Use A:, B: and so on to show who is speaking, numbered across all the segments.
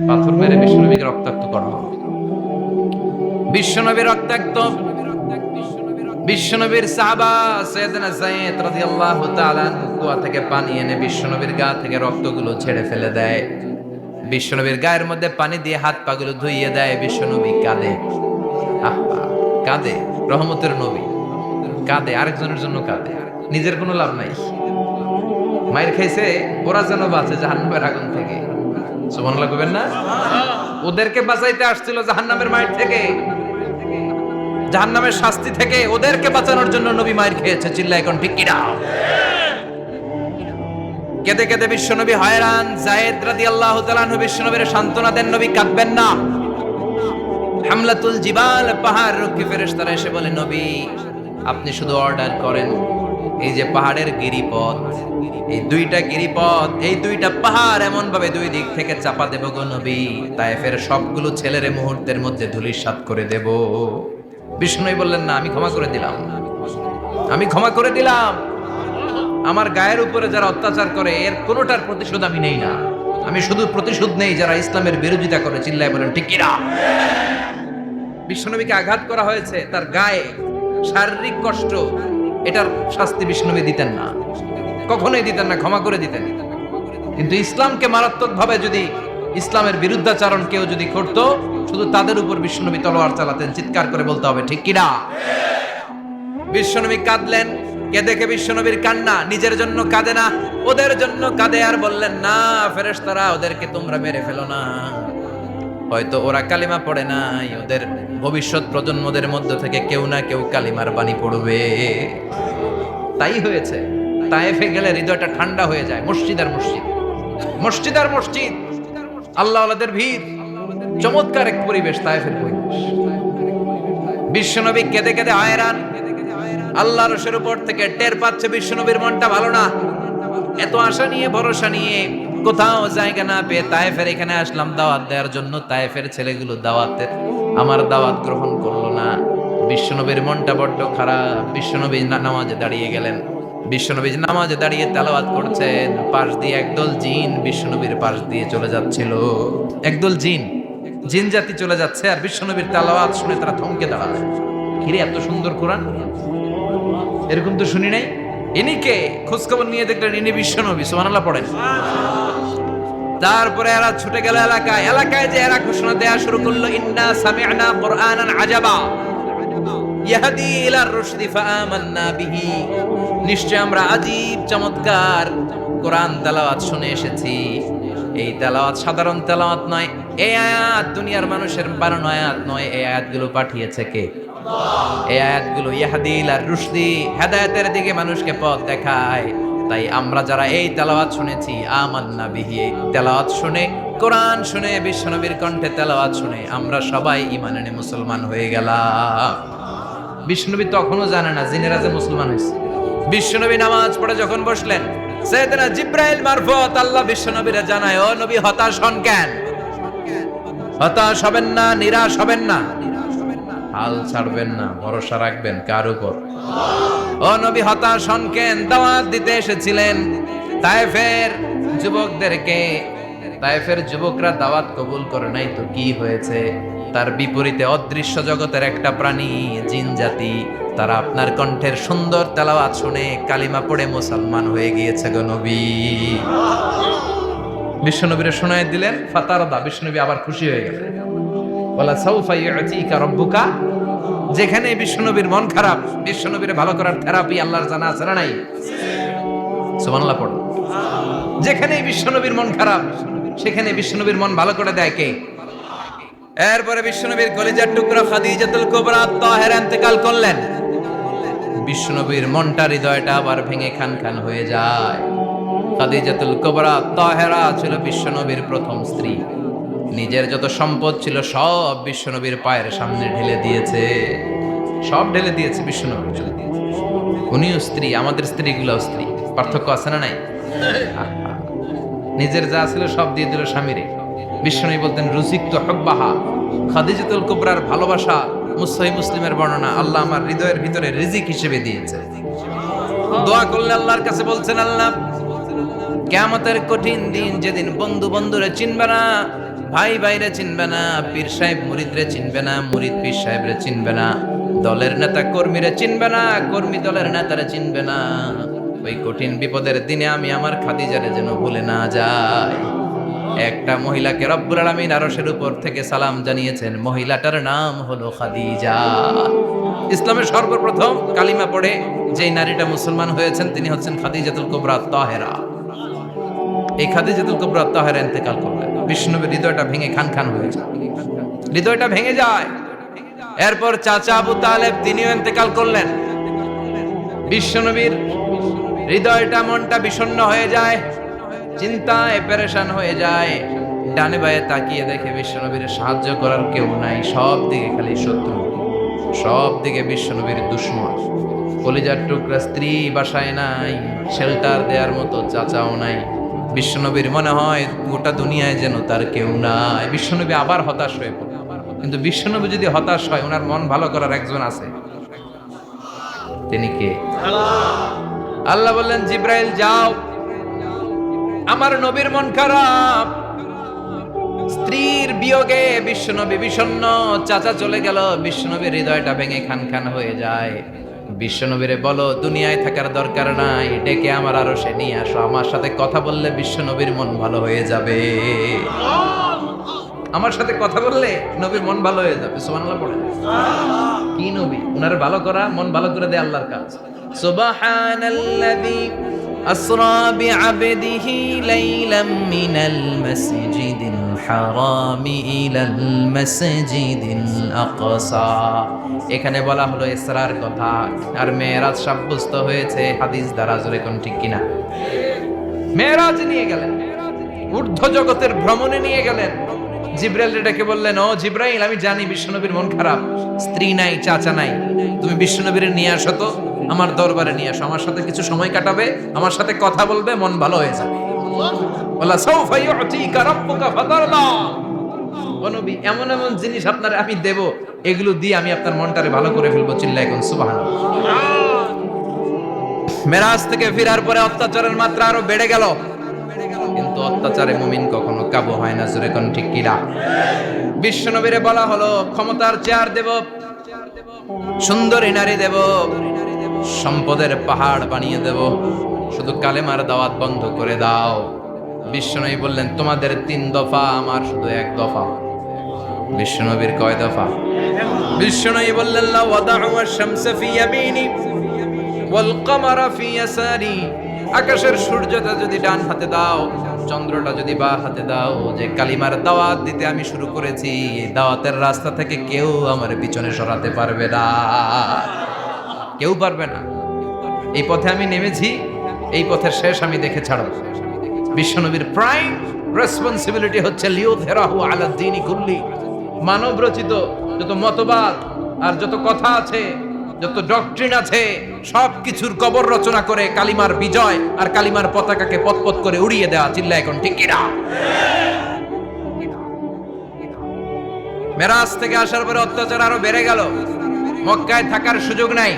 A: পাথর মেরে বিশ্বনবীকে রক্তাক্ত করা হবে। বিশ্বনবী রক্তাক্ত, বিশ্বনবীর সাহাবা সাইয়েদনা যায়েদ রাদিয়াল্লাহু তাআলা আনহু কুয়া থেকে পানি এনে বিশ্বনবীর গা থেকে রক্তগুলো ঝেড়ে ফেলে দেয়। বিশ্বনবীর গায়ের মধ্যে পানি দিয়ে হাত পাগুলো ধুইয়ে দেয়। বিশ্বনবী কাঁদে, আহা কাঁদে, রহমতের নবী কাঁদে, আরেকজনের জন্য কাঁদে, নিজের কোনো লাভ নাই। মায়ের খাইছে, ওরা যেন বাঁচে জাহান্নামের আগুন থেকে। সুবহানাল্লাহ কইবেন না? ওদেরকে বাঁচাইতে আসছিল জাহান্নামের মায়ের থেকে, জাহান্নামের শাস্তি থেকে। ওদেরকে বাঁচানোর জন্য নবী মায়ের খেয়েছে। চিল্লায় এখন ঠিক কিনা? কেঁদে কেঁদে বিশ্বনবী হয়রান। যায়েদ রাদিয়াল্লাহু তাআলা আনহু বিশ্বনবীর সান্ত্বনা দেন, নবী কাঁদবেন না। হামলাতুল জিবাল, পাহাড় রক্ষী ফেরেশতারা এসে বলে, নবী আপনি শুধু অর্ডার করেন, এই যে পাহাড়ের গিরিপথ, এই দুইটা গিরিপথ, এই দুইটা পাহাড় এমন ভাবে দুই দিক থেকে চাপা দেব গো নবী, তায়েফের সবগুলো ছেলেরে মুহূর্তের মধ্যে ধূলিসাৎ করে দেব। বিষ্ণুই বললেন, না, আমি ক্ষমা করে দিলাম, আমি ক্ষমা করে দিলাম। আমার গায়ের উপরে যারা অত্যাচার করে এর কোনোটার প্রতিশোধ আমি নেই না। আমি শুধু প্রতিশোধ নেই যারা ইসলামের বিরোধিতা করে। চিল্লায় বলেন ঠিক কিনা? বিশ্বনবীকে আঘাত করা হয়েছে, তার গায়ে শারীরিক কষ্ট, এটার শাস্তি বিশ্বনবী দিতেন না, কখনোই দিতেন না, ক্ষমা করে দিতেন। কিন্তু ইসলামকে মারাত্মকভাবে যদি ইসলামের বিরুদ্ধাচরণ কেউ যদি করত, শুধু তাদের উপর বিশ্বনবী তলোয়ার চালাতেন। চিৎকার করে বলতে হবে ঠিক কিনা? বিশ্বনবী কাঁদলেন। কে দেখে বিশ্বনবীর কান্না, নিজের জন্য কাঁদে না, ওদের জন্য কাঁদে। আর বললেন, না ফেরেশতারা, ওদেরকে তোমরা মেরে ফেলো না, হয়তো ওরা কালিমা পড়ে নাই, ওদের ভবিষ্যৎ প্রজন্মদের মধ্য থেকে কেউ না কেউ কালিমার বাণী পড়বে। তাই হয়েছে। তায়েফে গেলে হৃদয়টা ঠান্ডা হয়ে যায়। মসজিদ আর মসজিদ, মসজিদ আর মসজিদ, আল্লাহ ওয়ালাদের ভিড়, চমৎকার এক পরিবেশ তায়েফের পরিবেশ। বিশ্বনবী কেঁদে কেঁদে হয়রান। আল্লাহর রসের উপর থেকে টের পাচ্ছে বিশ্বনবীর মনটা ভালো না। এত আশা নিয়ে, ভরসা নিয়ে, কোথাও জায়গা না পেয়ে তায়েফের এখানে আসলাম দাওয়াত দেওয়ার জন্য। তায়েফের ছেলেগুলো দাওয়াতের, আমার দাওয়াত গ্রহণ করলো না। বিশ্বনবীর মনটা বড্ড খারাপ। বিশ্বনবী নামাজে দাঁড়িয়ে গেলেন। বিশ্বনবী নামাজে দাঁড়িয়ে তেলাওয়াত করছেন, পাশ দিয়ে একদল জিন বিশ্বনবীর পাশ দিয়ে চলে যাচ্ছিল। একদল জিন, জিন জাতি চলে যাচ্ছে, আর বিশ্বনবীর তেলাওয়াত শুনে তারা থমকে দাঁড়ায়। কিরে, এত সুন্দর কোরআন, এরকম তো শুনি নাই। ইনি কে? খোঁজখবর নিয়ে দেখলেন ইনি বিশ্বনবী। সুবহানাল্লাহ পড়েন। তারপরে এরা ছুটে গেল এলাকায়। এলাকায় যে এরা ঘোষণা দেয়া শুরু করলো, ইন্না সামি'না কুরআনান আজাবা ইয়াহদি ইলার রুশদি ফাআমান্না বিহি। নিশ্চয় আমরা আজীব চমৎকার কোরআন তেলাওয়াত শুনে এসেছি। এই তেলাওয়াত সাধারণ তেলাওয়াত নয়, এই আয়াত দুনিয়ার মানুষের বানানো আয়াত নয়। এই আয়াতগুলো পাঠিয়েছে কে? এই আয়াতগুলো ইয়াহদি ইলার রুশদি, হেদায়েতের দিকে মানুষকে পথ দেখায়। তাই আমরা যারা এই তেলাওয়াত শুনেছি, আমান্না বিহি, তেলাওয়াত শুনে, কোরআন শুনে, বিশ্বনবীর কণ্ঠে তেলাওয়াত শুনে আমরা সবাই ঈমান এনে মুসলমান হয়ে গেলাম। বিশ্বনবী তখনও জানে না জিনেরা যে মুসলমান হয়েছে। বিশ্বনবী নামাজ পড়ে যখন বসলেন, সাইয়েদনা জিব্রাইল মারফত আল্লাহ বিশ্বনবীরে জানায়, ও নবী হতাশ হন কেন? হতাশ হবেন না, নিরাশ হবেন না, হাল ছাড়বেন না, ভরসা রাখবেন কার উপর? ও নবী হতাশ হন কেন? দাওয়াত দিতে এসেছিলেন তায়েফের যুবকদেরকে। তায়েফের যুবকরা দাওয়াত কবুল করে নাই তো কি হয়েছে? তার বিপরীতে অদৃশ্য জগতের একটা প্রাণী, জিন জাতি, তারা আপনার কণ্ঠের সুন্দর তেলাওয়াত শুনে কালিমা পড়ে মুসলমান হয়ে গিয়েছে গো নবী। বিশ্বনবীরে শোনায় দিলেন। ফাতারদা, বিশ্বনবী আবার খুশি হয়ে গেলেন। ওয়ালা সাউফা ইউতিকা রাব্বুকা। যেখানে বিশ্বনবীর মন খারাপ, বিশ্বনবীরে ভালো করার থেরাপি আল্লাহর জানা আছে না নাই? সুবহানাল্লাহ পড়ো। যেখানে বিশ্বনবীর মন খারাপ, সেখানে বিশ্বনবীর মন ভালো করে দেয় কে? এরপরে বিশ্বনবীর কলিজার টুকরা খাদিজাতুল কুবরা তাহেরা ইন্তেকাল করলেন। বিশ্বনবীর মনটা, হৃদয়টা আবার ভেঙে খান খান হয়ে যায়। খাদিজাতুল কুবরা তাহেরা ছিল বিশ্বনবীর প্রথম স্ত্রী। নিজের যত সম্পদ ছিল সব বিশ্বনবীর পায়ের সামনে ঢেলে দিয়েছে, সব ঢেলে দিয়েছে বিশ্বনবী। উনিও স্ত্রী, আমাদের স্ত্রীগুলো স্ত্রী, পার্থক্য আছে না নাই? নিজের যা ছিল সব দিয়ে দিল স্বামীরে। বিশ্বনবী বলতেন, রুজিকতু হুব্বাহা। খাদিজাতুল কুবরার ভালোবাসা সহিহ মুসলিমের বর্ণনা, আল্লাহ আমার হৃদয়ের ভিতরে রিজিক হিসেবে দিয়েছে। দোয়া করলে আল্লাহর কাছে বলছেন, আল্লাহ কিয়ামতের কঠিন দিন, যেদিন বন্ধু বন্ধুরে চিনবে না, ভাই ভাইরে চিনবে না, পীর সাহেব মুরিদরে চিনবে না, মুরিদ পীর সাহেবরে চিনবে না, দলের নেতা কর্মীরে চিনবে না, কর্মী দলের নেতারে চিনবে না। ওই কঠিন বিপদের দিনে আমি আমার খাদিজারে যেন ভুলে না যাই। একটা মহিলাকে রব্বুল আলামিন আরশের উপর থেকে সালাম জানিয়েছেন, মহিলাটার নাম হলো খাদিজা। ইসলামের সর্বপ্রথম কালিমা পড়ে যেই নারীটা মুসলমান হয়েছেন তিনি হচ্ছেন খাদিজাতুল কুবরা তাহেরা। এই খাদিজাতুল কুবরা তাহেরা ইন্তেকাল করলেন, বিষ্ণুনবীর হৃদয়টা ভেঙে খান খান হয়ে যায়, হৃদয়টা ভেঙে যায়। এরপর চাচা আবু তালেব তিনিও ইন্তেকাল করলেন। বিষ্ণুনবীর হৃদয়টা মনটা বিষণ্ণ হয়ে যায়, চিন্তায় পেরেশান হয়ে যায়। ডানে বায়ে তাকিয়ে দেখে বিশ্বনবীর সাহায্য করার কেউ নাই, সব দিকে খালি শত্রু, সব দিকে বিশ্বনবীর দুশ্মন। কলিজার টুকরা স্ত্রী বাসায় নাই, শেল্টার দেওয়ার মতো চাচাও নাই। বিশ্বনবীর মনে হয় গোটা দুনিয়ায় যেন তার কেউ নাই। বিশ্বনবী আবার হতাশ হয়ে পড়ে। কিন্তু বিশ্বনবী যদি হতাশ হয়, ওনার মন ভালো করার একজন আছে। তিনি কে? আল্লাহ বললেন, জিব্রাইল যাও, আমার নবীর মন খারাপ, স্ত্রীর বিয়োগে বিশ্বনবী বিষণ্ণ, চাচা চলে গেল, বিশ্বনবীর হৃদয়টা ভেঙে খান খান হয়ে যায়। বিশ্বনবীরে বলো দুনিয়ায় থাকার দরকার নাই, ডেকে আমার আরশে নিয়ে আসো, আমার সাথে কথা বললে বিশ্বনবীর মন ভালো হয়ে যাবে। আমার সাথে কথা বললে নবীর মন ভালো হয়ে যাবে। সুবহানাল্লাহ পড়ে। কি নবী? উনার ভালো করা, মন ভালো করে দেয় আল্লাহর কাজ। সুবহানাল্লাযী আসরা বিআবদিহি লাইলাম মিনাল মাসজিদিল হারামি ইলাল মাসজিদিল আকসা। এখানে বলা হলো ইসরার কথা, আর মেরাজ সাব্যস্ত হয়েছে হাদিস দ্বারা। জোরে কোন ঠিক কিনা? মেরাজ নিয়ে গেলেন, ঊর্ধ্ব জগতের ভ্রমণে নিয়ে গেলেন। জিব্রাইল ডেকে বললেন, ও জিব্রাইল, আমি জানি বিশ্বনবীর মন খারাপ, স্ত্রী নাই, চাচা নাই, তুমি বিশ্বনবীর নিয়ে আসো তো, আমার দরবারে নিয়ে আসো, আমার সাথে কিছু সময় কাটাবে, আমার সাথে কথা বলবে, মন ভালো হয়ে যাবে। ওয়ালা সাউফা ইউতিকা রাব্বুকা ফাতারদা। ও নবী, এমন এমন জিনিস আপনার আমি দেব, এগুলো দিয়ে আমি আপনার মনটারে ভালো করে ফেলবো। চিল্লায় কোন সুবহানাল্লাহ। মেরাজ থেকে ফেরার পরে অত্যাচারের মাত্রা আরো বেড়ে গেল, কিন্তু অত্যাচারে মুমিন কখনো কাবু হয় না। জোরে কোন ঠিক কিনা? বিশ্বনবীরে বলা হলো, ক্ষমতার চেয়ার দেব, সুন্দরী নারী দেব, সম্পদের পাহাড় বানিয়ে দেব, শুধু কালেমার দাওয়াত বন্ধ করে দাও। বিশ্বনবী বললেন, তোমাদের 3 দফা, আমার শুধু 1 দফা। বিশ্বনবীর কয় দফা? বিশ্বনবী বললেন, লা ওয়াদাউ আশ-শামসা ফি ইয়ামিনি ওয়াল কামারা ফি ইয়াসারি। আকাশের সূর্যটা যদি ডান হাতে দাও, চন্দ্রটা যদি বাঁ হাতে দাও, যে কালিমার দাওয়াত দিতে আমি শুরু করেছি, এই দাওয়াতের রাস্তা থেকে কেউ আমার পিছনে সরাতে পারবে না, কেউ পারবে না। এই পথে আমি নেমেছি, এই পথের শেষ আমি দেখে ছাড়ব। বিশ্বনবীর প্রাইম রেসপন্সিবিলিটি হচ্ছে লিউযহিরাহু আলা দ্বীনি কুল্লি। মানব রচিত যত মতবাদ আর যত কথা আছে, যত ডক্ট্রিন আছে, সবকিছুর কবর রচনা করে কালিমার বিজয় আর কালিমার পতাকাকে পতপত করে উড়িয়ে দেওয়া। চিল্লা এখন ঠিক কিনা? মেরাজ থেকে আসার পরে অত্যাচার আরো বেড়ে গেল, মক্কায় থাকার সুযোগ নাই,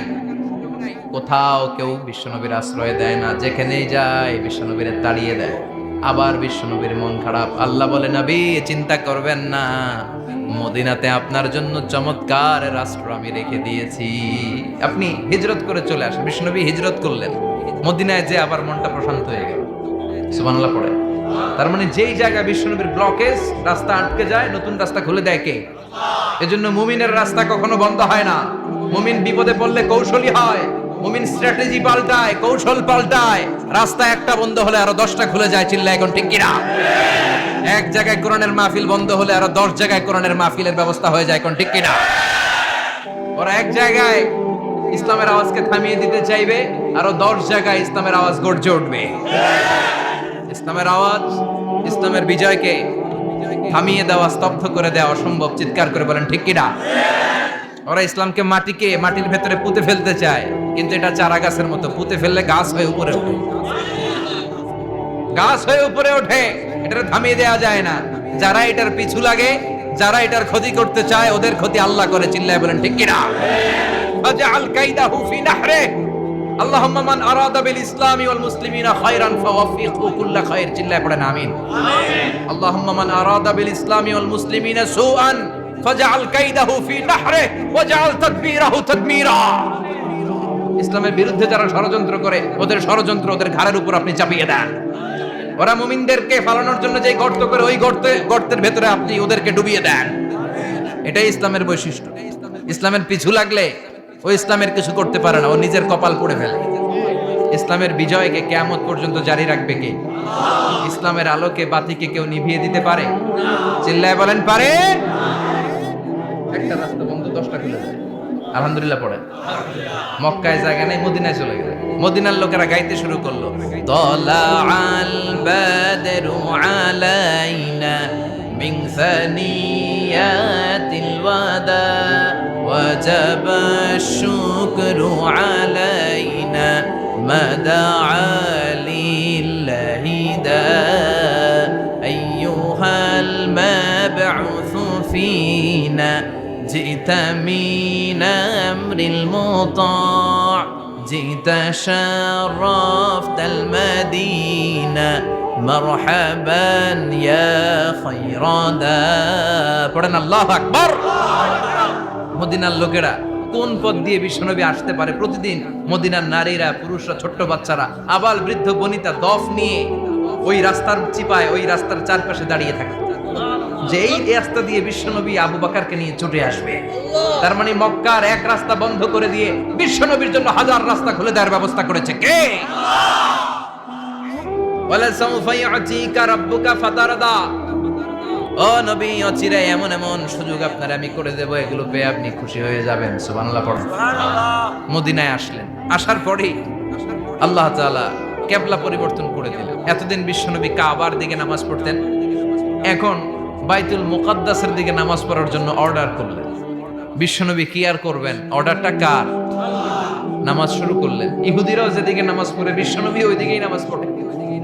A: কোথাও কেউ বিশ্বনবীর আশ্রয় দেয় না, যেখানেই যায় বিশ্বনবীরে তাড়িয়ে দেয়। আবার বিশ্বনবীর মন খারাপ। আল্লাহ বলে, নবী চিন্তা করবেন না, মদিনাতে আপনার জন্য চমৎকার রাষ্ট্র আমি রেখে দিয়েছি, আপনি হিজরত করে চলে আসেন। বিশ্বনবী হিজরত করলেন, মদিনায় যে আবার মনটা প্রশান্ত হয়ে গেল। সুবহানাল্লাহ পড়ে। তার মানে যেই জায়গায় বিশ্বনবীর ব্লকেজ, রাস্তা আটকে যায়, নতুন রাস্তা খুলে দেয় কে? এজন্য মুমিনের রাস্তা কখনো বন্ধ হয় না। মুমিন বিপদে পড়লে কৌশলী হয়, মুমিন স্ট্র্যাটেজি পাল্টায়, কৌশল পাল্টায়। রাস্তা একটা বন্ধ হলে আরো 10টা খুলে যায়। চিল্লা এখন ঠিক কিনা? এক জায়গায় কোরআনের মাহফিল বন্ধ হলে আরো 10 জায়গায় কোরআনের মাহফিলের ব্যবস্থা হয়ে যায়। এখন ঠিক কিনা? ওরা এক জায়গায় ইসলামের আওয়াজকে থামিয়ে দিতে চাইবে, আরো 10 জায়গায় ইসলামের আওয়াজ গর্জে উঠবে। ইসলামের আওয়াজ, ইসলামের বিজয়কে থামিয়ে দেওয়া, স্তব্ধ করে দেওয়া অসম্ভব। চিৎকার করে বলেন ঠিক কিনা? ওরা ইসলামকে মাটির ভেতরে পুঁতে ফেলতে চায়, কিন্তু এটা চারা গাছের মতো, পুঁতে ফেললে গাছ হয়ে উপরে ওঠে, গাছ হয়ে উপরে ওঠে, এটা থামিয়ে দেওয়া যায় না। যারা এটার পিছু লাগে, যারা এটার ক্ষতি করতে চায়, ওদের ক্ষতি আল্লাহ করে। চিল্লায় বলেন ঠিক কিনা? ফাজআল কাইদাহু ফি নাহরে, আল্লাহুম্মা মান আরাদা বিল ইসলামি ওয়াল মুসলিমিনা খায়রান ফাওয়াফিকহু কুল্লা খায়র, চিল্লায় পড়েন আমিন। আল্লাহুম্মা মান আরাদা বিল ইসলামি ওয়াল মুসলিমিনা সুআন ফাজআল কাইদাহু ফি নাহরিহি ওয়াজআল তাদবীরাহু তাদমীরা। ইসলামের বিরুদ্ধে যারা ষড়যন্ত্র করে ওদের ষড়যন্ত্র ওদের ঘাড়ের উপর আপনি চাপিয়ে দেন। ওরা মুমিনদেরকে ফালানোর জন্য যে গর্ত করে ওই গর্তের ভেতরে আপনি ওদেরকে ডুবিয়ে দেন। এটাই ইসলামের বৈশিষ্ট্য। ইসলামের পিছু লাগলে ও ইসলামের কিছু করতে পারে না, ও নিজের কপাল পুড়ে ফেলে। ইসলামের বিজয়কে কিয়ামত পর্যন্ত জারি রাখবে কে? ইসলামের আলোকে বাতিকে কেউ নিভিয়ে দিতে পারে? চিল্লায় বলেন পারে? একটা রাস্তা বন্ধ, 10টা খুলে যায়। আলহামদুলিল্লাহ পড়েন। মক্কায় জায়গা নেই, মদিনায় চলে গেল। মদিনার লোকেরা গাইতে শুরু করলো, তলাআল বাদরু আলাইনা মিন সানিয়াতিল ওয়াদা ওয়াজাবা শুকরু আলাইনা মাদাআ লিল্লাহি দা আইয়ুহাল মাবউসু ফিনা جئت من أمر المطاع جئت شرفت المدينة مرحبا يا خير دا পড়েন আল্লাহু আকবার। মদিনার লোকেরা কোন পথ দিয়ে বিশ্বনবী আসতে পারে? প্রতিদিন মদিনার নারীরা, পুরুষরা, ছোট্ট বাচ্চারা, আবাল বৃদ্ধ বনিতা দফ নিয়ে ওই রাস্তার চিপায় ওই রাস্তার চারপাশে দাঁড়িয়ে থাকে যে এই রাস্তা দিয়ে বিশ্বনবী আবু বকরকে নিয়ে ছুটে আসবে। তার মানে মক্কার এক রাস্তা বন্ধ করে দিয়ে বিশ্বনবীর জন্য হাজার রাস্তা খুলে দেওয়ার ব্যবস্থা করেছে কে? ওয়ালা সাউফা ইউতিকা রাব্বুকা ফাতারদা। ও নবী, অচিরে এমন এমন সুযোগ আপনার আমি করে দেব, এগুলো পেয়ে আপনি খুশি হয়ে যাবেন। সুবহানাল্লাহ পড়ুন। মদিনায় আসলেন, আসার পরেই আল্লাহ তাআলা কিবলা পরিবর্তন করে দিলেন। এতদিন বিশ্বনবী কাবার দিকে নামাজ পড়তেন, এখন বাইতুল মুকাদ্দাসের দিকে নামাজ পড়ার জন্য অর্ডার করলেন। বিশ্বনবী কি আর করবেন? অর্ডারটা কার? নামাজ শুরু করলেন। ইহুদিরাও যেদিকে নামাজ পড়ে বিশ্বনবী ওই দিকেই নামাজ পড়ে।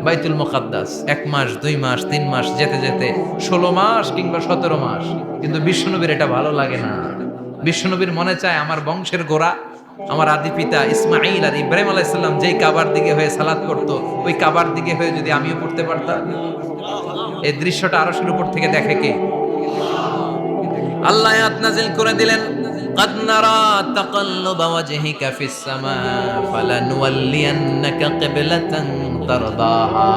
A: বাইতুল মুকাদ্দাস 1 মাস 2 মাস 3 মাস যেতে যেতে 16 মাস কিংবা 17 মাস, কিন্তু বিশ্বনবীর এটা ভালো লাগে না। বিশ্বনবীর মনে চায় আমার বংশের গোড়া, আমার আদি পিতা ইসমাঈল আর ইব্রাহিম আলাইহিস সালাম যেই কাবার দিকে হয়ে সালাত করতো, ওই কাবার দিকে হয়ে যদি আমিও পড়তে পারতাম। এই দৃশ্যটা আরশের উপর থেকে দেখে কে? আল্লাহ আয়াত নাযিল করে দিলেন, قد نرى تقلب وجهك في السماء فلنولينك قبلة ترضاها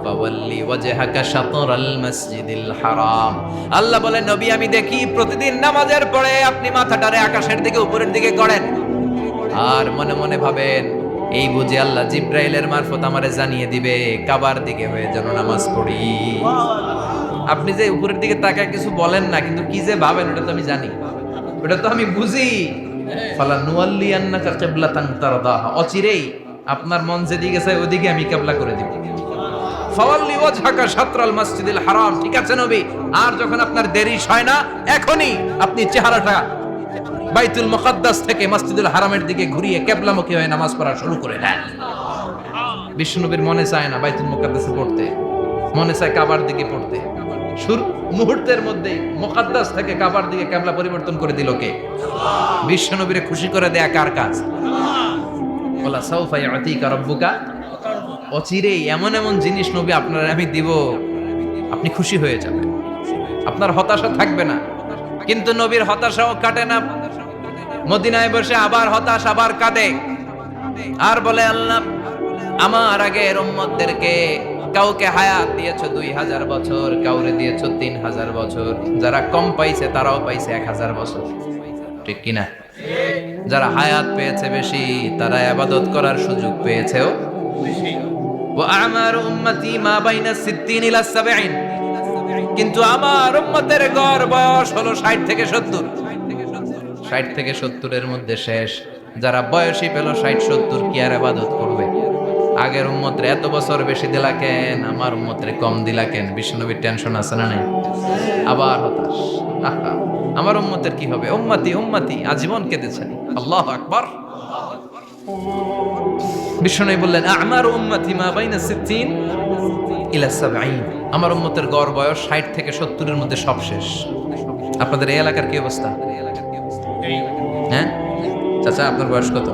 A: فول وجهك شطر المسجد الحرام। আল্লাহ বলেন, নবী আমি দেখি প্রতিদিন নামাজের পরে আপনি মাথাটারে আকাশের দিকে উপরের দিকে করেন আর মনে মনে ভাবেন এই বুঝি আল্লাহ জিব্রাইলের মারফত আমারে জানিয়ে দিবে কাবার দিকে হয়ে যেন নামাজ পড়ি। আপনি যে উপরের দিকে তাকায় কিছু বলেন না, কিন্তু কি যে ভাবেন ওটা তো আমি জানি, ওটা তো আমি বুঝি। ফালা নুয়াল্লিয়ান্নাকা কিবলাতান তারদাহা, অচিরেই আপনার মন যেদিকে চায় ওদিকে আমি কিবলা করে দিব। ফাওয়াল্লি ওয়াজহাকা শাতরাল মসজিদিল হারাম। ঠিক আছে নবী, আর যখন আপনার দেরি হয় না, এখনই আপনি চেহারাটা বাইতুল মুকাদ্দাস থেকে মসজিদুল হারামের দিকে ঘুরিয়ে কিবলামুখী হয়ে নামাজ পড়া শুরু করে দেন। বিশ্বনবীর মনে চায় না বাইতুল মুকাদ্দাসে পড়তে, মনে চায় কাবার দিকে পড়তে। মুহূর্তের মধ্যে মুকাদ্দাস থেকে কাবার দিকে কিবলা পরিবর্তন করে দিল কে? বিশ্বনবীরে খুশি করে দেয়া কার কাজ? ওয়ালা সাউফা ইউতিকা রাব্বুকা। অচিরেই এমন এমন জিনিস নবী আপনার আমি দিব, আপনি খুশি হয়ে যাবেন, আপনার হতাশা থাকবে না। কিন্তু নবীর হতাশাও কাটে না। মদিনায় বসে আবার হতাশ, আবার কাঁদে আর বলে, আল্লাহ আমার আগের উম্মতদেরকে কাউকে হায়াত দিয়েছো 2000 বছর, কাউরে দিয়েছো 3000 বছর, যারা কম পাইছে তারাও পাইছে 1000 বছর, ঠিক কিনা? যারা হায়াত পেয়েছে বেশি তারা ইবাদত করার সুযোগ পেয়েছেও বেশি। ওয়া আমারু উম্মতি মা বাইনা 60 ইলা 70, কিন্তু আমার উম্মতের গড় বয়স হলো 60 থেকে 70। 60 থেকে 70 এর মধ্যে শেষ। যারা বয়সী পেল 60-70 কি আর ইবাদত করবে? আগের উম্মতের এত বছর বেশি দিলা কেন, আমার উম্মতের কম দিলা কেন? বিশ্বনবীর টেনশন আছে না নাই? আবার হতাশ, আমার উম্মতের কি হবে? উম্মতি উম্মতি আজীবন কেঁদেছেন। আল্লাহু আকবার। বিশ্বনবী বললেন, আমার উম্মতি মা বাইনা 60 ইলা 70, আমার উম্মতের গড় বয়স 60 থেকে 70 এর মধ্যে সব শেষ। আপনাদের এই এলাকার কি অবস্থা? হ্যাঁ চাচা, আপনার বয়স কত?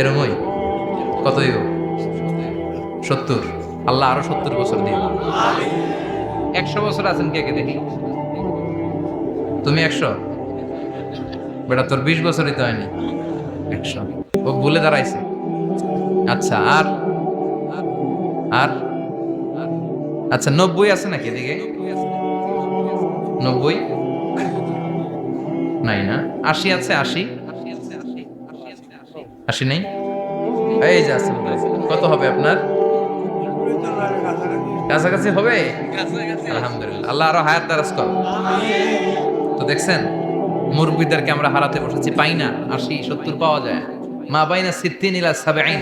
A: এরমই কত হইব? 70। আল্লাহ আরো 70 বছর দিন। 100 বছর আছেন কে কে দেখি? তুমি 100? বেটা তোর 20 বছরই তো হয়নি। 100 ও ভুলে দাঁড়াইছে। আচ্ছা আর আর আচ্ছা 90 আছে নাকি এদিকে? 90 নাই না? 80 আছে? 80 80 নেই? এই যে আছে বোধহয়। কত হবে আপনার? কাছাকাছি হবে? আলহামদুলিল্লাহ, আল্লাহ আরো হায়াত দারাজ করো। তো দেখছেন মুরব্বীদেরকে আমরা হারাতে বসেছি, পাই না। 80 70 পাওয়া যায়। মা বাইনা 60 ইলা 70,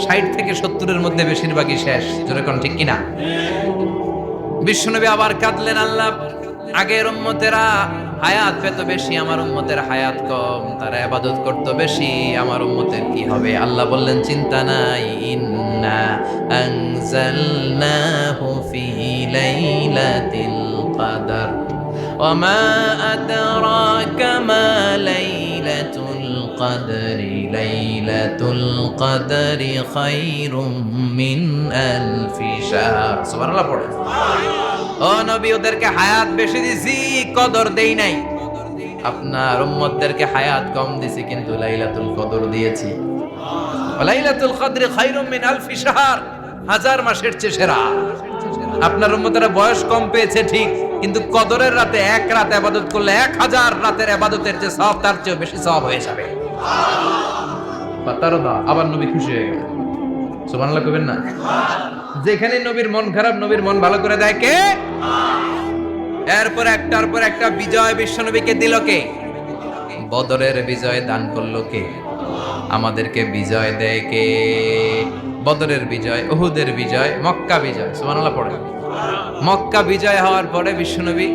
A: 60 থেকে 70-এর মধ্যে বেশিরভাগই শেষ। জোরে কোন ঠিক কিনা? বিশ্বনবী আবার কাঁদলেন, আল্লাহ আগের উম্মতেরা হায়াত পেত বেশি, আমার উম্মতের হায়াত কম, তারা ইবাদত করত বেশি, আমার উম্মতের কি হবে? আল্লাহ বললেন চিন্তা নাই, ইন্না আনজালনাহু ফি লাইলাতিল কদর ওয়া মা আদরাকা মা লাইলাতুল কদরি লাইলাতুল কদরি খায়রুম মিন আলফি শাহর। সুবহানাল্লাহ পড়ে। ও নবী, ওদেরকে হায়াত বেশি দিছি, কদর দেই নাই। আপনার উম্মতদেরকে হায়াত কম দিছি, কিন্তু লাইলাতুল কদর দিয়েছি। লাইলাতুল কদরি খায়রুম মিন আলফি শাহর, 1000 মাসের চেয়ে সেরা। আপনার উম্মতেরা বয়স কম পেয়েছে ঠিক, কিন্তু কদরের রাতে এক রাত ইবাদত করলে 1000 রাতের ইবাদতের যে সওয়াব, তার চেয়ে বেশি সওয়াব হয়ে যাবে। আবার নবী খুশি হয়ে গেলেন। সুবহানাল্লাহ কইবেন না? যেখানে নবীর মন খারাপ, নবীর মন ভালো করে দেয় কে? এরপর একটার পর একটা বিজয় বিশ্বনবীকে দিল কে? বদরের বিজয় দান করলো কে? আমাদেরকে বিজয় দেয় কে? বদরের বিজয়, উহুদের বিজয়, মক্কা বিজয়। সুবহানাল্লাহ পড়ে। মক্কা বিজয় হওয়ার পরে বিশ্বনবী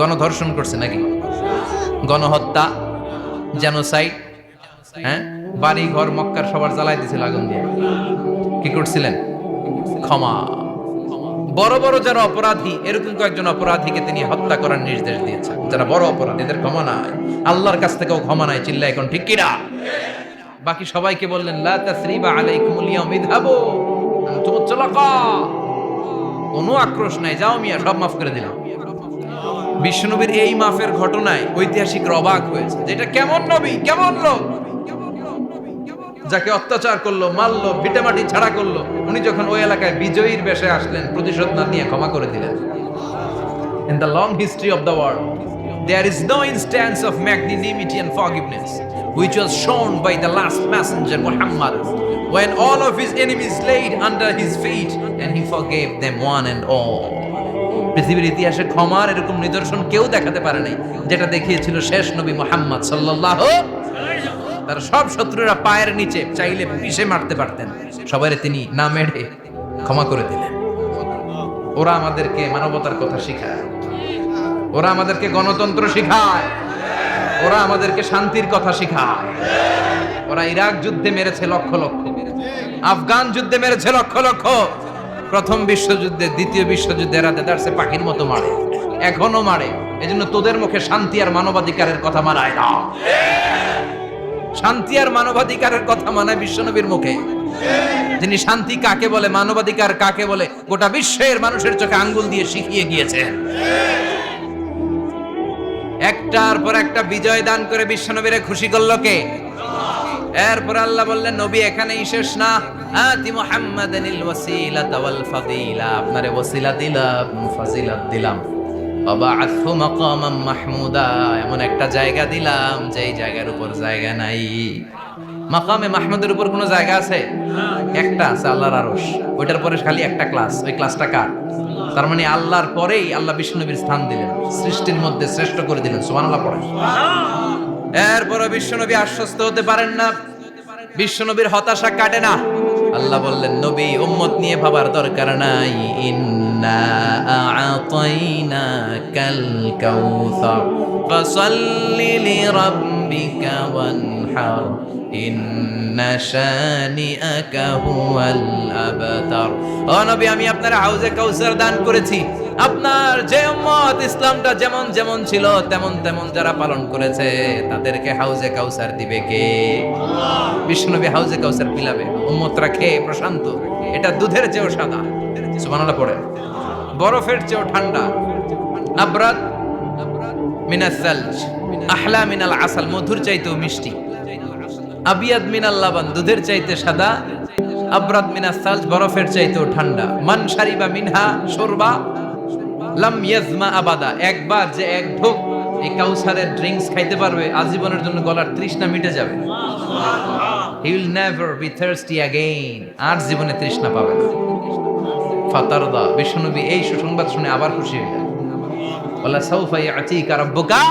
A: গণধর্ষণ করছে নাকি? গণহত্যা, জেনোসাইড, হ্যাঁ, বাড়ি ঘর মক্কার সবার জ্বালাই দিয়েছিল আগুন দিয়ে। কি করছিলেন? ক্ষমা। বড় বড় যারা অপরাধী, এরকম কয়েকজন অপরাধীকে তিনি হত্যা করার নির্দেশ দিয়েছেন। যারা বড় অপরাধী, এদের ক্ষমা নাই, আল্লাহর কাছ থেকেও ক্ষমা নাই। চিল্লা এখন ঠিক কিনা? বাকি সবাইকে বললেন লা তাসরিবা আলাইকুমুল ইয়াউম ইযহাবু আনতুম তুলাকা, কোনো আক্রোশ নাই, যাও মিয়া, সব মাফ করে দিলাম। বিশ্বনবীর এই মাফের ঘটনায় ঐতিহাসিকরা অবাক হয়েছে, যেটা কেমন নবী, কেমন লোক, যাকে অত্যাচার করলো, মারলো, ভিটামাটি ছাড়া করলো, উনি যখন ওই এলাকায় বিজয়ীর বেশে আসলেন, প্রতিশোধ না নিয়ে ক্ষমা করে দিলেন। In the long history of the world, there is no instance of magnanimity and forgiveness which was shown by the last messenger Muhammad, when all of his enemies laid under his feet and he forgave them one and all. পৃথিবীর ইতিহাসে ক্ষমার এরকম নিদর্শন কেউ দেখাতে পারে নাই, যেটা দেখিয়েছিল শেষ নবী মুহাম্মদ সাল্লাল্লাহু। তার সব শত্রুরা পায়ের নিচে চাইলে পিষে মারতে পারতেন, সবাইরে তিনি না মেরে ক্ষমা করে দিলেন। ওরা আমাদেরকে মানবতার কথা শিখায়, ওরা আমাদেরকে গণতন্ত্র শিখায়, ওরা আমাদেরকে শান্তির কথা শিখায়। ওরা ইরাক যুদ্ধে মেরেছে লক্ষ লক্ষ, আফগান যুদ্ধে মেরেছে লক্ষ লক্ষ, প্রথম বিশ্বযুদ্ধে, দ্বিতীয় বিশ্বযুদ্ধে এরা দেদারসে পাখির মতো মারে, এখনো মারে। এজন্য তোদের মুখে শান্তি আর মানবাধিকারের কথা মানায় না। শান্তি আর মানবাধিকারের কথা মানায় বিশ্বনবীর মুখে, যিনি শান্তি কাকে বলে, মানবাধিকার কাকে বলে, গোটা বিশ্বের মানুষের চোখে আঙ্গুল দিয়ে শিখিয়ে গিয়েছেন। একটার পর একটা বিজয় দান করে বিশ্বনবীরে খুশি করলো কে? এরপর আল্লাহ বললেন, নবী এখানেই শেষ না, আতি মুহাম্মাদানিল ওয়াসিলাতা ওয়াল ফাদিলা, আপনারে ওয়াসিলা দিলাম, ফাজিলাত দিলাম, ওয়াবাআথহু মাকামান মাহমুদা, এমন একটা জায়গা দিলাম যেই জায়গার উপর জায়গা নাই। মাকামে মাহমুদের উপর কোনো জায়গা আছে? একটা আছে, আল্লাহর আরশ। ওইটার পরে খালি একটা ক্লাস, ওই ক্লাসটা কার? তার মানে আল্লাহর পরেই আল্লাহ বিশ্বনবীর স্থান দিলেন, সৃষ্টির মধ্যে শ্রেষ্ঠ করে দিলেন। সুবহানাল্লাহ পড়ে। এরপরে বিশ্বনবী আশ্বস্ত হতে পারেন না, বিশ্বনবীর হতাশা কাটে না। আল্লাহ বললেন, নবী উম্মত নিয়ে ভাবার দরকার নাই, ইন্না আ'তাইনাকাল কাউসার ফাসাল্লি লিরাব্বিকা ওয়ানহার ইন্না শানিআকা হুয়াল আবতার। ও নবী, আমি আপনার হাউজে কাউসার দান করেছি। আপনার যে উম্মত ইসলামটা যেমন যেমন ছিল তেমন তেমন যারা পালন করেছে তাদেরকে হাউজে কাউসার দিবে কে? বিশ্বনবী হাউজে কাউসার পিলাবে, উম্মতরা খেয়ে প্রশান্ত। এটা দুধের চেয়েও সাদা, সুবহানাল্লাহ পড়ে, বরফের চেয়েও ঠান্ডা। আবরাদ মিনাস সালজ আহলা মিনাল আসাল, মধুর চাইতেও মিষ্টি। আবিয়াদ মিনাল লাবান, দুধের চাইতে সাদা। আবরাদ মিনাস সালজ, বরফের চাইতেও ঠান্ডা। মান শারিবা মিনহা শুরবা লাম ইয়াজমা আবাদা, একবার যে এক ঢোক এই কাউসারের ড্রিঙ্কস খাইতে পারবে আজীবনের জন্য গলার তৃষ্ণা মিটে যাবে। He will never be thirsty again, আর জীবনে তৃষ্ণা পাবে না। ফাতারদা, বিশ্বনবী এই সুসংবাদ শুনে আবার খুশি হলেন। ওয়ালা সাউফা ইয়াতিকা রাব্বুকা।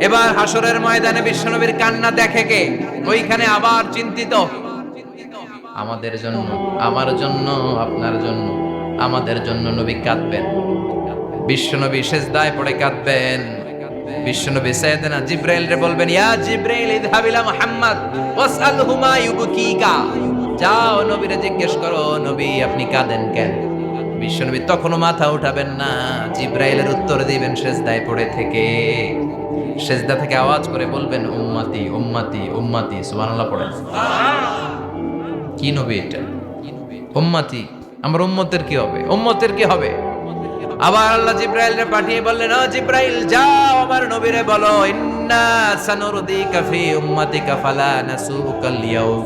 A: এবার হাসরের ময়দানে বিশ্বনবীর কান্না দেখে কে? ওইখানে আবার চিন্তিত, আমাদের জন্য, আমার জন্য, আপনার জন্য, আমাদের জন্য নবী কাঁদবেন। বিশ্বনবী সেজদায় পড়ে কাঁদবেন। বিশ্বনবী সাইয়েদনা জিবরাইল রে বলবেন, ইয়া জিবরাইল ইযহাব ইলা মুহাম্মদ ওয়াসআলহু মা ইউবকিকা। যাও নবীরে জিজ্ঞেস করো, নবী আপনি কাঁদেন কেন? বিশ্বনবী তখনও মাথা উঠাবেন না, জিবরাইলের উত্তর দিবেন সেজদায় পড়ে থেকে। সেজদা থেকে আওয়াজ করে বলবেন, উম্মতি উম্মতি উম্মতি। সুবহানাল্লাহ পড়েন। কি নবী এটা? উম্মতি, আমার উম্মতের কি হবে? উম্মতের কি হবে? আবার আল্লাহ জিবরাইলকে পাঠিয়ে বললেন, ও জিবরাইল যাও আমার নবীরে বলো, ইন্না সানুরদিকা ফি উম্মাতিকা ফালা নাসুকাল ইয়াউম।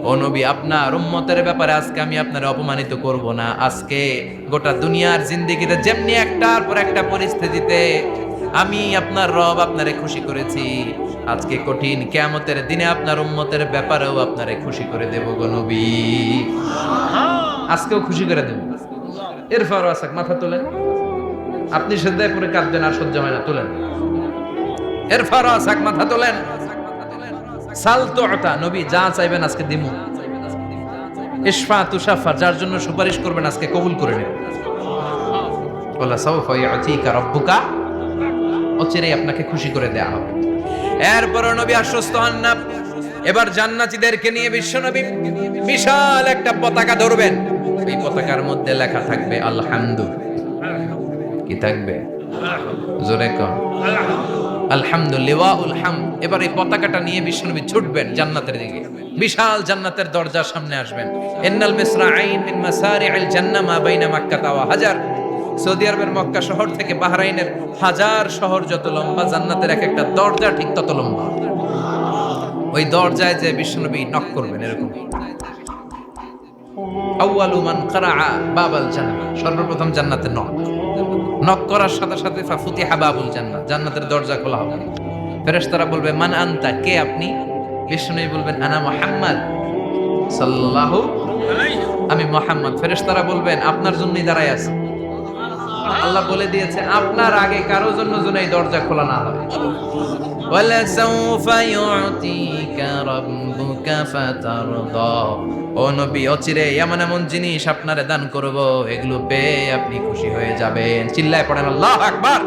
A: ও নবী, আপনার উম্মতের ব্যাপারে আজকে আমি আপনারে অপমানিত করব না। আজকে গোটা দুনিয়ার জিন্দেগিতে যেমনি একটার পর একটা পরিস্থিতিতে আমি আপনার রব আপনারে খুশি করেছি, আজকে কঠিন কিয়ামতের দিনে আপনার উম্মতের ব্যাপারেও আপনারে খুশি করে দেব গো নবী। আজকেও খুশি করে দেব। এরপর আসাক, মাথা তোলেন। আপনি সেজদায় পড়ে কাঁদবেন আর সহ্য হয় না, তোলেন। এরপর আসাক, মাথা তোলেন। সাল তুতা, নবী যা চাইবেন আজকে দিমু। ইশফা তুশাফা, যার জন্য সুপারিশ করবেন আজকে কবুল করে নেবেন। ওয়ালা সাউফা ইয়াতিকা রাব্বুকা, অচিরেই আপনাকে খুশি করে দেয়া হবে। এরপর নবী আশ্বস্ত হন না। এবার জান্নাতীদেরকে নিয়ে বিশ্বনবী বিশাল একটা পতাকা ধরবেন। এই পতাকার মধ্যে লেখা থাকবে আলহামদু। কি থাকবে? জোরে কর, আলহামদুলিল্লাহুল হামদ। এবার এই পতাকাটা নিয়ে বিশ্বনবী ছুটবেন জান্নাতের দিকে। বিশাল জান্নাতের দরজার সামনে আসবেন। ইন্নাল মিসরাঈন মিন মাসারি'আল জান্নাহ মা বাইনা মাক্কাহ ওয়া হাজার। সৌদি আরবের মক্কা শহর থেকে বাহরাইনের হাজার শহর যত লম্বা, জান্নাতের এক একটা দরজা ঠিক তত লম্বা। ওই দরজায় যে বিশ্বনবী নক করবেন, এরকম আউয়ালু মান কারাআ বাবাল জান্নাহ, সর্বপ্রথম জান্নাতের নক করার সাথে সাথে ফাফুতিহা বাবুল জান্নাহ, জান্নাতের দরজা খোলা হবে। ফেরেশতারা বলবে, মান আনতা, কে আপনি? বিশ্বনবী বলবেন, আনা মুহাম্মদ সাল্লাল্লাহু আলাইহি, আমি মুহাম্মদ। ফেরেশতারা বলবেন, আপনার জন্যই দাঁড়ায় আছি। আল্লাহ বলে দিয়েছে আপনার আগে কারো জন্য যেন এই দরজা খোলা না হয়। ওয়ালা সাউফা ইউতিকা রাব্বুকা ফাতারদা। ও নবী, অচিরে এমন এমন জিনিস আপনারে দান করব, এগুলো পেয়ে আপনি খুশি হয়ে যাবেন। চিল্লায় পড়েন আল্লাহু আকবার।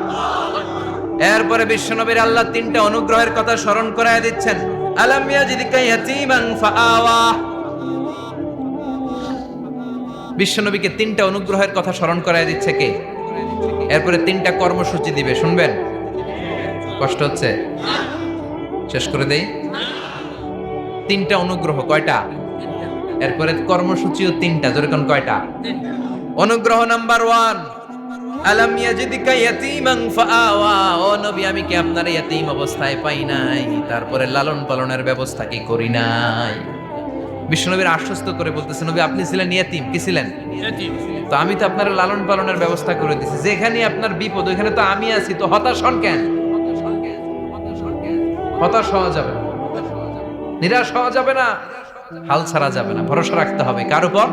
A: এরপরে বিশ্বনবীর আল্লাহ তিনটা অনুগ্রহের কথা স্মরণ করায় দিচ্ছেন। আলাম ইয়াজিদকা ইয়াতীমান ফাআওয়া। বিশ্বনবীকে তিনটা অনুগ্রহের কথা স্মরণ করায় দিচ্ছে কে? এরপরে তিনটা কর্মসূচি দিবে, শুনবেন? কষ্ট হচ্ছে? শেষ করে দেই। তিনটা অনুগ্রহ, কয়টা? এরপরে কর্মসূচিও তিনটা, যেরকম কয়টা? অনুগ্রহ নাম্বার 1, আলাম ইয়াজিদকা ইয়াতীমান ফাআওয়া। ও নবী, আমি কি আপনার ইয়াতীম অবস্থায় পাই নাই? তারপরে লালন পালনের ব্যবস্থা কি করি নাই? বিশ্বনবীর আশ্বস্ত করে বলতেছে, নবী আপনি ছিলেন ইয়াতীম। কি ছিলেন? ইয়াতীম। তো আমি তো আপনার লালন পালনের ব্যবস্থা করে দিয়েছি। যেখানে আপনার বিপদ ওইখানে তো আমি আছি, তো হতাশ হন কেন? হতাশ হওয়া যাবে না, নিরাশ হওয়া যাবে না, হাল ছাড়া যাবে না, ভরসা রাখতে হবে কার উপর?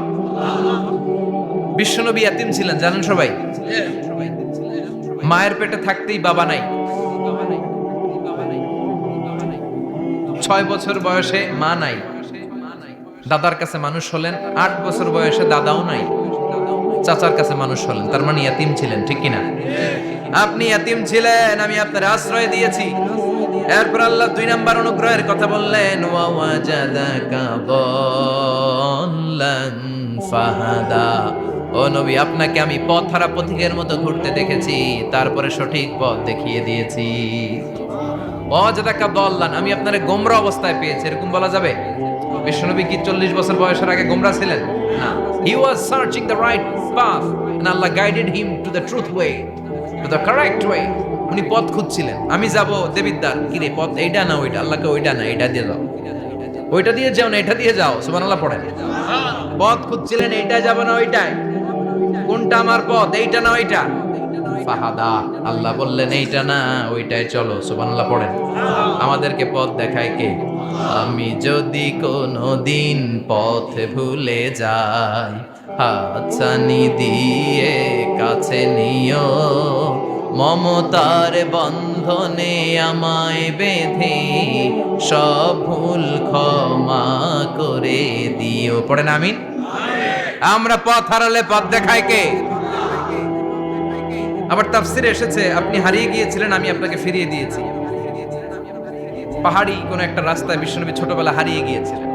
A: বিশ্বনবী ইয়াতীম ছিলেন, জানেন সবাই। মায়ের পেটে থাকতেই বাবা নাই। 6 বছর বয়সে মা নাই। দাদার কাছে মানুষ হলেন। 8 বছর বয়সে দাদাও নাই। চাচার কাছে মানুষ হলেন, তার মানে ইয়াতীম ছিলেন, ঠিক কিনা? আপনি ইয়াতীম ছিলেন, আমি আপনার আশ্রয় দিয়েছি। এরপর আল্লাহ 2 নাম্বার অনুগ্রহের কথা বললেন, ওয়া ওয়াজাদাকা দাল্লান ফাহাদা। ও নবী, আপনাকে আমি পথহারা পথিকের মতো ঘুরতে দেখেছি, তারপরে সঠিক পথ দেখিয়ে দিয়েছি। ওয়াজাদাকা দাল্লান, আমি আপনারে গোমরা অবস্থায় পেয়েছি, এরকম বলা যাবে? বিশ্বনবী কি 40 বছর বয়সের আগে গোমরা ছিলেন? না, he was searching the right path and Allah guided him to the truth way, to the correct way. উনি পথ খুঁজছিলেন। আমি যাব দেবিদ্দার, কি রে পথ এইটা না ওইটা? আল্লাহকে ওইটা না এটা দিয়ে যাও, ওইটা দিয়ে যাও না এটা দিয়ে যাও। সুবহানাল্লাহ পড়েন। পথ খুঁজছিলেন, এইটা যাব না ওইটাই, কোনটা আমার পথ, এইটা না ওইটা? ফাহাদা, আল্লাহ বললেন এইটা না ওইটাই চলো। সুবহানাল্লাহ পড়েন। আমাদেরকে পথ দেখায় কে? আমি যদি কোনদিন পথ ভুলে যাই, হাতছানি দিয়ে কাছে নিও, মমতার বন্ধনে আমায় বেঁধে সব ভুল ক্ষমা করে দিও। পড়েন আমিন। আমরা পথ হারালে পথ দেখায় কে? আবার তাফসিরে এসেছে, আপনি হারিয়ে গিয়েছিলেন, আমি আপনাকে ফিরিয়ে দিয়েছি। পাহাড়ি কোন একটা রাস্তায় বিশ্বনবী ছোটবেলা হারিয়ে গিয়েছিলেন,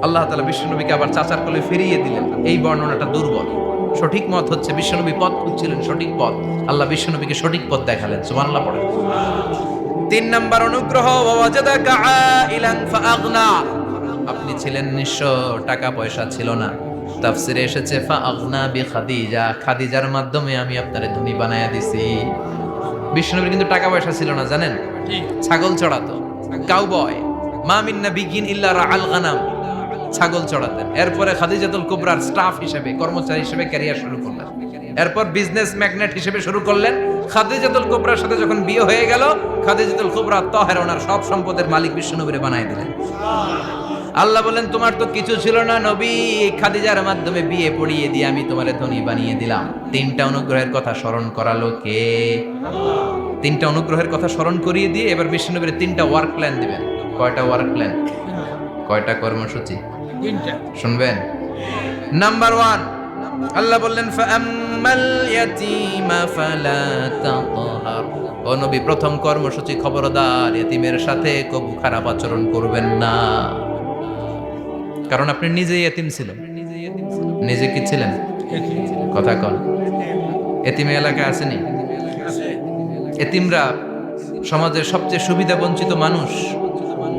A: আল্লাহ তাআলা বিশ্বনবীকে আবার চাচার কোলে ফিরিয়ে দিলেন। এই বর্ণনাটা দুর্বল। সঠিক মত হচ্ছে বিশ্বনবী পথ খুঁজছিলেন, সঠিক পথ, আল্লাহ বিশ্বনবীকে সঠিক পথ দেখালেন। সুবহানাল্লাহ পড়েন। 3 নাম্বার অনুগ্রহ, ওয়াজাদাকা আইলান ফাআগনা, আপনি ছিলেন নিঃস্ব, টাকা পয়সা ছিল না। তাফসিরে এসেছে ফাআগনা বিখাদিজা, খাদিজার মাধ্যমে আমি আপনারে ধনী বানায়া দিছি। বিশ্বনবীর কিন্তু টাকা পয়সা ছিল না, জানেন? ছাগল চড়াতো, কাউবয়। মা মিন নাবিয়্যিন ইল্লা রাআল গানাম, ছাগল চড়াতেন। এরপরে খাদিজাতুল কুবরার স্টাফ হিসেবে, কর্মচারী হিসেবে ক্যারিয়ার শুরু করলেন। এরপর বিজনেস ম্যাগনেট হিসেবে শুরু করলেন। খাদিজাতুল কুবরার সাথে যখন বিয়ে হয়ে গেল, খাদিজাতুল কুবরা তাহেরা ওনার সব সম্পদের মালিক বিশ্বনবীরে বানায় দিলেন। আল্লাহ বলেন, তোমার তো কিছু ছিল না নবী, খাদিজার মাধ্যমে বিয়ে পড়িয়ে দিয়ে আমি তোমারে ধনী বানিয়ে দিলাম। 3টা অনুগ্রহের কথা স্মরণ করালো কে? 3টা অনুগ্রহের কথা স্মরণ করিয়ে দিয়ে এবার বিশ্বনবীর 3টা ওয়ার্ক প্ল্যান দিবেন। কয়টা ওয়ার্ক প্ল্যান? কয়টা কর্মসূচি? 3টা। শুনবেন। নাম্বার 1, আল্লাহ বললেন ফাআম্মাল ইয়াতীমা ফালা তাকহার। ও নবী, প্রথম কর্মসূচি, খবরদার এতিমের সাথে কবু খারাপ আচরণ করবেন না। কারণ আপনি নিজেই এতিম ছিলেন। নিজে কি ছিলেন? কথা কন। এতিমে এলাকায় আসেনি? এতিমরা সমাজের সবচেয়ে সুবিধা বঞ্চিত মানুষ।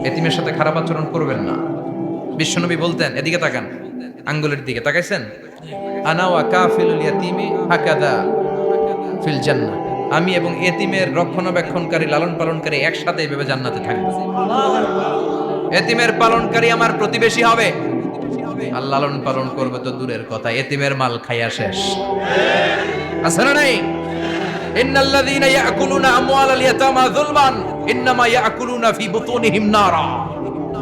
A: এতিমের সাথে খারাপ আচরণ করবেন না। বিশ্বনবী বলতেন, এদিকে তাকান, আঙ্গুলের দিকে তাকাইছেন? আনা ওয়া কাফিলুল ইয়াতীমি হাকাদা ফিল জান্নাহ, আমি এবং এতিমের রক্ষণাবেক্ষণকারী, লালন পালনকারী একসাথে এইভাবে জান্নাতে থাকব। এতিমের পালনকারী আমার প্রতিবেশী হবে, আর লালন পালন করবে তো দূরের কথা, এতিমের মাল খাইয়া শেষ। আছে না নাই? ইন্নাল্লাযীনা ইয়াকুলুনা আমওয়ালাল ইয়াতামা যুলমান ইন্নামা ইয়াকুলুনা ফি বুতুনিহিম নারা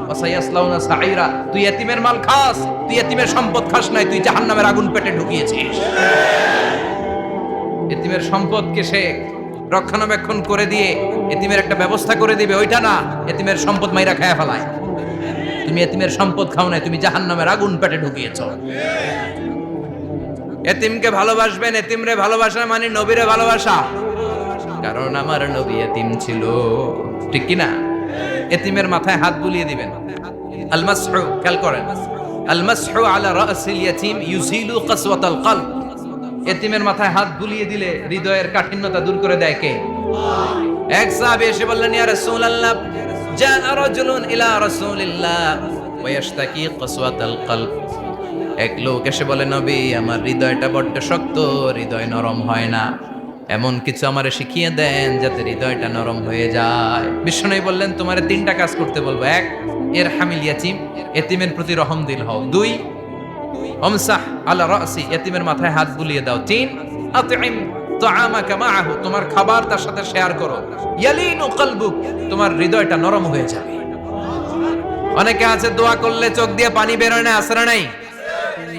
A: ওয়া সায়াসলাউনা সাঈরা। তুই এতিমের মাল খাস, তুই এতিমের সম্পদ খাস নাই, তুই জাহান্নামের আগুন পেটে ঢুকিয়েছিস। এতিমের সম্পদকে সে রক্ষণাবেক্ষণ করে দিয়ে এতিমের একটা ব্যবস্থা করে দিবে, ওইটা না, এতিমের সম্পদ মাইরা খায়া ফেলায়। তুমি এতিমের সম্পদ খাও নাই, তুমি জাহান্নামের আগুন পেটে ঢুকিয়েছ। এতিমকে ভালোবাসবেন, এতিমরে ভালোবাসা মানে নবীরে ভালোবাসা। কারণ আমার নবী এতিম ছিল, ঠিক কি না? এতিমের মাথায় হাত বুলিয়ে দিবেন। আল মাসহু, খেয়াল করেন, আল মাসহু আলা রাসিল ইয়াতীম ইউজিলু কাসওয়াতাল কলব। এতিমের মাথায় হাত বুলিয়ে দিলে হৃদয়ের কাঠিন্যতা দূর করে দেয় কে? এক সাহাবী এসে বললেন, ইয়া রাসূলুল্লাহ, জাআ রাজুলুন ইলা রাসূলিল্লাহ ওয়া ইয়াশতাকি কাসওয়াতাল কলব। এক লোক এসে বলে, নবী, আমার হৃদয়টা বড্ড শক্ত, হৃদয় নরম হয় না, এমন কিছু আমারে শিখিয়ে দেন যাতে হৃদয়টা নরম হয়ে যায়। বিশ্বনবী বললেন, তোমারে 3টা কাজ করতে বলবো। 1, ইরহামিল ইয়াতীম, এতিমের প্রতি রহমদিল হও। 2, আমসাহ আলা রাসি, এতিমের মাথায় হাত বুলিয়ে দাও। 3, আতইম তাআমাকা মাআহু, তোমার খাবার তার সাথে শেয়ার করো। ইয়ালিনু কলবুক, তোমার হৃদয়টা নরম হয়ে যাবে। অনেকে আছে দোয়া করলে চোখ দিয়ে পানি বের হয় না, আসরা নাই?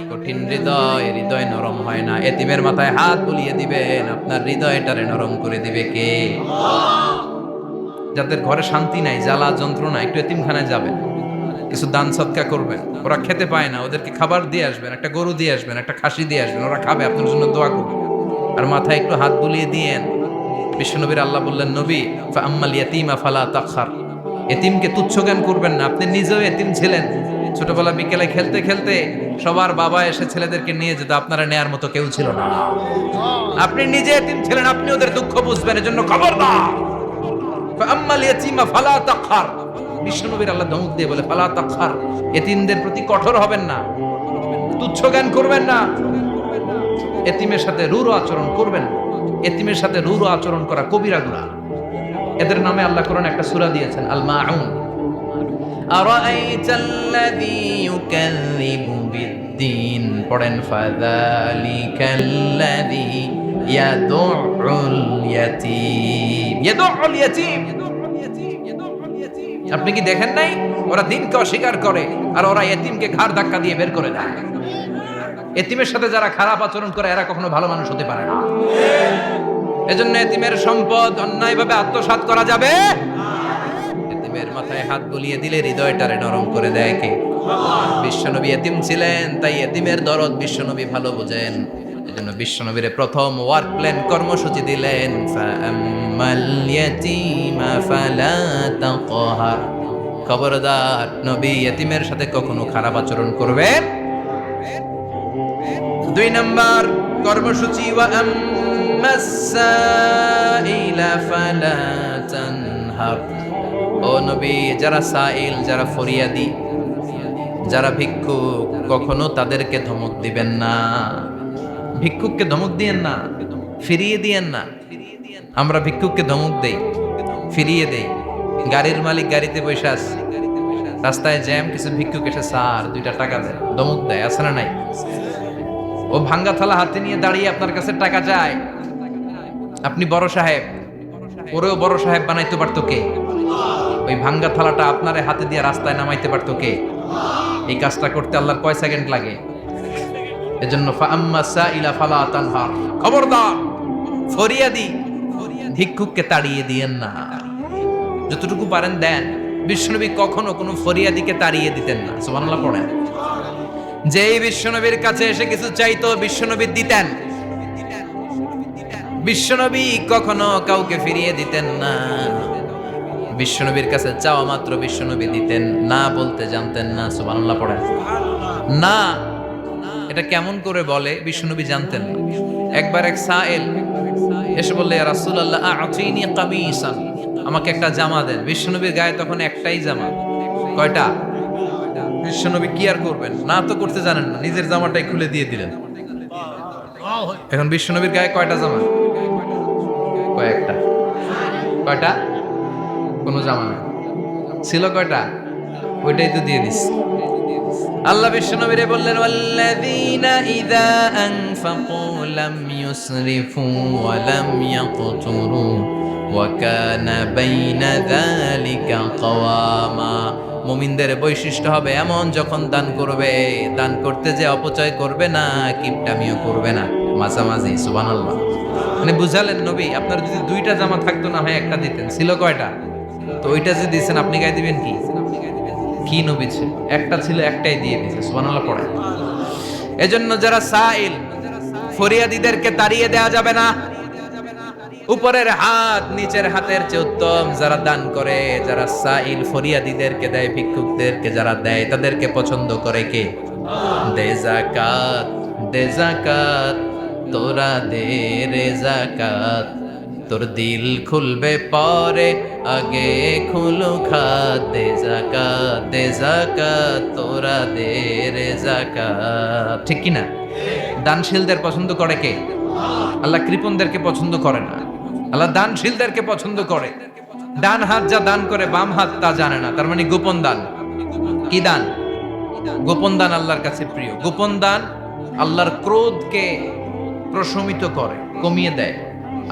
A: কঠিন হৃদয়, হৃদয় নরম হয় না। এতিমের মাথায় হাত বুলিয়ে দিবেন, আপনার হৃদয়টারে নরম করে দিবে কে? যাদের ঘরে শান্তি নাই, জ্বালা যন্ত্রণা, একটু এতিমখানায় যাবেন, কিছু দান সদকা করবেন। ওরা খেতে পায় না, ওদেরকে খাবার দিয়ে আসবেন, একটা গরু দিয়ে আসবেন, একটা খাসি দিয়ে আসবেন, ওরা খাবে, আপনার জন্য দোয়া করবে। আর মাথায় একটু হাত বুলিয়ে দিয়েন, বিশ্বনবীর আল্লাহ বললেন, নবী ফাআম্মাল ইয়াতীমা ফালা তাকহার, এতিমকে তুচ্ছ জ্ঞান করবেন না। আপনি নিজেও এতিম ছিলেন। ছোটবেলা বিকেলে খেলতে খেলতে সবার বাবা এসে ছেলেদেরকে নিয়ে যেত, আপনারা নেয়ার মতো কেউ ছিল না। আপনি নিজে এতিম ছিলেন, আপনি ওদের দুঃখ বুঝবেন, এজন্য খবরদার। ফাআম্মাল ইয়াতীমা ফালা তাকহার, বিশ্বনবীর আল্লাহ ধমক দিয়ে বলে ফালা তাকহার, এতিমদের প্রতি কঠোর হবেন না, তুচ্ছ জ্ঞান করবেন না, এতিমের সাথে রূঢ় আচরণ করবেন। এতিমের সাথে রূঢ় আচরণ করা কবিরা গুনাহ। এদের নামে আল্লাহ কোরআনে একটা সূরা দিয়েছেন, আল মাউন। আরাআইতাল্লাযী ইউকাযযিবু বিদ্দীন, পড়েন ফাযালিকাল্লাযী ইয়াদুউল ইয়াতীম। ইয়াদুউল ইয়াতীম, আপনি কি দেখেন নাই ওরা দিনকে অস্বীকার করে আর ওরা এতিমকে ঘাড় ধাক্কা দিয়ে বের করে দেয়। এতিমের সাথে যারা খারাপ আচরণ করে এরা কখনো ভালো মানুষ হতে পারে না। এজন্য এতিমের সম্পদ অন্যায়ভাবে আত্মসাৎ করা যাবে। এতিমের মাথায় হাত বুলিয়ে দিলে হৃদয়টারে নরম করে দেয় কে? বিশ্বনবী এতিম ছিলেন, তাই এতিমের দরদ বিশ্বনবী ভালো বোঝেন। এজন্য বিশ্বনবীর প্রথম ওয়ার্ক প্ল্যান কর্মসূচি দিলেন, ফাআম্মাল ইয়াতীমা ফালা তাকহার, খবরদার নবী এতিমের সাথে কখনো খারাপ আচরণ করবেন। 2 নম্বর কর্মসূচি, ওয়া আম্মাস সাইলা ফালা তানহার, ও নবী যারা সাইল, যারা ফরিয়াদি, যারা ভিক্ষুক, কখনো তাদেরকে ধমক দিবেন না। ভিক্ষুককে ধমক দিয়েন না, ফিরিয়ে দিয়েন না। আমরা ভিক্ষুককে ধমক দেই, ফিরিয়ে দেই। গাড়ির মালিক গাড়িতে বসে আছে, রাস্তায় জ্যাম, কিছু ভিক্ষুক এসে স্যার 2টা টাকা দেয়, ধমক দেয়, আছে না নাই? ও ভাঙ্গা থালা হাতে নিয়ে দাঁড়িয়ে আপনার কাছে টাকা চায়। আপনি বড় সাহেব, ওরেও বড় সাহেব বানাইতে পারতো কে? ওই ভাঙ্গা থালাটা আপনারে হাতে দিয়ে রাস্তায় নামাইতে পারতো কে? এই কাজটা করতে আল্লাহর কয় সেকেন্ড লাগে? এজন্য ফাআম্মা সাইলা ফালা তানহার, খবরদার ফরিয়াদি ভিক্ষুককে তাড়িয়ে দিয়েন না। যতটুকু পারেন দেন। বিশ্বনবী কখনো কোনো ফরিয়াদিকে তাড়িয়ে দিতেন না। সুবহানাল্লাহ পড়েন। যেই বিশ্বনবীর কাছে এসে কিছু চাইতো বিশ্বনবী দিতেন। বিশ্বনবী কখনো কাউকে ফিরিয়ে দিতেন না। বিশ্বনবীর কাছে চাওয়া মাত্র বিশ্বনবী দিতেন, না বলতে জানতেন না। সুবহানাল্লাহ পড়েন। না এটা কেমন করে বলে বিশ্বনবী জানতেন না। একবার এক সাইল এসে বললে, ইয়া রাসূলুল্লাহ আ'তিনি কামিসান, আমাকে একটা জামা দেন। বিশ্বনবীর গায়ে তখন একটাই জামা। কয়টা? বিশ্বনবী কি আর করবেন, না তো করতে জানেন না, নিজের জামাটাই খুলে দিয়ে দিলেন। এখন বিশ্বনবীর গায়ে কয়টা জামা? কয়েকটা। কয়টা? কোনো জামা নেই। ছিল কয়টা? ওইটাই তো দিয়ে দিস। আল্লাহ বিশ্বনবীরে বললেন, ওয়াল্লাযীনা ইযা আনফাকু লাম ইউসরিফু ওয়া লাম ইয়াকতুরু ওয়া কানা বাইনা যালিকা কাওয়ামা। মুমিনদের বৈশিষ্ট্য হবে এমন, যখন দান করবে, দান করতে যে অপচয় করবে না, কিপটামিও করবে না, মাঝামাঝি। সুবহানাল্লাহ। মানে বুঝালেন নবী, আপনার যদি 2টা জামা থাকতো না হয় একটা দিতেন। ছিল কয়টা? তো ওইটা যে দিয়েছেন আপনি গায়ে দিবেন কি? কি নবী ছিল? একটা ছিল, একটাই দিয়ে দিয়েছে। সুবহানাল্লাহ পড়ে। এজন্য যারা সাইল, ফরিয়াদিদেরকে তাড়িয়ে দেওয়া যাবে না। উপরের হাত নিচের হাতের চেয়ে উত্তম। যারা দান করে, যারা সাইল ফরিয়াদিদেরকে দেয়, ভিক্ষুকদেরকে যারা দেয়, তাদেরকে পছন্দ করে কে? দে যাকাত, দে যাকাত, তোরা দে রে যাকাত, তোর দিল খুলবে পরে, আগে খুলো খাত। দে যাকাত, দে যাকাত, তোরা দে রে যাকাত। ঠিক কি না? দানশীলদের পছন্দ করে কে? আল্লাহ কৃপণদেরকে পছন্দ করে না। আল্লাহ দানশীলদেরকে পছন্দ করে। ডান হাত যা দান করে বাম হাত তা জানে না, তার মানে গোপন দান। কি দান? গোপন দান আল্লাহর কাছে প্রিয়। গোপন দান আল্লাহর ক্রোধকে প্রশমিত করে, কমিয়ে দেয়।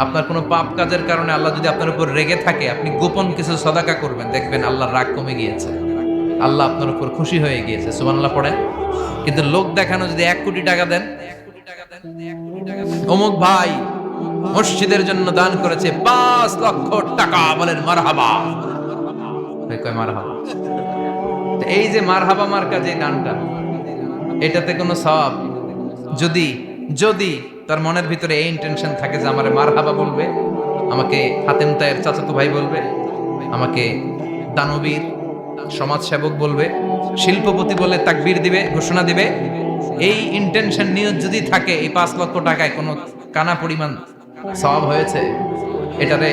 A: আপনার কোনো পাপ কাজের কারণে আল্লাহ যদি আপনার উপর রেগে থাকে, আপনি গোপন কিছু সদাকা করবেন, দেখবেন আল্লাহর রাগ কমে গিয়েছে, আল্লাহ আপনার উপর খুশি হয়ে গিয়েছে। সুবহানাল্লাহ পড়েন। কিন্তু লোক দেখানো যদি 1 কোটি টাকা দেন, অমুক ভাই মসজিদের জন্য দান করেছে 5 লক্ষ টাকা, বলেন মারহাবা। কয় মারহাবা। এই যে মারহাবা মার্কা যে গানটা, এটাতে কোনো সওয়াব, যদি যদি তার মনের ভিতরে এই ইন্টেনশন থাকে যে আমারে মারহাবা বলবে, আমাকে হাতেম তায়ের চাচাতো ভাই বলবে, আমাকে দানবীর সমাজসেবক বলবে, শিল্পপতি বলে তাকবীর দিবে, ঘোষণা দিবে। এই ইন্টেনশন নিয়ে যদি থাকে, এই 5 লক্ষ টাকায় কোনো কানা পরিমাণ সওয়াব হয়েছে, এটারে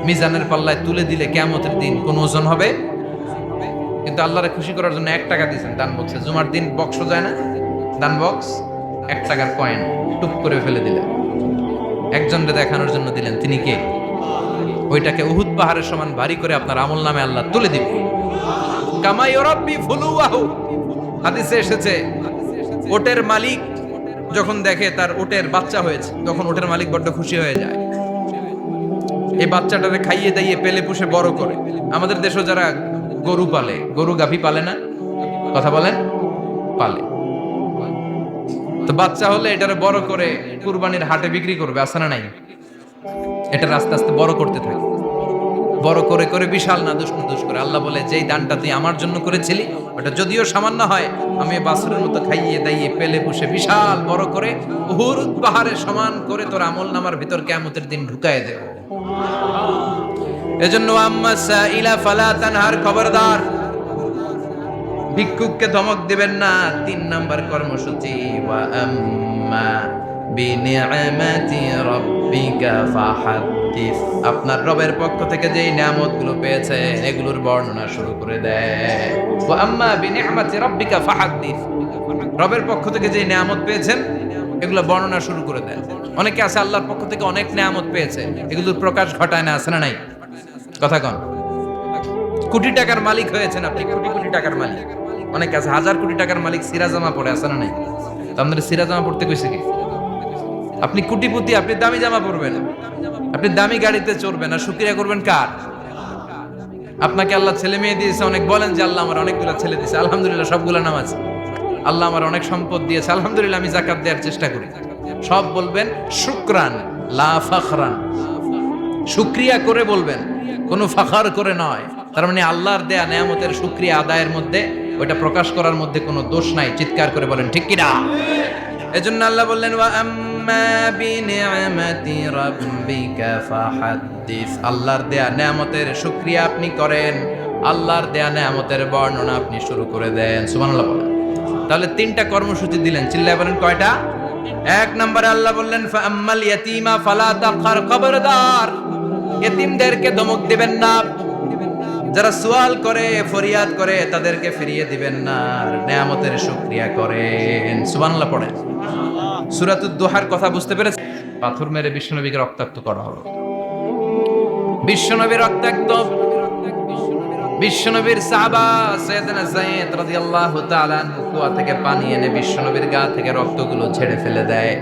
A: মিজানের পাল্লায় তুলে দিলে কিয়ামতের দিন কোন ওজন হবে? কিন্তু আল্লাহরে খুশি করার জন্য 1 টাকা দিয়েছেন দান বক্সে। জুমার দিন বক্স যায় না, দান বক্স, 1 টাকার কয়েন টুপ করে ফেলে দিলেন, একজনকে দেখানোর জন্য দিলেন। তিনি কে? ওইটাকে উহুদ পাহাড়ের সমান ভারী করে আপনার আমল নামে আল্লাহ তুলে দিবে। কামা ইউরাব্বি ফুলুয়াহু, হাদিসে এসেছে, ওটের মালিক যখন দেখে তার ওটের বাচ্চা হয়েছে, তখন ওটের মালিক বড্ড খুশি হয়ে যায়। এই বাচ্চাটারে খাইয়ে দাইয়ে পেলে পুষে বড় করে। আমাদের দেশে যারা গরু পালে, গরু গাভী পালে না, কথা বলেন, পালে, তো বাচ্চা হলে এটারে বড় করে কুরবানির হাটে বিক্রি করবে, আছে না নাই? এটা আস্তে আস্তে বড় করতে থাকে, বড় করে করে বিশাল নাদুস নুদুস করে। আল্লাহ বলে, যেই দানটা তুই আমার জন্য করেছিলি, ওটা যদিও সামান্য হয়, আমি বাছুরের মতো খাইয়ে দাইয়ে পেলে পুষে বিশাল বড় করে উহুদ পাহাড়ের সমান করে তোর আমল নামার ভিতর কিয়ামতের দিন ঢুকায় দেব। এজন্য আম্মা সাইলা ফালা তানহার, খবরদার, ভিক্ষুককে ধমক দিবেন না। 3 নাম্বার কর্মসূচি, ওয়া আম্মা বিনিআমাতি রাব্বিকা ফাহাদ্দিস, আপনার রবের পক্ষ থেকে যেই নিয়ামতগুলো পেয়েছেন এগুলোর বর্ণনা শুরু করে দেয়। ওয়া আম্মা বিনিআমাতি রাব্বিকা ফাহাদ্দিস, রবের পক্ষ থেকে যেই নিয়ামত পেয়েছেন এগুলো বর্ণনা শুরু করে দেয়। অনেকে আছে আল্লাহর পক্ষ থেকে অনেক নিয়ামত পেয়েছে, এগুলোর প্রকাশ ঘটায় না, আছে না নাই? কথা কন। কোটি টাকার মালিক হয়েছেন আপনি, কোটি কোটি টাকার মালিক। অনেকে আছে 1000 কোটি টাকার মালিক, সিরা জামা পরে, আছে না নাই? তো আমাদের সিরা জামা পড়তে কইছে কি? আপনি কোটিপতি, আপনি দামি জামা পরবেন, আপনি দামি গাড়িতে চড়বেন, আর শুকরিয়া করবেন কার? আপনাকে আল্লাহ ছেলে মেয়ে দিয়েছে অনেক, বলেন যে আল্লাহ আমার অনেকগুলো ছেলে দিয়েছে, আলহামদুলিল্লাহ, সবগুলো নামাজ। আল্লাহ আমার অনেক সম্পদ দিয়েছে, আলহামদুলিল্লাহ, আমি যাকাত দেওয়ার চেষ্টা করি। সব বলবেন শুকরান লা ফাখরান, শুকরিয়া করে বলবেন, কোনো ফাখার করে নয়। তার মানে আল্লাহর দেয়া নিয়ামতের শুকরিয়া আদায়ের মধ্যে, ওটা প্রকাশ করার মধ্যে কোনো দোষ নাই। চিৎকার করে বলেন ঠিক কি না? এজন্য আল্লাহ বললেন, ওয়া আম্মা বিনিআমাতি রাব্বিকা ফাহাদ্দিস, আল্লাহর দেয়া নিয়ামতের শুকরিয়া আপনি করেন, আল্লাহর দেয়া নিয়ামতের বর্ণনা আপনি শুরু করে দেন। সুবহানাল্লাহ বলেন। তাহলে 3টা কর্মসূচি দিলেন, চিল্লায় বলেন কয়টা? 1 নম্বরে আল্লাহ বললেন, ফা আম্মাল ইয়াতীমা ফালা তাকহার, খবরদার, এতিমদেরকে ধমক দিবেন না, যারা সুয়াল করে, ফরিয়াদ করে, তাদেরকে ফিরিয়ে দিবেন না, আর নিয়ামতের শুকরিয়া করেন। সুবহানাল্লাহ পড়েন। সূরাতুদ দুহার কথা বুঝতে পেরেছেন? পাথর মেরে বিশ্বনবীকে রক্তাক্ত করা হলো, বিশ্বনবী রক্তাক্ত। বিশ্বনবীর সাহাবা সাইয়েদনা যায়েদ রাদিয়াল্লাহু তাআলা আনহু কুয়া থেকে পানি এনে বিশ্বনবীর গা থেকে রক্তগুলো ঝেড়ে ফেলে দেয়,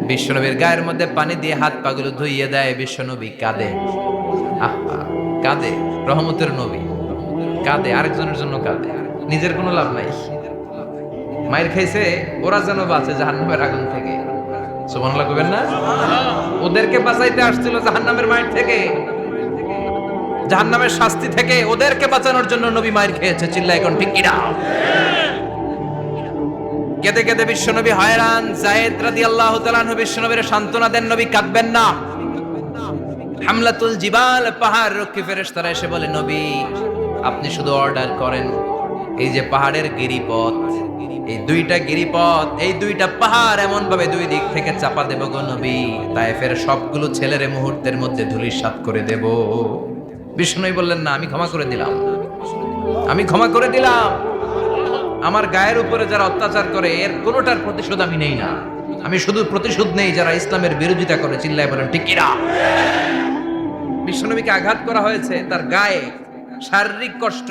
A: বিশ্বনবীর গায়ের মধ্যে পানি দিয়ে হাত পাগুলো ধুইয়ে দেয়। বিশ্বনবী কাঁদে, আহা, কাঁদে, রহমতের নবী কাঁদে, আরেকজনের জন্য কাঁদে, নিজের কোনো লাভ নাই। মায়ের খাইছে, ওরা যেন বাঁচে জাহান্নামের আগুন থেকে। সুবহানাল্লাহ কইবেন না? ওদেরকে বাঁচাইতে আসছিল জাহান্নামের মায়ের থেকে, জাহান্নামের শাস্তি থেকে, ওদেরকে বাঁচানোর জন্য নবী মায়ের খেয়েছে। চিল্লায় এখন ঠিক কি না? কেঁদে কেঁদে বিশ্বনবী হয়রান। যায়েদ রাদিয়াল্লাহু তাআলা আনহু বিশ্বনবীর সান্ত্বনা দেন, নবী কাঁদবেন না। হামলাতুল জিবাল, পাহাড় রক্ষী ফেরেশতারা এসে বলে, নবী আপনি শুধু অর্ডার করেন, এই যে পাহাড়ের গিরিপথ, এই 2টা গিরিপথ, এই 2টা পাহাড় এমন ভাবে 2 দিক থেকে চাপা দেব গো নবী, তায়েফের সবগুলো ছেলেরে মুহূর্তের মধ্যে ধূলিসাৎ করে দেব। বিষ্ণুই বললেন, না, আমি ক্ষমা করে দিলাম, আমি ক্ষমা করে দিলাম। আমার গায়ের উপরে যারা অত্যাচার করে এর কোনোটার প্রতিশোধ আমি নেই না, আমি শুধু প্রতিশোধ নেই যারা ইসলামের বিরোধিতা করে। চিল্লায় বলেন ঠিক কি না? বিশ্বনবীকে আঘাত করা হয়েছে, তার গায়ে শারীরিক কষ্ট,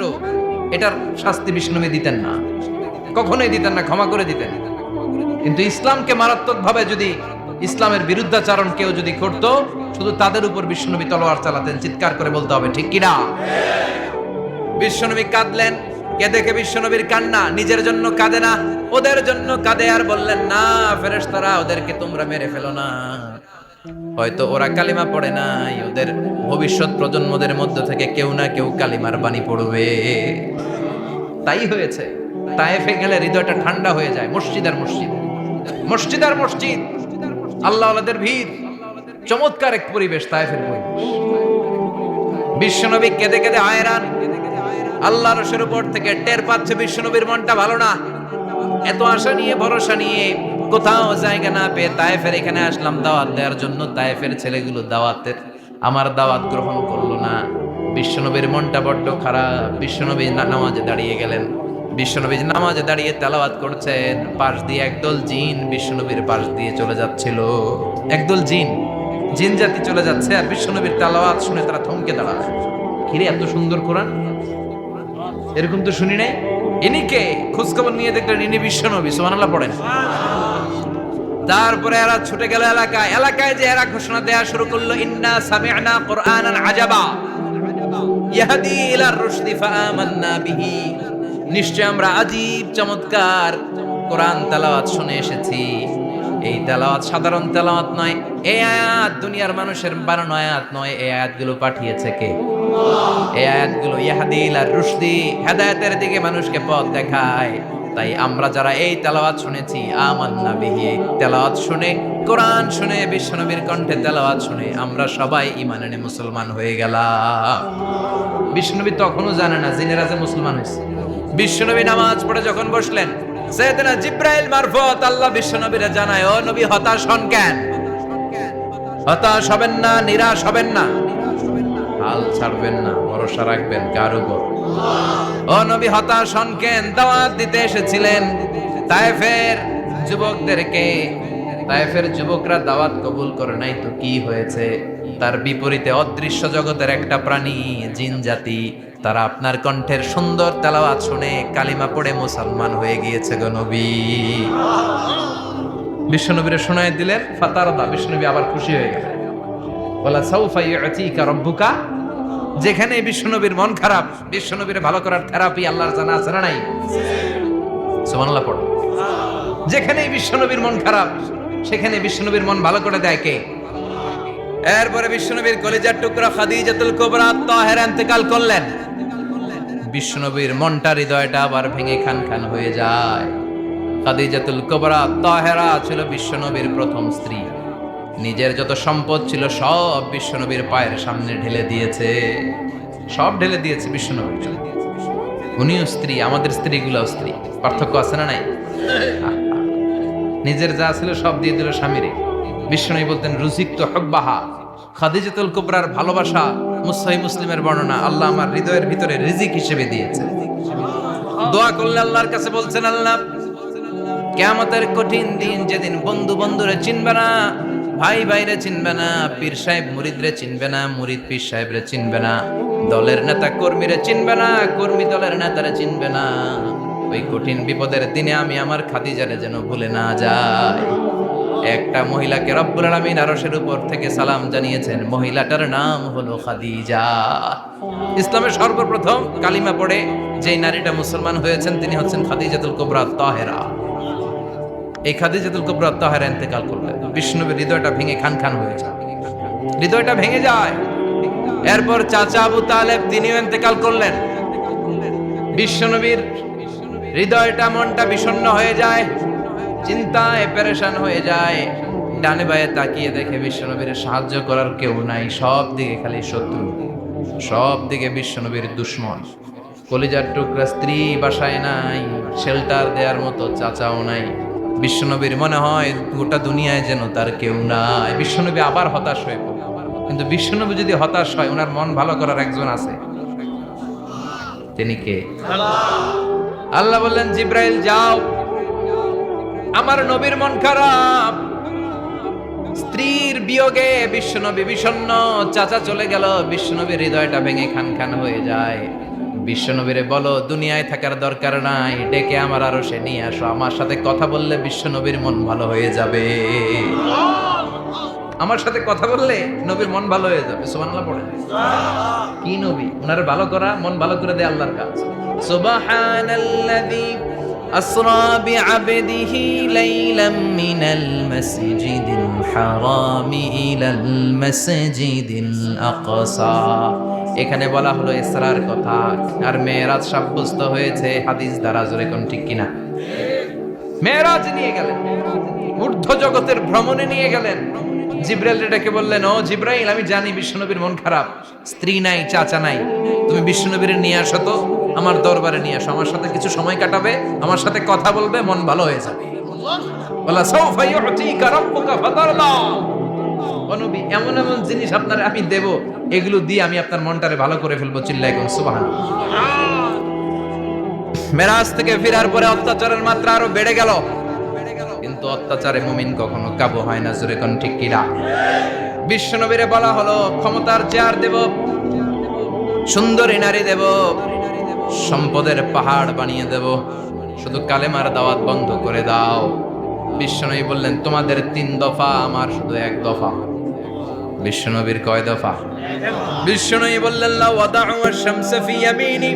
A: এটার শাস্তি বিশ্বনবী দিতেন না, কখনোই দিতেন না, ক্ষমা করে দিতেন। কিন্তু ইসলামকে মারাত্মকভাবে যদি, ইসলামের বিরুদ্ধাচরণ কেউ যদি করত, শুধু তাদের উপর বিশ্বনবী তলোয়ার চালাতেন। চিৎকার করে বলতে হবে ঠিক কি না? বিশ্বনবী কাঁদলেন। কে দেখে বিশ্বনবীর কান্না, নিজের জন্য কাঁদে না, ওদের জন্য কাঁদে। আর বললেন, না ফেরেশতারা, ওদেরকে তোমরা মেরে ফেলো না, হয়তো ওরা কালিমা পড়ে নাই, ওদের ভবিষ্যৎ প্রজন্মদের মধ্য থেকে কেউ না কেউ কালিমার বাণী পড়বে। তাই হয়েছে। তায়েফে গেলে হৃদয়টা ঠান্ডা হয়ে যায়। মসজিদ আর মসজিদ, মসজিদ আর মসজিদ, আল্লাহ ওয়ালাদের ভিড়। চমৎকার এক পরিবেশ, তায়েফের পরিবেশ। বিশ্বনবী কেঁদে কেঁদে হায়রান। আল্লাহর রসের উপর থেকে টের পাচ্ছে বিশ্বনবীর মনটা ভালো না। এত আশা নিয়ে ভরসা নিয়ে কোথাও জায়গা না পেয়ে তায়েফের এখানে আসলাম দাওয়াত দেওয়ার জন্য। তায়েফের ছেলেগুলো আমার দাওয়াত গ্রহণ করলো না। বিশ্বনবীর মনটা বড্ড খারাপ। বিশ্বনবী নামাজে দাঁড়িয়ে গেলেন। বিশ্বনবী নামাজে দাঁড়িয়ে তেলাওয়াত করছেন, পাশ দিয়ে একদল জিন বিশ্বনবীর পাশ দিয়ে চলে যাচ্ছিল। একদল জিন জাতি চলে যাচ্ছে, আর বিশ্বনবীর তেলাওয়াত শুনে তারা থমকে দাঁড়ায়। কিরে, এত সুন্দর কোরআন, এরকম তো শুনি নাই। ইনি কে? খোঁজখবর নিয়ে দেখলেন ইনি বিশ্বনবী। সুবহানাল্লাহ পড়েন। তারপরে এরা ছুটে গেল এলাকায় যে এরা ঘোষণা দেয়া শুরু করলো, ইন্না সামি'না কুরআনান আজাবা ইয়াহদি ইলার রুশদি ফাআমান্না বিহি। নিশ্চয় আমরা আজীব চমৎকার কোরআন তেলাওয়াত শুনে এসেছি। এই তেলাওয়াত সাধারণ তেলাওয়াত নয়, এই আয়াত দুনিয়ার মানুষের বানানো আয়াত নয়। এই আয়াতগুলো পাঠিয়েছে কে? এই আয়াতগুলো ইয়াহদি ইলার রুশদি, হেদায়েতের দিকে মানুষকে পথ দেখায়। তাই আমরা যারা এই তেলাওয়াত শুনেছি, আমান্না বিহি, তেলাওয়াত শুনে, কোরআন শুনে, বিশ্বনবীর কণ্ঠে তেলাওয়াত শুনে আমরা সবাই ঈমান এনে মুসলমান হয়ে গেলাম। বিশ্বনবী তখনও জানে না জিনেরা যে মুসলমান হয়েছে। বিশ্বনবী নামাজ পড়ে যখন বসলেন, সাইয়েদনা জিবরাইল মারফত আল্লাহ বিশ্বনবীরে জানায়, ও নবী হতাশ হন কেন? হতাশ হবেন না, নিরাশ হবেন না, হাল ছাড়বেন না, ভরসা রাখবেন কার উপর? ও নবী হতাশ হন কেন? দাওয়াত দিতে এসেছিলেন তায়েফের যুবকদেরকে। তায়েফের যুবকরা দাওয়াত কবুল করে নাই তো কি হয়েছে? তার বিপরীতে অদৃশ্য জগতের একটা প্রাণী, জিন জাতি, তারা আপনার কণ্ঠের সুন্দর তেলাওয়াত শুনে কালিমা পড়ে মুসলমান হয়ে গিয়েছে গো নবী। বিশ্বনবীরে শোনায় দিলেন, ফাতারদা, বিশ্বনবী আবার খুশি হয়ে গেলেন। ওয়ালা সাউফা ইউতিকা রাব্বুকা। যেখানে বিশ্বনবীর মন খারাপ, বিশ্বনবীর ভালো করার থেরাপি আল্লাহর জানা আছে না নাই? সুবহানাল্লাহ পড়ো। যেখানে বিশ্বনবীর মন খারাপ, সেখানে বিশ্বনবীর মন ভালো করে দেয় কে? এরপরে বিশ্বনবীর কলিজার টুকরা খাদিজাতুল কুবরা তাহেরা ইন্তেকাল করলেন। বিশ্বনবীর মনটা, হৃদয়টা আবার ভেঙে খান খান হয়ে যায়। খাদিজাতুল কুবরা তাহেরা ছিল বিশ্বনবীর প্রথম স্ত্রী। নিজের যত সম্পদ ছিল সব বিশ্বনবীর পায়ের সামনে ঢেলে দিয়েছে। সব ঢেলে দিয়েছে বিশ্বনবীর জন্য। উনিও স্ত্রী, আমাদের স্ত্রীগুলোও স্ত্রী। পার্থক্য আছে না নাই? নিজের যা ছিল সব দিয়ে দিল স্বামীরে। বিশ্বনবী বলতেন, রুজিকতু হুব্বাহা। খাদিজাতুল কুবরার ভালোবাসা সহিহ মুসলিমের বর্ণনা, আল্লাহ আমার হৃদয়ের ভিতরে রিজিক হিসেবে দিয়েছে। দোয়া করলে আল্লাহর কাছে বলছেন, আল্লাহ কিয়ামতের কঠিন দিন, যেদিন বন্ধু বন্ধুরে চিনবে না, ভাই ভাইরে চিনবে না, পীর সাহেব মুরিদরে চিনবে না, মুরিদ পীর সাহেবরে চিনবে না, দলের নেতা কর্মীরে চিনবে না, কর্মী দলের নেতারে চিনবে না, ওই কঠিন বিপদের দিনে আমি আমার খাদিজারে যেন ভুলে না যাই। একটা মহিলাকে রব্বুল আলামিন আরশের উপর থেকে সালাম জানিয়েছেন, মহিলাটার নাম হলো খাদিজা। ইসলামের সর্বপ্রথম কালিমা পড়ে যেই নারীটা মুসলমান হয়েছেন তিনি হচ্ছেন খাদিজাতুল কুবরা তাহেরা। এই খাদিজাতুল কুবরা তাহেরা ইন্তেকাল করলেন। বিষ্ণুনবীর হৃদয়টা ভেঙে খান খান হয়ে যায়, হৃদয়টা ভেঙে যায়। এরপর চাচা আবু তালেব তিনিও ইন্তেকাল করলেন। বিশ্বনবীর হৃদয়টা, মনটা বিষণ্ণ হয়ে যায়, চিন্তায় পেরেশান হয়ে যায়। ডানে বায়ে তাকিয়ে দেখে বিশ্বনবীর সাহায্য করার কেউ নাই, সব দিকে খালি শত্রু, সব দিকে বিশ্বনবীর দুশ্মন। কলিজার টুকরা স্ত্রী বাসায় নাই, শেল্টার দেওয়ার মতো চাচাও নাই। বিশ্বনবীর মনে হয় গোটা দুনিয়ায় যেন তার কেউ নাই। বিশ্বনবী আবার হতাশ হয়ে পড়ল। কিন্তু বিশ্বনবী যদি হতাশ হয়, ওনার মন ভালো করার একজন আছে। তিনি কে? আল্লাহ বললেন, জিব্রাইল যাও, আমার নবীর মন খারাপ, স্ত্রীর বিয়োগে বিশ্বনবী বিষণ্ণ, চাচা চলে গেল, বিশ্বনবীর হৃদয়টা ভেঙে খান খান হয়ে যায়। বিশ্বনবীরে বলো দুনিয়ায় থাকার দরকার নাই, ডেকে আমার আরশে নিয়ে আসো, আমার সাথে কথা বললে বিশ্বনবীর মন ভালো হয়ে যাবে। আমার সাথে কথা বললে নবীর মন ভালো হয়ে যাবে। সুবহানাল্লাহ পড়েন। কি নবী? ওনার ভালো করা, মন ভালো করে দেয় আল্লাহর কাজ। সুবহানাল্লাযী আসরা বিআবদিহি লাইলাম মিনাল মাসজিদিল হারামি ইলাল মাসজিদিল আকসা। এখানে বলা হলো ইসরার কথা, আর মেরাজ সাব্যস্ত হয়েছে হাদিস দ্বারা। জোরে কোন ঠিক কিনা? মেরাজ নিয়ে গেলেন, ঊর্ধ্ব জগতের ভ্রমণে নিয়ে গেলেন। জিব্রাইল ডেকে বললেন, ও জিব্রাইল, আমি জানি বিশ্বনবীর মন খারাপ, স্ত্রী নাই, চাচা নাই, তুমি বিশ্বনবীর নিয়ে আসো তো, আমার দরবারে নিয়ে আসো, আমার সাথে কিছু সময় কাটাবে, আমার সাথে কথা বলবে, মন ভালো হয়ে যাবে। বলা সাউফা ইউতিকা রাব্বুকা ফাতারদা, ও নবী, এমন এমন জিনিস আপনার আমি দেব, এগুলো দিয়ে আমি আপনার মনটারে ভালো করে ফেলবো। চিল্লায় কোন সুবহানাল্লাহ। মেরাজ থেকে ফেরার পরে অত্যাচারের মাত্রা আরো বেড়ে গেল, কিন্তু অত্যাচারে মুমিন কখনো কাবু হয় না। জোরে কোন ঠিক কিনা? বিশ্বনবীরে বলা হলো, ক্ষমতার চেয়ার দেব, সুন্দরী নারী দেব, সম্পদের পাহাড় বানিয়ে দেব, শুধু কালেমার দাওয়াত বন্ধ করে দাও। বিশ্বনবী বললেন, তোমাদের 3 দফা, আমার শুধু 1 দফা। বিশ্বনবীর কয় দফা? বিশ্বনবী বললেন, লা ওয়াদাউ আশ-শামসা ফি ইয়ামিনি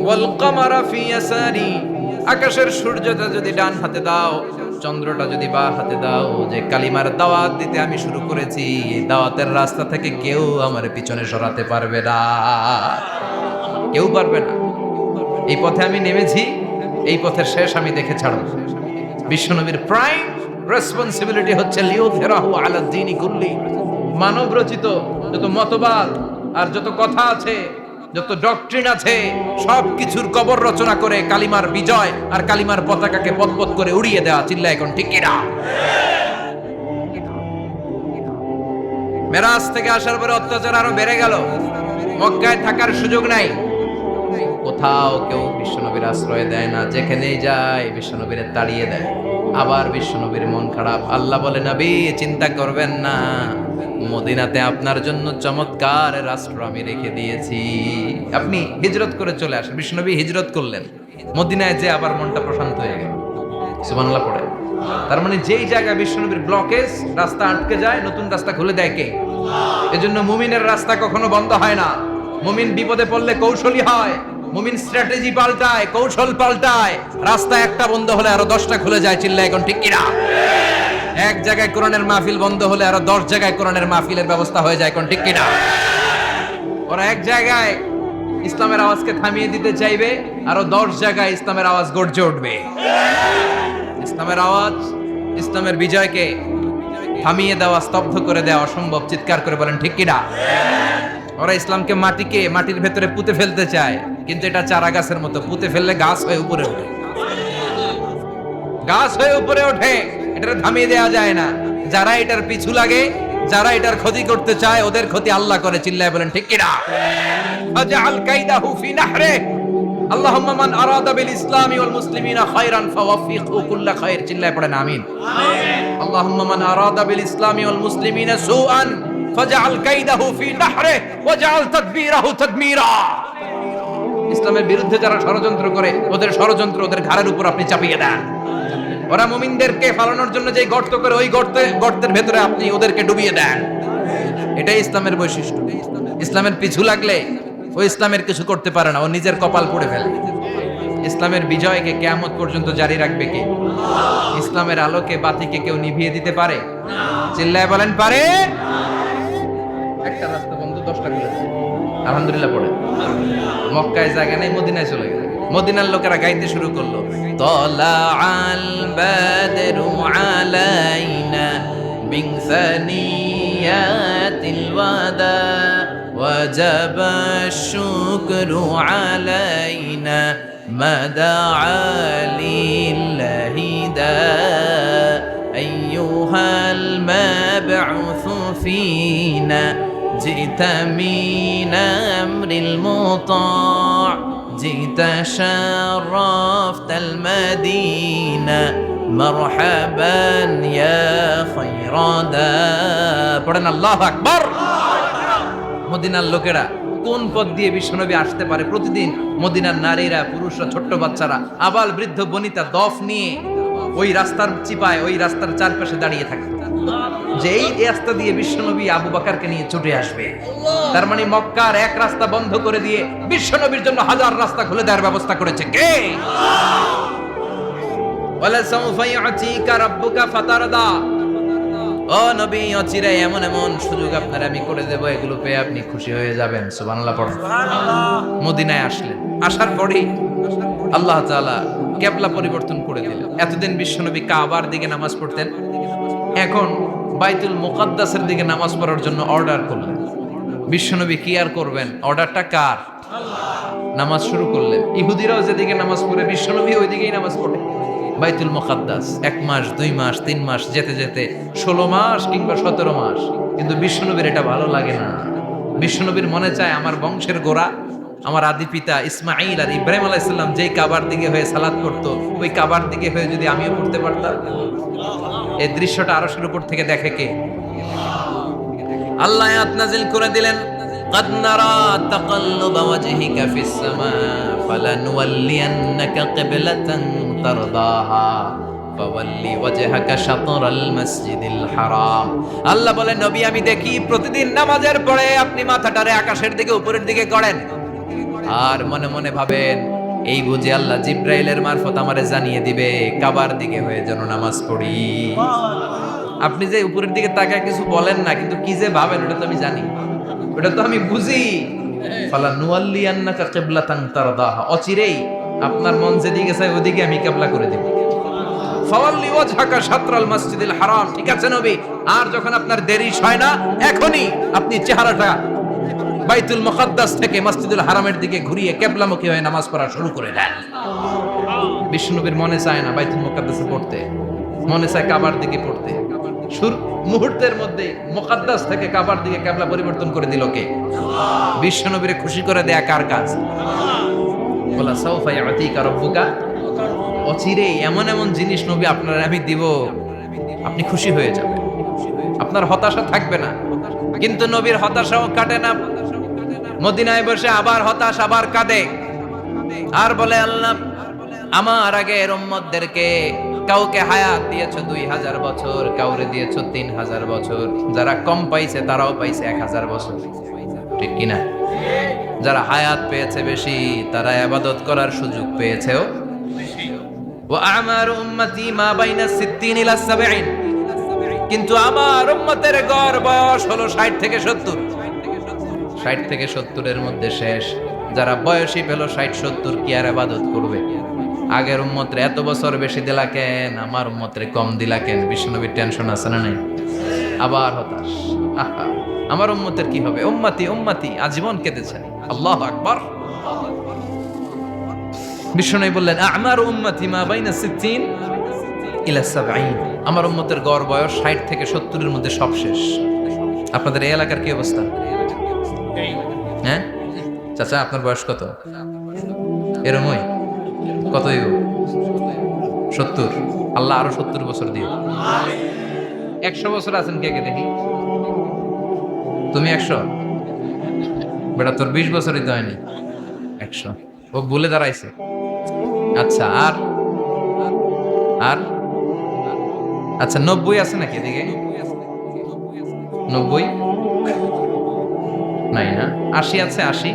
A: ওয়াল কামারা ফি ইয়াসারি, আকাশের সূর্যটা যদি ডান হাতে দাও, চন্দ্রটা যদি বাঁ হাতে দাও, যে কালিমার দাওয়াত দিতে আমি শুরু করেছি, এই দাওয়াতের রাস্তা থেকে কেউ আমার পিছনে সরাতে পারবে না, কেউ পারবে না। এই পথে আমি নেমেছি, এই পথের শেষ আমি দেখে ছাড়ব। বিশ্বনবীর প্রাইম রেসপন্সিবিলিটি হচ্ছে লিউযিরাহু আলা দ্বীনি কুল্লি, মানব রচিত যত মতবাদ আর যত কথা আছে, যত ডক্ট্রিন আছে, সবকিছুর কবর রচনা করে কালিমার বিজয় আর কালিমার পতাকাকে পতপত করে উড়িয়ে দেওয়া। চিল্লা এখন ঠিক কিনা? মেরাজ থেকে আসার পরে অত্যাচার আরো বেড়ে গেল, মক্কায় থাকার সুযোগ নাই, কোথাও কেউ বিশ্বনবীর আশ্রয় দেয় না, যেখানেই যায় বিশ্বনবীর তাড়িয়ে দেয়। আবার বিশ্বনবীর মন খারাপ। আল্লাহ বলে, নবী চিন্তা করবেন না, মদিনাতে আপনার জন্য চমৎকার রাষ্ট্র আমি রেখে দিয়েছি, আপনি হিজরত করে চলে আসেন। বিশ্বনবী হিজরত করলেন, মদিনায় যে আবার মনটা প্রশান্ত হয়ে গেল। সুবহানাল্লাহ পড়ে। তার মানে যেই জায়গায় বিশ্বনবীর ব্লকেজ, রাস্তা আটকে যায়, নতুন রাস্তা খুলে দেয় কে? এজন্য মুমিনের রাস্তা কখনো বন্ধ হয় না। মুমিন বিপদে পড়লে কৌশলী হয়, মুমিন স্ট্র্যাটেজি পাল্টায়, কৌশল পাল্টায়। রাস্তা একটা বন্ধ হলে আরো 10টা খুলে যায়। চিল্লা এখন ঠিক কিনা? এক জায়গায় কোরআনের মাহফিল বন্ধ হলে আরো 10 জায়গায় কোরআনের মাহফিলের ব্যবস্থা হয়ে যায়। কোন ঠিক কিনা? ওরা এক জায়গায় ইসলামের আওয়াজকে থামিয়ে দিতে চাইবে, আরো 10 জায়গায় ইসলামের আওয়াজ গর্জে উঠবে। ইসলামের আওয়াজ, ইসলামের বিজয়কে থামিয়ে দেওয়া, স্তব্ধ করে দেওয়া অসম্ভব। চিৎকার করে বলেন ঠিক কিনা? ওরা ইসলামকে মাটির ভেতরে পুঁতে ফেলতে চায়, কিন্তু এটা চারা গাছের মতো, পুঁতে ফেললে গাছ হয়ে উপরে ওঠে, গাছ হয়ে উপরে ওঠে, এটা থামিয়ে দেওয়া যায় না। যারা এটার পিছু লাগে, যারা এটার ক্ষতি করতে চায়, ওদের ক্ষতি আল্লাহ করে। চিল্লায় বলেন ঠিক কিনা? ফাজআল কাইদাহু ফি নাহরে, আল্লাহুম্মা মান আরাদা বিল ইসলামি ওয়াল মুসলিমিনা খায়রান ফাওয়াফিকহু কুল্লা খায়র। চিল্লায় পড়েন আমিন। আল্লাহুম্মা মান আরাদা বিল ইসলামি ওয়াল মুসলিমিনা সুআন ফাজআল কাইদাহু ফি নাহরে ওয়াজআল তাদবীরাহু তাদমীরা। ইসলামের বিরুদ্ধে যারা ষড়যন্ত্র করে, ওদের ষড়যন্ত্র ওদের ঘাড়ের উপর আপনি চাপিয়ে দেন। ওরা মুমিনদেরকে ফালানোর জন্য যে গর্ত করে, ওই গর্তের ভেতরে আপনি ওদেরকে ডুবিয়ে দেন। এটাই ইসলামের বৈশিষ্ট্য। ইসলামের পিছু লাগলে ও ইসলামের কিছু করতে পারে না, ও নিজের কপাল পুড়ে ফেলে। ইসলামের বিজয়কে কিয়ামত পর্যন্ত জারি রাখবে কে? ইসলামের আলোকে বাতিকে কেউ নিভিয়ে দিতে পারে? চিল্লায় বলেন পারে? একটা রাস্তা বন্ধ, 10টা খুলেছে। আলহামদুলিল্লাহ পড়ে। মক্কায় জায়গা নেই, মদিনায় চলে গেল। মদিনার লোকেরা গাইতে শুরু করলো, তলাআল বাদরু আলাইনা মিন সানিয়াতিল ওয়াদা ওয়াজাবা শুকরু আলাইনা মাদাআ লিল্লাহি দা আইয়ুহাল মাবউসু ফিনা জিতা মিন আমরিল মুতা' جئت شرفت المدينة مرحبا يا خير دا। পড়েন আল্লাহু আকবার। মদিনার লোকেরা কোন পথ দিয়ে বিশ্বনবী আসতে পারে? প্রতিদিন মদিনার নারীরা, পুরুষরা, ছোট্ট বাচ্চারা, আবাল বৃদ্ধ বনিতা দফ নিয়ে ওই রাস্তার চিপায়, ওই রাস্তার চারপাশে দাঁড়িয়ে থাকতো, যে এই রাস্তা দিয়ে বিশ্বনবী আবু বকরকে নিয়ে ছুটে আসবে। তার মানে মক্কার এক রাস্তা বন্ধ করে দিয়ে বিশ্বনবীর জন্য হাজার রাস্তা খুলে দেওয়ার ব্যবস্থা করেছে কে? ওয়ালা সাউফা ইউতিকা রাব্বুকা ফাতারদা। ও নবী, অচিরে এমন এমন সুযোগ আপনার আমি করে দেব, এগুলো পেয়ে আপনি খুশি হয়ে যাবেন। সুবহানাল্লাহ পড়ুন। মদিনায় আসলেন, আসার পরেই আল্লাহ তাআলা কিবলা পরিবর্তন করে দিলেন। এতদিন বিশ্বনবী কাবার দিকে নামাজ পড়তেন, এখন বাইতুল মুকাদ্দাসের দিকে নামাজ পড়ার জন্য অর্ডার করলেন। বিশ্বনবী কি আর করবেন, অর্ডারটা কার? নামাজ শুরু করলেন। ইহুদিরাও যেদিকে নামাজ পড়ে বিশ্বনবী ওই দিকেই নামাজ পড়ে। বাইতুল মুকাদ্দাস 1 মাস 2 মাস 3 মাস যেতে যেতে 16 মাস কিংবা 17 মাস, কিন্তু বিশ্বনবীর এটা ভালো লাগে না। বিশ্বনবীর মনে চায় আমার বংশের গোড়া, আমার আদি পিতা ইসমাঈল আর ইব্রাহিম আলাইহিস সালাম যেই কাবার দিকে হয়ে সালাত করতো, ওই কাবার দিকে হয়ে যদি আমিও পড়তে পারতাম। এই দৃশ্যটা আরশের উপর থেকে দেখে কে? আল্লাহ আয়াত নাযিল করে দিলেন, قد نرى تقلب وجهك في السماء فلنولينك قبلة ترضاها فول وجهك شطر المسجد الحرام। আল্লাহ বলেন, নবী আমি দেখি প্রতিদিন নামাজের পরে আপনি মাথাটারে আকাশের দিকে উপরের দিকে করেন, আর মনে মনে ভাবেন এই বুঝে আল্লাহ জিব্রাইলের মারফত আমারে জানিয়ে দিবে কাবার দিকে হয়ে যেন নামাজ পড়ি। আপনি যে উপরের দিকে তাকায় কিছু বলেন না, কিন্তু কি যে ভাবেন ওটা তো আমি জানি, ওটা তো আমি বুঝি। ফালা নুয়াল্লিয়ান্নাকা কিবলাতান তারদাহা, অচিরেই আপনার মন যেদিকে চায় ওদিকে আমি কিবলা করে দেব। ফাওয়াল্লি ওয়াজহাকা শাতরাল মসজিদিল হারাম। ঠিক আছে নবী, আর যখন আপনার দেরি হয় না, এখনই আপনি চেহারাটা বাইতুল মুকাদ্দাস থেকে মসজিদুল হারামের দিকে ঘুরিয়ে কিবলামুখী হয়ে নামাজ পড়া শুরু করে দেন। বিশ্বনবীর মনে চায় না বাইতুল মুকাদ্দাসে পড়তে, মনে চায় কাবার দিকে পড়তে। মুহূর্তের মধ্যে মুকাদ্দাস থেকে কাবার দিকে কিবলা পরিবর্তন করে দিল কে? বিশ্বনবীরে খুশি করে দেয়া কার কাজ? বলা সাউফা ইয়াতিকা রাব্বুকা, অচিরেই এমন এমন জিনিস নবী আপনার আমি দিব, আপনি খুশি হয়ে যাবেন, আপনার হতাশা থাকবে না। কিন্তু নবীর হতাশাও কাটে না। মদিনায় বসে আবার হতাশ, আবার কাঁদে, আর বলে আল্লাহ আমার আগের উম্মতদেরকে কাউকে হায়াত দিয়েছো 2000 বছর, কাউরে দিয়েছো 3000 বছর, যারা কম পাইছে তারাও পাইছে 1000 বছর, ঠিক কিনা? যারা হায়াত পেয়েছে বেশি তারা ইবাদত করার সুযোগ পেয়েছেও। ওয়া আমারু উম্মতি মা বাইনা 60 ইলা 70, কিন্তু আমার উম্মতের গড় বয়স হলো 60 থেকে 70। 60 থেকে 70 এর মধ্যে শেষ। যারা বয়সী পেল 60-70 কি আর ইবাদত করবে? আগের উম্মতরে এত বছর বেশি দিলা কেন, আমার উম্মতরে কম দিলা কেন? বিশ্বনবীর টেনশন আছে না নাই? আবার হতাশ, আহা আমার উম্মতের কি হবে? উম্মতি উম্মতি আজীবন কেঁদেছেন। আল্লাহু আকবার। বিশ্বনবী বললেন আমার উম্মতি মা বাইনা 60 ইলা 70, আমার উম্মতের গড় বয়স 60 থেকে 70 এর মধ্যে সব শেষ। আপনাদের এই এলাকার কি অবস্থা? হ্যাঁ চাচা, আপনার বয়স কত? এরমই কতই? 70। আল্লাহ আরো 70 বছর দিও। 100 বছর আছেন কে কে দেখি? তুমি 100? বেটা তোর 20 বছরই তো হয়নি। 100 ও বলে দাঁড়াইছে। আচ্ছা, আর আর আচ্ছা 90 আছে নাকি এদিকে? 90 নাই না? 80 আছে? 80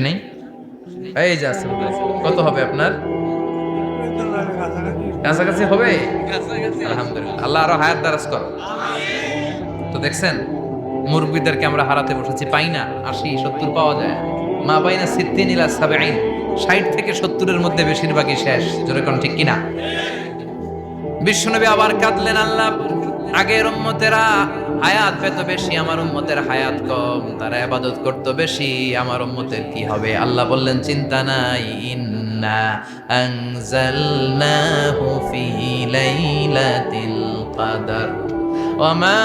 A: নেই? এই যে আছে। কত হবে আপনার? কাছাকাছি হবে? আলহামদুলিল্লাহ, আল্লাহ আরো হায়াত দারাজ করো। তো দেখছেন মুরব্বীদেরকে আমরা হারাতে বসেছি, পাই না। 80-70 পাওয়া যায়। মা বাইনা 60 ইলা 70, 60 থেকে 70 এর মধ্যে বেশিরভাগই শেষ। জোরে কোন ঠিক কিনা? বিশ্বনবী আবার কাঁদলেন, আল্লাহ আগের উম্মতেরা হায়াত পেত বেশি, আমার উম্মতের হায়াত কম, তারা ইবাদত করত বেশি, আমার উম্মতের কি হবে? আল্লাহ বললেন চিন্তা নাই, ইন্না আনজালনাহু ফি লাইলাতিল কদর ওয়া মা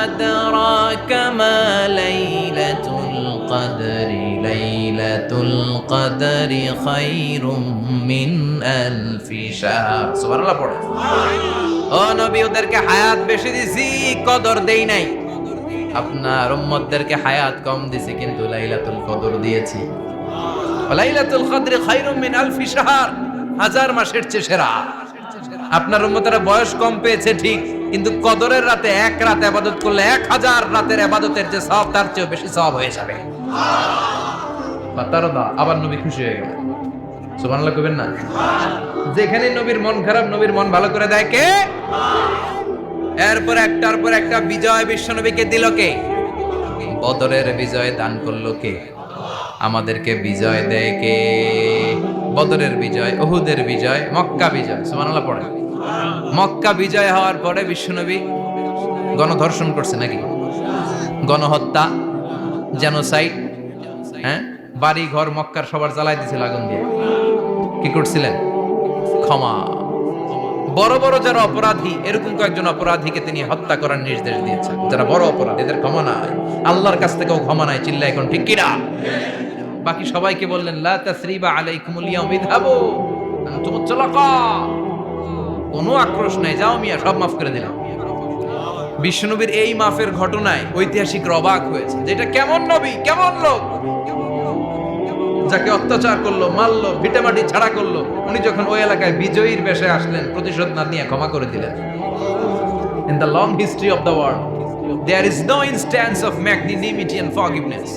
A: আদরাকা মা লাইলাতুল কদরি লাইলাতুল কদরি খায়রুম মিন আলফি শাহর। সুবহানাল্লাহ পড়ে। ও নবী, ওদেরকে হায়াত বেশি দিছি, কদর দেই নাই। আপনার উম্মতদেরকে হায়াত কম দিছি, কিন্তু লাইলাতুল কদর দিয়েছি। লাইলাতুল কদরি খায়রুম মিন আলফি শাহর, 1000 মাসের চেয়ে সেরা। আপনার উম্মতেরা বয়স কম পেয়েছে ঠিক, কিন্তু কদরের রাতে এক রাত ইবাদত করলে 1000 রাতের ইবাদতের যে সওয়াব তার চেয়ে বেশি সওয়াব হয়ে যাবে। বাতারদা, আবার নবী খুশি হয়ে গেলেন। সুবহানাল্লাহ কইবেন না? যেখানে নবীর মন খারাপ, নবীর মন ভালো করে দেয় কে? এরপর একটার পর একটা বিজয় বিশ্বনবীকে দিল কে? বদরের বিজয় দান করলো কে? আমাদেরকে বিজয় দেয় কে? বদরের বিজয়, উহুদের বিজয়, মক্কা বিজয়। সুবহানাল্লাহ পড়ে। মক্কা বিজয় হওয়ার পরে বিশ্বনবী গণধর্ষণ করছে নাকি, গণহত্যা, জেনোসাইড, হ্যাঁ, বাড়ি ঘর মক্কার সবার জ্বালাই দিয়েছিল আগুন দিয়ে। কি করছিলেন? ক্ষমা। বড় বড় যারা অপরাধী, এরকম কয়েকজন অপরাধীকে তিনি হত্যা করার নির্দেশ দিয়েছেন। যারা বড় অপরাধী, এদের ক্ষমা নাই, আল্লাহর কাছ থেকেও ক্ষমা নাই। চিল্লা এখন ঠিক কিনা? বাকি সবাইকে বললেন লা তাসরিবা আলাইকুমুল ইয়াউম ইযহাবু আনতুম তুলাকা, কোনো আক্রোশ নাই, যাও মিয়া, সব মাফ করে দিলাম। বিশ্বনবীর এই মাফের ঘটনায় ঐতিহাসিকরা অবাক হয়েছে, যেটা কেমন নবী, কেমন লোক, যাকে অত্যাচার করলো, মারলো, ভিটামাটি ছাড়া করলো, উনি যখন ওই এলাকায় বিজয়ীর বেশে আসলেন, প্রতিশোধ না নিয়ে ক্ষমা করে দিলেন। In the long history of the world, there is no instance of magnanimity and forgiveness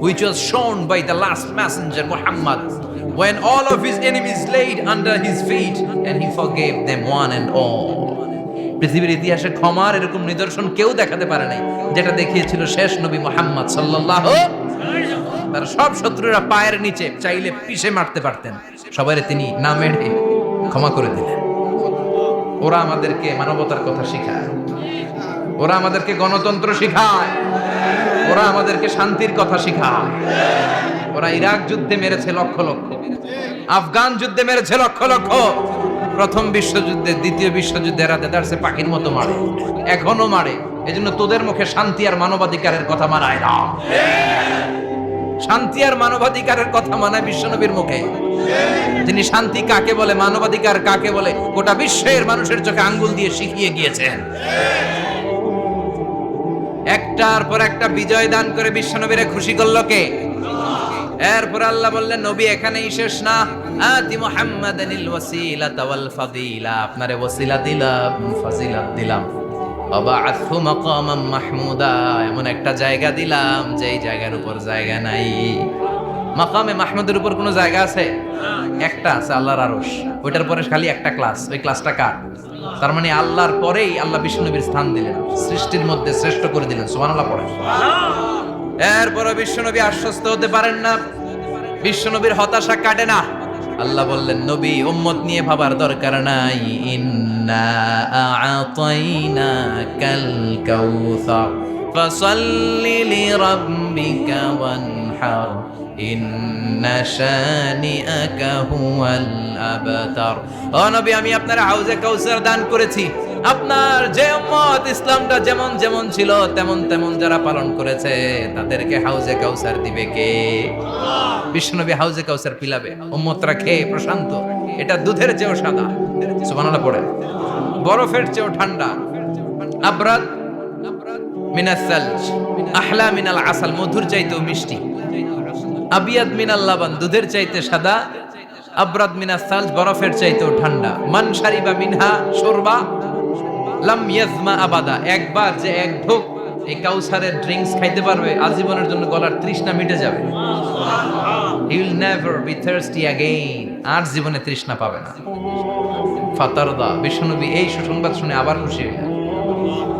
A: which was shown by the last messenger Muhammad, when all of his enemies laid under his feet and he forgave them one and all. পৃথিবীর ইতিহাসে ক্ষমার এরকম নিদর্শন কেউ দেখাতে পারে নাই, যেটা দেখিয়েছিল শেষ নবী মুহাম্মদ সাল্লাল্লাহু। তার সব শত্রুরা পায়ের নিচে চাইলে পিষে মারতে পারতেন, সবাইরে তিনি না মেরে ক্ষমা করে দিলেন। ওরা আমাদেরকে মানবতার কথা শিখায়, ওরা আমাদেরকে গণতন্ত্র শিখায়, ওরা আমাদেরকে শান্তির কথা শিখায়। ওরা ইরাক যুদ্ধে মেরেছে লক্ষ লক্ষ, আফগান যুদ্ধে মেরেছে লক্ষ লক্ষ, প্রথম বিশ্বযুদ্ধে, দ্বিতীয় বিশ্বযুদ্ধে এরা দেদারসে পাখির মতো মারে, এখনো মারে। এজন্য তোদের মুখে শান্তি আর মানবাধিকারের কথা মানায় না। শান্তি আর মানবাধিকারের কথা মানায় বিশ্বনবীর মুখে। তিনি শান্তি কাকে বলে, মানবাধিকার কাকে বলে, গোটা বিশ্বের মানুষের চোখে আঙ্গুল দিয়ে শিখিয়ে গিয়েছেন। একটার পর একটা বিজয় দান করে বিশ্বনবীরে খুশি করলো কে? এরপর আল্লাহ বললেন, নবী এখানেই শেষ না, আতি মুহাম্মাদানিল ওয়াসিলাতা ওয়াল ফাদিলা, আপনারে ওয়াসিলা দিলাম, ফাজিলাত দিলাম, ওয়াবাআথহু মাকামান মাহমুদা, এমন একটা জায়গা দিলাম যেই জায়গার উপর জায়গা নাই। মাকামে মাহমুদের উপর কোনো জায়গা আছে? একটা আছে, আল্লাহর আরশ। ওইটার পরে খালি একটা ক্লাস, ওই ক্লাসটা কার? তার মানে আল্লাহর পরেই আল্লাহ বিশ্বনবীর স্থান দিলেন, সৃষ্টির মধ্যে শ্রেষ্ঠ করে দিলেন। সুবহানাল্লাহ পড়েন। এরপরে বিশ্বনবী আশ্বস্ত হতে পারেন না, বিশ্বনবীর হতাশা কাটে না। আল্লাহ বললেন, নবী উম্মত নিয়ে ভাবার দরকার নাই, ইন্না আ'তাইনাকাল কাউসার ফাসাল্লি লিরাব্বিকা ওয়ানহার ইন্না শানিআকা হুয়াল আবতার। ও নবী, আমি আপনার হাউজে কাউসার দান করেছি। আপনার যে উম্মত ইসলামটা যেমন যেমন ছিল তেমন তেমন যারা পালন করেছে, তাদেরকে হাউজে কাউসার দিবে কে? বিশ্বনবী হাউজে কাউসার পিলাবে, উম্মতরা খেয়ে প্রশান্ত। এটা দুধের চেয়েও সাদা, সুবহানাল্লাহ পড়ে, বরফের চেয়েও ঠান্ডা, আবরাদ মিনাস সালজ, আহলা মিনাল আসাল, মধুর চাইতেও মিষ্টি, আবিয়াদ মিনাল লাবান, দুধের চাইতে সাদা, আবরাদ মিনাস সালজ, বরফের চাইতেও ঠান্ডা। মান শারিবা মিনহা শুরবা লাম ইয়াজমা আবাদা, একবার যে এক ঢোক এই কাউসারের ড্রিঙ্কস খাইতে পারবে, আজীবনের জন্য গলার তৃষ্ণা মিটে যাবে। He will never be thirsty again, আর জীবনে তৃষ্ণা পাবে না। ফাতারদা, বিশ্বনবী এই সুসংবাদ শুনে আবার খুশি হলেন।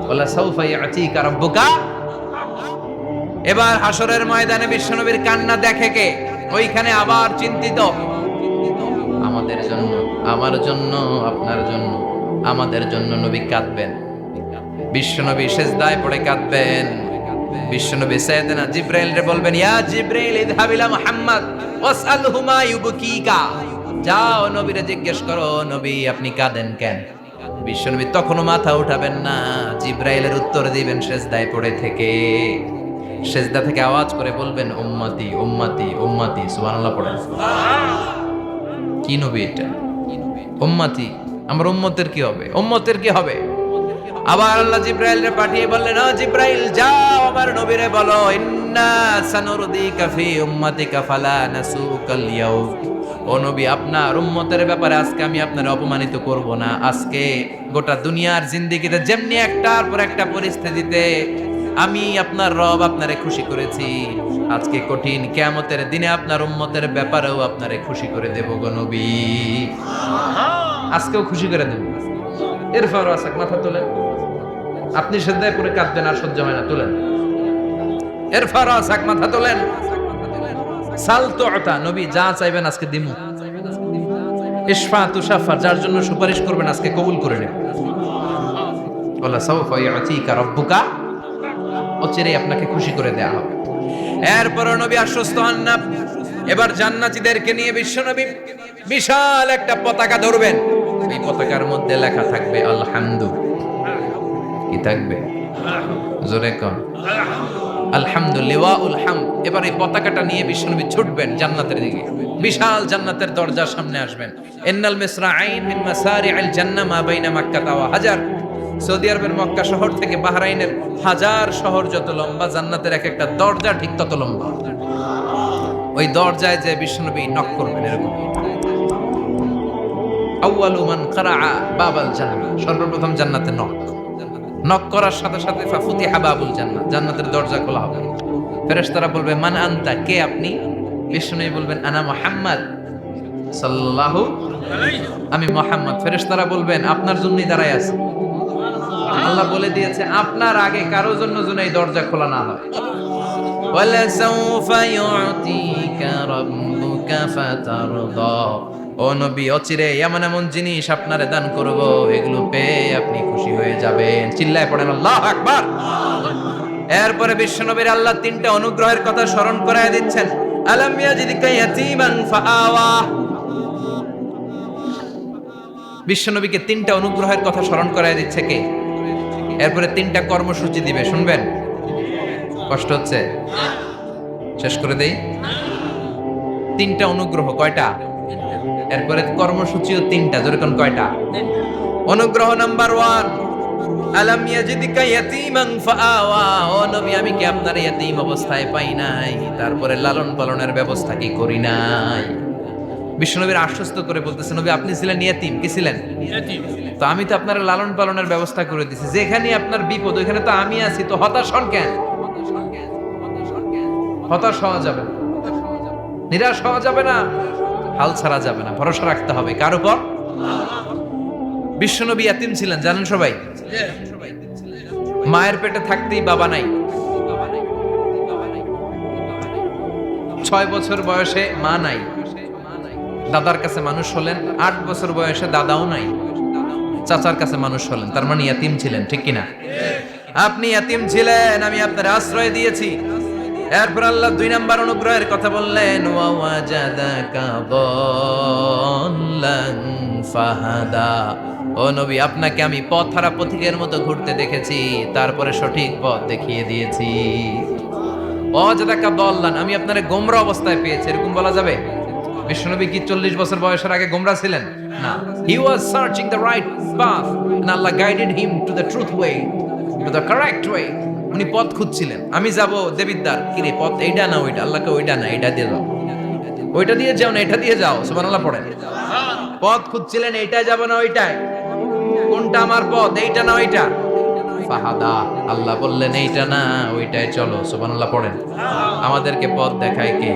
A: ওয়ালা সাউফা ইয়াতিকা রাব্বুকা। এবার হাসরের ময়দানে বিশ্বনবীর কান্না দেখে কে? ওইখানে আবার চিন্তিত, আমাদের জন্য, আমার জন্য, আপনার জন্য, আমাদের জন্য নবী কাঁদবেন। বিশ্বনবী সেজদায় পড়ে কাঁদবেন। বিশ্বনবী সাইয়েদনা জিবরাইলকে বলবেন, ইয়া জিবরাইল ইযহাব ইলা মুহাম্মদ ওয়াসআলহু মা ইউবকিকা, যাও নবীরে জিজ্ঞেস করো, নবী আপনি কাঁদেন কেন? বিশ্বনবী তখনও মাথা উঠাবেন না, জিবরাইলের উত্তর দিবেন সেজদায় পড়ে থেকে। সেজদা থেকে আওয়াজ করে বলবেন, উম্মতি উম্মতি উম্মতি। সুবহানাল্লাহ পড়েন। কি নবী এটা? উম্মতি, আমার উম্মতের কি হবে? উম্মতের কি হবে? আবার আল্লাহ জিবরাইলকে পাঠিয়ে বললেন, ও জিবরাইল যাও আমার নবীরে বলো, ইন্না সানুরদিকা ফি উম্মতিকা ফালা নাসুকাল ইয়াউম। ও নবী, আপনার উম্মতের ব্যাপারে আজকে আমি আপনার অপমানিত করব না। আজকে গোটা দুনিয়ার জিন্দেগিতে যেমনি একটার পর একটা পরিস্থিতিতে আমি আপনার রব আপনারে খুশি করেছি, আজকে কঠিন কিয়ামতের দিনে আপনার উম্মতের ব্যাপারেও আপনারে খুশি করে দেব গো নবী। আজকেও খুশি করে দেব। এরপর আসাক, মাথা তোলেন, আপনি সেজদায় পড়ে কাঁদবেন, আর সহ্য হয় না, তোলেন। এরপর আসাক, মাথা তোলেন। সাল তুতা, নবী যা চাইবেন আজকে দিমু। ইশফা তুশাফা, যার জন্য সুপারিশ করবেন আজকে কবুল করে নেবেন। ওয়ালা সাউফা ইউতিকা রাব্বুকা, অচিরেই আপনাকে খুশি করে দেয়া হবে। এরপর নবী আশ্বস্ত হন না। এবার জান্নাতীদেরকে নিয়ে বিশ্বনবী বিশাল একটা পতাকা ধরবেন। এই পতাকার মধ্যে লেখা থাকবে আলহামদু। কি থাকবে? জোরে কোন আলহামদুলিল্লাহ উল হামদ। এবার এই পতাকাটা নিয়ে বিশ্বনবী ছুটবেন জান্নাতের দিকে। বিশাল জান্নাতের দরজার সামনে আসবেন। ইন্নাল মিসরাঈন মিন মাসারি'আল জান্নাহ মা বাইনা মাক্কাহ ওয়া হাজার। সৌদি আরবের মক্কা শহর থেকে বাহরাইনের হাজার শহর যত লম্বা, জান্নাতের এক একটা দরজা ঠিক তত লম্বা। ওই দরজায় যে বিশ্বনবী নক করবেন এরকম। আউয়ালু মান কারাআ বাবাল জান্নাহ, সর্বপ্রথম জান্নাতে নক করার সাথে সাথে ফাফুতিহা বাবুল জান্নাহ, জান্নাতের দরজা খোলা হবে। ফেরেশতারা বলবে মান আনতা, কে আপনি? বিশ্বনবী বলবেন আনা মুহাম্মদ সাল্লাল্লাহু আলাইহি, আমি মুহাম্মদ। ফেরেশতারা বলবেন আপনার জন্যই দাঁড়ায় আছি। আল্লাহ বলে দিয়েছে আপনার আগে কারো জন্য যেন এই দরজা খোলা না হয়। ওয়ালা সাউফা ইউতিকা রাব্বুকা ফাতারদা, ও নবী অচিরে এমন এমন জিনিস আপনারে দান করব, এগুলো পেয়ে আপনি খুশি হয়ে যাবেন। চিল্লায় পড়েন আল্লাহু আকবার। এরপরে বিশ্বনবীর আল্লাহ তিনটা অনুগ্রহের কথা স্মরণ করায় দিচ্ছেন। আলাম ইয়াজিদকা ইয়াতীমান ফাআওয়া, বিশ্বনবীকে তিনটা অনুগ্রহের কথা স্মরণ করায় দিচ্ছে কে? এরপরে তিনটা কর্মসূচি দিবে, শুনবেন? কষ্ট হচ্ছে? শেষ করে দেই। তিনটা অনুগ্রহ, কয়টা? এরপরে কর্মসূচিও তিনটা, যেরকম কয়টা? অনুগ্রহ নাম্বার 1, আলাম ইয়াজিদকা ইয়াতীমান ফাআওয়া, ও নবী আমি কি আপনার ইয়াতীম অবস্থায় পাই নাই, তারপরে লালন পালনের ব্যবস্থা কি করি নাই? বিশ্বনবীর আশ্বস্ত করে বলতেছে নবী আপনি ছিলেন ইয়াতীম, কি ছিলেন? ইয়াতীম। তো আমি তো আপনার লালন পালনের ব্যবস্থা করে দিয়েছি। যেখানে আপনার বিপদ ওইখানে তো আমি আছি, তো হতাশ হন কেন? হতাশ হওয়া যাবে না, নিরাশ হওয়া যাবে না, হাল ছাড়া যাবে না, ভরসা রাখতে হবে কার উপর? বিশ্বনবী ইয়াতীম ছিলেন, জানেন সবাই? মায়ের পেটে থাকতেই বাবা নাই। 6 বছর বয়সে মা নাই, দাদার কাছে মানুষ হলেন। 8 বছর বয়সে দাদাও নাই, চাচার কাছে মানুষ হলেন। তার মানে ইয়াতীম ছিলেন, ঠিক কিনা? আপনি ইয়াতীম ছিলেন, আমি আপনার আশ্রয় দিয়েছি। এরপর আল্লাহ 2 নাম্বার অনুগ্রহের কথা বললেন, ওয়া ওয়াজাদাকা দাল্লান ফাহাদা, ও নবী আপনাকে আমি পথহারা পথিকের মতো ঘুরতে দেখেছি, তারপরে সঠিক পথ দেখিয়ে দিয়েছি। ওয়াজাদাকা দাল্লান, আমি আপনারে গোমরা অবস্থায় পেয়েছি, এরকম বলা যাবে? বিশ্বনবী কি 40 বছর বয়সের আগে গোমরা ছিলেন? না, he was searching the right path and Allah guided him to the truth way, to the correct way. উনি পথ খুঁজছিলেন। আমি যাব দেবিদ্দার, কি রে পথ এইটা না ওইটা? আল্লাহকে ওইটা না এইটা দিয়ে যাও, ওইটা দিয়ে যাও না এটা দিয়ে যাও, সুবহানাল্লাহ পড়েন। পথ খুঁজছিলেন, এইটা যাব না ওইটাই, কোনটা আমার পথ, এইটা না ওইটা? ফাহাদা, আল্লাহ বললেন এইটা না ওইটাই চলো, সুবহানাল্লাহ পড়েন। আমাদেরকে পথ দেখায় কে?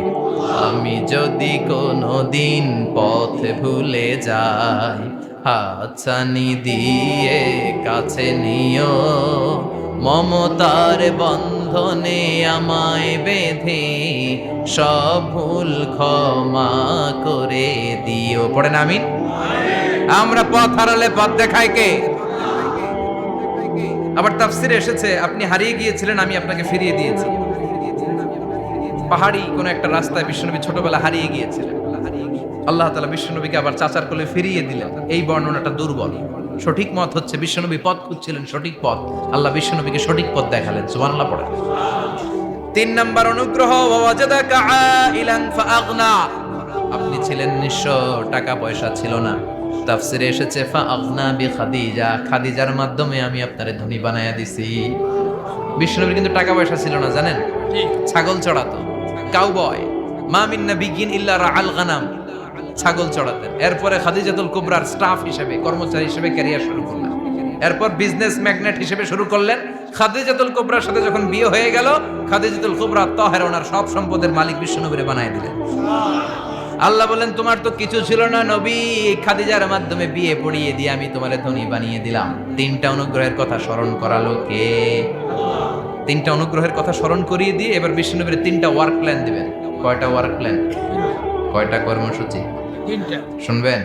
A: আমি যদি কোনদিন পথ ভুলে যাই, হাতছানি দিয়ে কাছে নিও, মমতার বন্ধনে আমায় বেঁধে সব ভুল ক্ষমা করে দিও। পড়েন আমিন। আমরা পথ হারালে পথ দেখায় কে? আবার তাফসিরে এসেছে আপনি হারিয়ে গিয়েছিলেন, আমি আপনাকে ফিরিয়ে দিয়েছি। পাহাড়ি কোন একটা রাস্তায় বিশ্বনবী ছোটবেলা হারিয়ে গিয়েছিলেন, আল্লাহ তাআলা বিশ্বনবীকে আবার চাচার কোলে ফিরিয়ে দিলেন। এই বর্ণনাটা দুর্বল। সঠিক মত হচ্ছে বিশ্বনবী পথ খুঁজছিলেন, সঠিক পথ, আল্লাহ বিশ্বনবীকে সঠিক পথ দেখালেন। সুবহানাল্লাহ পড়েন। 3 নাম্বার অনুগ্রহ, ওয়াজাদাকা আইলান ফাআগনা, আপনি ছিলেন নিঃস্ব, টাকা পয়সা ছিল না। তাফসিরে এসেছে ফাআগনা বিখাদিজা, খাদিজার মাধ্যমে আমি আপনারে ধনী বানায়া দিছি। বিশ্বনবীর কিন্তু টাকা পয়সা ছিল না, জানেন? ছাগল চড়াতো, কাউবয়। মা মিন নাবিয়্যিন ইল্লা রাআল গানাম, ছাগল চড়াতেন। এরপরে খাদিজাতুল কুবরার স্টাফ হিসেবে, কর্মচারী হিসেবে ক্যারিয়ার শুরু করলেন। এরপর বিজনেস ম্যাগনেট হিসেবে শুরু করলেন। খাদিজাতুল কুবরার সাথে যখন বিয়ে হয়ে গেল, খাদিজাতুল কুবরা তাহেরা ওনার সব সম্পদের মালিক বিশ্বনবীরে বানায় দিলেন। আল্লাহ বলেন তোমার তো কিছু ছিল না নবী, খাদিজার মাধ্যমে বিয়ে পড়িয়ে দিয়ে আমি তোমারে ধনী বানিয়ে দিলাম। 3টা অনুগ্রহের কথা স্মরণ করালো কে? 3টা অনুগ্রহের কথা স্মরণ করিয়ে দিয়ে এবার বিশ্বনবীর 3টা ওয়ার্ক প্ল্যান দিবেন। কয়টা ওয়ার্ক প্ল্যান? কয়টা কর্মসূচি? 3টা। শুনবেন?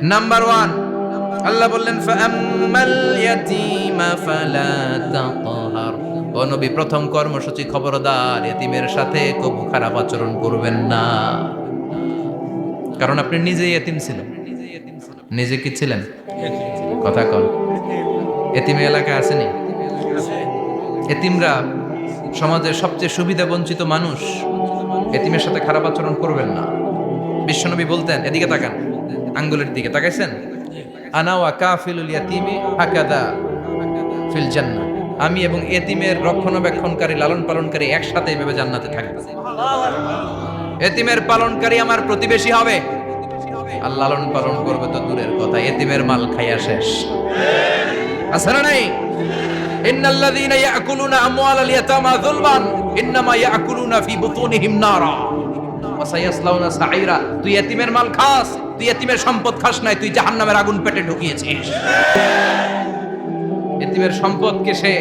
A: নাম্বার 1, আল্লাহ বললেন ফাআম্মাল ইয়াতীমা ফালা তাকহার। ও নবী, প্রথম কর্মসূচি খবরদার, এতিমের সাথে কবু খারাপ আচরণ করবেন না। কারণ আপনি নিজেই এতিম ছিলেন। নিজে কি ছিলেন? কথা কন। এতিমে এলাকায় আসেনি? এতিমরা সমাজের সবচেয়ে সুবিধা বঞ্চিত মানুষ। এতিমের সাথে খারাপ আচরণ করবেন না। বিশ্বনবী বলতেন, এদিকে তাকান, আঙ্গুলের দিকে তাকাইছেন, আনা ওয়া কাফিলুল ইয়াতীমি হাকাদা ফিল জান্নাহ। আমি এবং এতিমের রক্ষণাবেক্ষণকারী, লালন পালনকারী একসাথে এভাবে জান্নাতে থাকব। এতিমের পালনকারী আমার প্রতিবেশী হবে, আর লালন পালন করবে তো দূরের কথা, এতিমের মাল খাইয়া শেষ। আছে না নাই? ইন্নাল্লাযীনা ইয়াকুলুনা আমওয়ালাল ইয়াতামা যুলমান ইন্নামা ইয়াকুলুনা ফি বুতুনিহিম নারা ওয়া সায়াসলাউনা সাঈরা। তুই এতিমের মাল খাস, তুই এতিমের সম্পদ খাস নাই, তুই জাহান্নামের আগুন পেটে ঢুকিয়েছিস। এতিমের সম্পদকে সে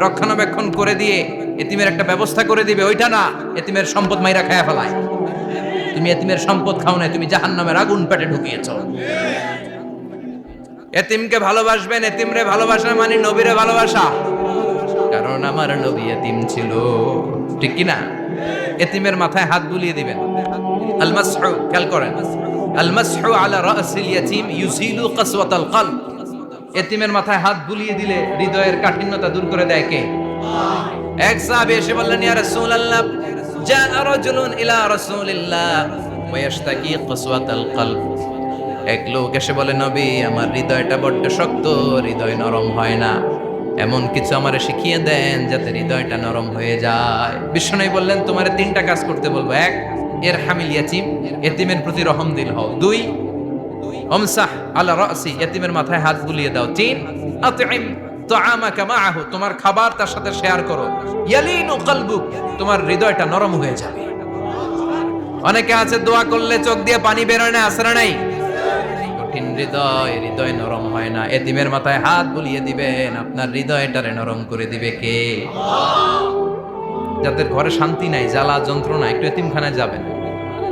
A: রক্ষণাবেক্ষণ করে দিয়ে এতিমের একটা ব্যবস্থা করে দিবে, ওইটা না, এতিমের সম্পদ মাইরা খায়া ফেলায়। তুমি এতিমের সম্পদ খাও নাই, তুমি জাহান্নামের আগুন পেটে ঢুকিয়েছো। এতিমকে ভালোবাসবেন, এতিমরে ভালোবাসা মানে নবীরে ভালোবাসা। কারণ আমার নবী এতিম ছিল, ঠিক কি না? এতিমের মাথায় হাত বুলিয়ে দিবেন। আল মাসহু, খেয়াল করেন, আল মাসহু আলা রাসিল ইয়াতীম ইউজিলু কাসওয়াতাল কলব। এতিমের মাথায় হাত বুলিয়ে দিলে হৃদয়ের কাঠিন্যতা দূর করে দেয় কে? এক সাহাবী এসে বললেন, ইয়া রাসূলুল্লাহ, জাআ রাজুলুন ইলা রাসূলিল্লাহ ওয়া ইয়াশতাকি কাসওয়াতাল কলব। এক লোক এসে বলে, নবী, আমার হৃদয়টা বড্ড শক্ত, হৃদয় নরম হয় না, এমন কিছু আমারে শিখিয়ে দেন যাতে হৃদয়টা নরম হয়ে যায়। বিশ্বনবী বললেন, তোমারে 3টা কাজ করতে বলবো। 1, ইরহামিল ইয়াতীম, এতিমের প্রতি রহমদিল হও। 2, আমসাহ আলা রাসি, এতিমের মাথায় হাত বুলিয়ে দাও। 3, আতইম তাআমাকা মাআহু, তোমার খাবার তার সাথে শেয়ার করো। ইয়ালিনু কলবুক, তোমার হৃদয়টা নরম হয়ে যাবে। অনেকে আছে দোয়া করলে চোখ দিয়ে পানি বের হয় না, আসরা নাই? কঠিন হৃদয়, হৃদয় নরম হয় না। এতিমের মাথায় হাত বুলিয়ে দিবেন, আপনার হৃদয়টারে নরম করে দিবে কে? যাদের ঘরে শান্তি নাই, জ্বালা যন্ত্রণা, একটু এতিমখানায় যাবেন,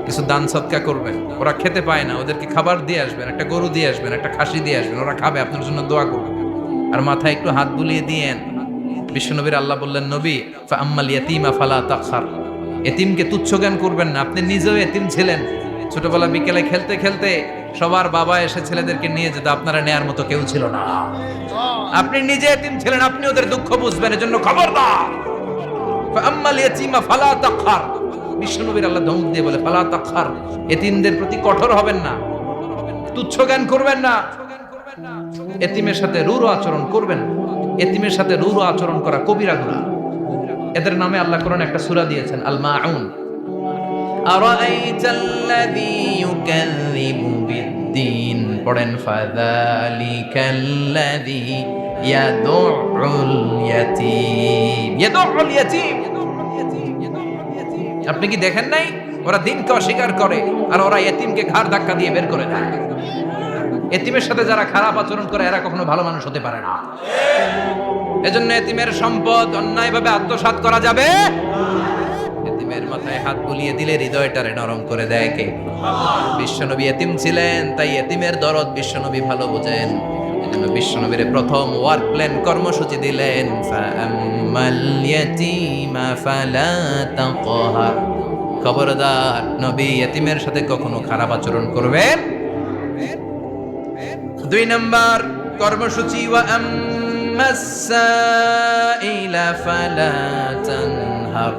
A: কিছু দান সদকা করবেন। ওরা খেতে পায় না, ওদেরকে খাবার দিয়ে আসবেন, একটা গরু দিয়ে আসবেন, একটা খাসি দিয়ে আসবেন, ওরা খাবে, আপনার জন্য দোয়া করবে। আর মাথায় একটু হাত বুলিয়ে দিয়েন। বিশ্বনবীর আল্লাহ বললেন, নবী, ফাআম্মাল ইয়াতীমা ফালা তাকহার, এতিমকে তুচ্ছ জ্ঞান করবেন না। আপনি নিজেও এতিম ছিলেন। ছোটবেলা বিকেলে খেলতে খেলতে সবার বাবা এসে ছেলেদেরকে নিয়ে যেত, আপনারা নেয়ার মতো কেউ ছিল না। আপনি নিজে এতিম ছিলেন, আপনি ওদের দুঃখ বুঝবেন, এজন্য খবরদার। ফাআম্মাল ইয়াতীমা ফালা তাকহার, বিশ্বনবীর আল্লাহ ধমক দিয়ে বলে, ফালা তাকহার, এতিমদের প্রতি কঠোর হবেন না, তুচ্ছ জ্ঞান করবেন না, এতিমের সাথে রূঢ় আচরণ করবেন। এতিমের সাথে রূঢ় আচরণ করা কবিরা গুনাহ। এদের নামে আল্লাহ কোরআনে একটা সূরা দিয়েছেন, আল মাউন। আরাআইতাল্লাযী ইউকাযযিবু বিদ্দীন, পড়েন, ফাযালিকাল্লাযী ইয়াদুউল ইয়াতীম। ইয়াদুউল ইয়াতীম, আপনি কি দেখেন নাই? ওরা দিনকে অস্বীকার করে, আর ওরা এতিমকে ঘাড় ধাক্কা দিয়ে বের করে দেয়। এতিমের সাথে যারা খারাপ আচরণ করে, এরা কখনো ভালো মানুষ হতে পারে না। এজন্য এতিমের সম্পদ অন্যায়ভাবে আত্মসাৎ করা যাবে। এতিমের মাথায় হাত বুলিয়ে দিলে হৃদয়টারে নরম করে দেয় কে? বিশ্বনবী এতিম ছিলেন, তাই এতিমের দরদ বিশ্বনবী ভালো বোঝেন। এজন্য বিশ্বনবীর প্রথম ওয়ার্ক প্ল্যান, কর্মসূচি দিলেন, ফাআম্মাল ইয়াতীমা ফালা তাকহার, খবরদার, নবী এতিমের সাথে কখনো খারাপ আচরণ করবেন। 2 নম্বর কর্মসূচি, ওয়া আম্মাস সাইলা ফালা তানহার।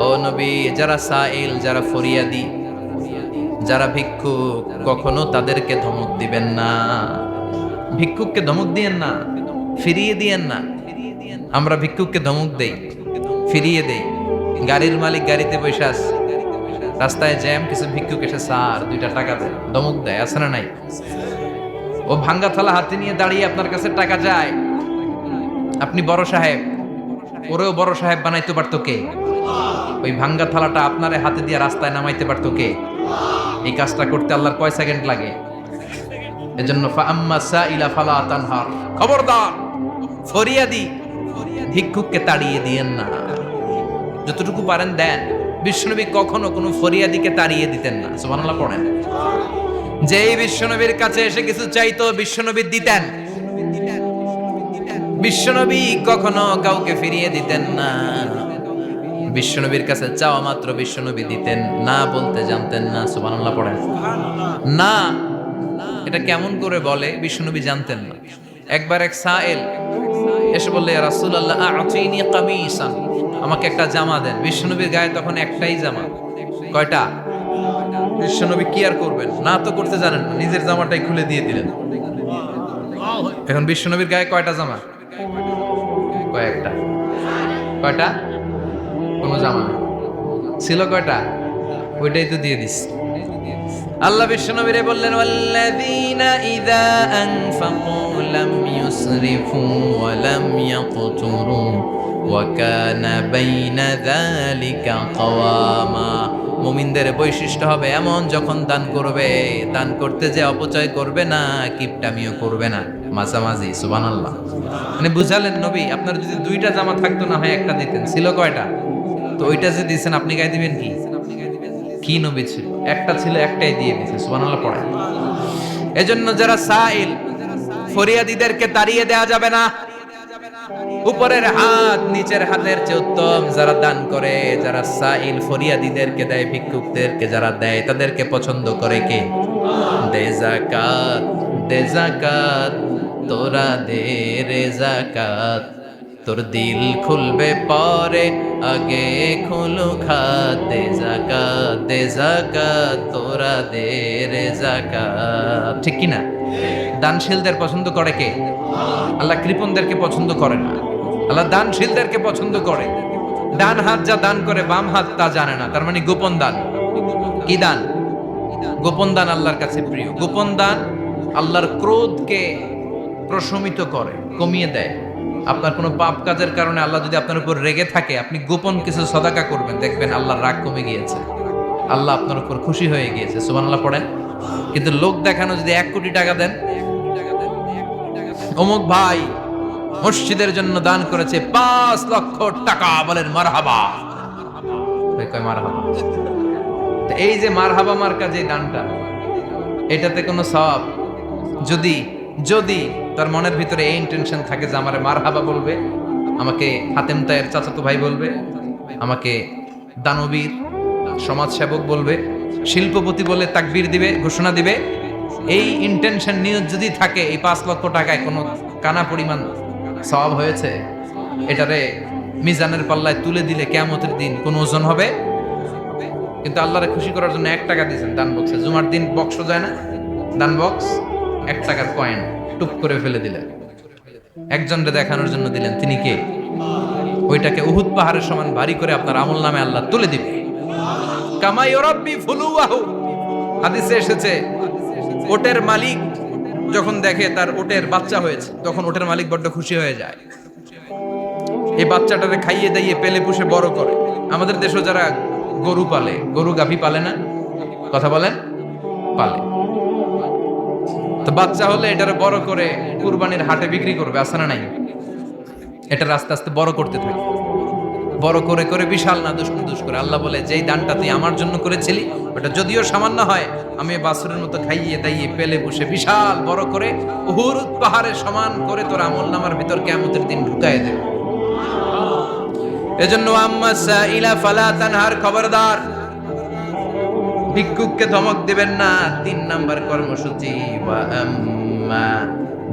A: ও নবী, যারা সাইল, যারা ফরিয়াদি, যারা ভিক্ষুক, কখনো তাদেরকে ধমক দিবেন না। ভিক্ষুককে ধমক দিয়েন না, ফিরিয়ে দিয়েন না। আমরা ভিক্ষুককে ধমক দেই, ফিরিয়ে দেই। গাড়ির মালিক গাড়িতে বসে আছে, রাস্তায় জ্যাম, কিছু ভিক্ষুক এসে স্যার 2টা টাকা দেয়, ধমক দেয়, আছে না নাই? ও ভাঙ্গা থালা হাতে নিয়ে দাঁড়িয়ে আপনার কাছে টাকা চায়। আপনি বড় সাহেব, ওরেও বড় সাহেব বানাইতে পারতো কে? ওই ভাঙ্গা থালাটা আপনারে হাতে দিয়ে রাস্তায় নামাইতে পারতো কে? এই কাজটা করতে আল্লাহর কয় সেকেন্ড লাগে? এজন্য ফাআম্মা সাইলা ফালা তানহার, খবরদার, ফরিয়াদি ভিক্ষুককে তাড়িয়ে দিয়েন না। যতটুকু পারেন দেন। বিশ্বনবী কখনো কোনো ফরিয়াদিকে তাড়িয়ে দিতেন না। সুবহানাল্লাহ পড়েন। যেই বিশ্বনবীর কাছে এসে কিছু চাইতো বিশ্বনবী দিতেন। বিশ্বনবী কখনো কাউকে ফিরিয়ে দিতেন না। বিশ্বনবীর কাছে চাওয়া মাত্র বিশ্বনবী দিতেন, না বলতে জানতেন না। সুবহানাল্লাহ পড়েন। না এটা কেমন করে বলে বিশ্বনবী জানতেন না। একবার এক সাইল এসে বললে, ইয়া রাসূলুল্লাহ আ'তিনি কামিসান, আমাকে একটা জামা দেন। বিশ্বনবীর গায়ে তখন একটাই জামা। কয়টা? বিশ্বনবী কি আর করবেন, না তো করতে জানেন না, নিজের জামাটাই খুলে দিয়ে দিলেন। এখন বিশ্বনবীর গায়ে কয়টা জামা? কয়েকটা। কয়টা? কোনো জামা নেই। ছিল কয়টা? ওইটাই তো দিয়ে দিস। আল্লাহ বিশ্বনবীরে বললেন, ওয়াল্লাযীনা ইযা আনফাকু লাম ইউসরিফু ওয়া লাম ইয়াকতুরু ওয়া কানা বাইনা যালিকা কাওয়ামা। মুমিনদের বৈশিষ্ট্য হবে এমন, যখন দান করবে, দান করতে যে অপচয় করবে না, কিপটামিও করবে না, মাঝামাঝি। সুবহানাল্লাহ। মানে বুঝালেন নবী, আপনার যদি দুইটা জামা থাকতো না হয় একটা দিতেন। ছিল কয়টা? তো ওইটা যে দিয়েছেন আপনি গায়ে দিবেন কি? কি নবী ছিল? একটা ছিল, একটাই দিয়ে দিয়েছে। সুবহানাল্লাহ পড়ে। এজন্য যারা সাইল, ফরিয়াদীদেরকে তাড়িয়ে দেওয়া যাবে না। উপরের হাত নিচের হাতের চেয়ে উত্তম। যারা দান করে, যারা সাইল ফরিয়াদীদেরকে দেয়, ভিক্ষুকদেরকে যারা দেয়, তাদেরকে পছন্দ করে কে? দে যাকাত, দে যাকাত, তোরা দে রে যাকাত, তোর দিল খুলবে পরে, আগে খুলু খাত। দে যাকাত, দে যাকাত, তোরা দে রে যাকাত। ঠিক কি না? দানশীলদের পছন্দ করে কে? আল্লাহ কৃপণদেরকে পছন্দ করে না। আল্লাহ দানশীলদেরকে পছন্দ করে। ডান হাত যা দান করে, বাম হাত তা জানে না। তার মানে গোপন দান। কি দান? গোপন দান আল্লাহর কাছে প্রিয়। গোপন দান আল্লাহর ক্রোধকে প্রশমিত করে, কমিয়ে দেয়। আপনার কোনো পাপ কাজের কারণে আল্লাহ যদি আপনার উপর রেগে থাকে, আপনি গোপন কিছু সদাকা করবেন, দেখবেন আল্লাহর রাগ কমে গিয়েছে, আল্লাহ আপনার উপর খুশি হয়ে গিয়েছে। সুবহানাল্লাহ পড়েন। কিন্তু লোক দেখানো যদি 1 কোটি টাকা দেন, অমুক ভাই মসজিদের জন্য দান করেছে 5 লক্ষ টাকা, বলেন মারহাবা। কয় মারহাবা। এই যে মারহাবা মার্কা যে দানটা, এটাতে কোনো সওয়াব যদি যদি তার মনের ভিতরে এই ইন্টেনশন থাকে যে আমারে মারহাবা বলবে, আমাকে হাতেম তায়ের চাচাতো ভাই বলবে, আমাকে দানবীর সমাজসেবক বলবে, শিল্পপতি বলে তাকবীর দিবে, ঘোষণা দিবে, এই ইন্টেনশন নিয়ে যদি থাকে, এই 5 লক্ষ টাকায় কোনো কানা পরিমাণ সওয়াব হয়েছে, এটারে মিজানের পাল্লায় তুলে দিলে কিয়ামতের দিন কোন ওজন হবে? কিন্তু আল্লাহরে খুশি করার জন্য 1 টাকা দিয়েছেন দান বক্সে। জুমার দিন বক্স যায় না, দান বক্স, 1 টাকার কয়েন টুপ করে ফেলে দিলেন, একজনকে দেখানোর জন্য দিলেন। তিনি কে? ওইটাকে উহুদ পাহাড়ের সমান ভারী করে আপনার আমল নামে আল্লাহ তুলে দিবে। কামা ইউরাব্বি ফুলুয়াহু, হাদিসে এসেছে, ওটের মালিক যখন দেখে তার ওটের বাচ্চা হয়েছে, তখন ওটের মালিক বড্ড খুশি হয়ে যায়। এই বাচ্চাটাকে খাইয়ে দাইয়ে পেলে পুষে বড় করে। আমাদের দেশে যারা গরু পালে, গরু গাভী পালে না, কথা বলেন, পালে, তো বাচ্চা হলে এটারে বড় করে কুরবানির হাটে বিক্রি করবে, আছে না নাই? এটা আস্তে আস্তে বড় করতে থাকে, বড় করে করে বিশাল নাদুস করে। আল্লাহ বলে, যেই দানটা তুই আমার জন্য করেছিলি, ওটা যদিও সামান্য হয়, আমি বাছুরের মতো খাইয়ে দাইয়ে পেলে বসে বিশাল বড় করে উহুদ পাহাড়ের সমান করে তোর আমল নামার ভিতর কিয়ামতের দিন ঢুকায় দেব। এজন্য আম্মা সাইলা ফালা তানহার, খবরদার ভিক্ষুককে ধমক দিবেন না। 3 নাম্বার কর্মসূচি, ওয়া আম্মা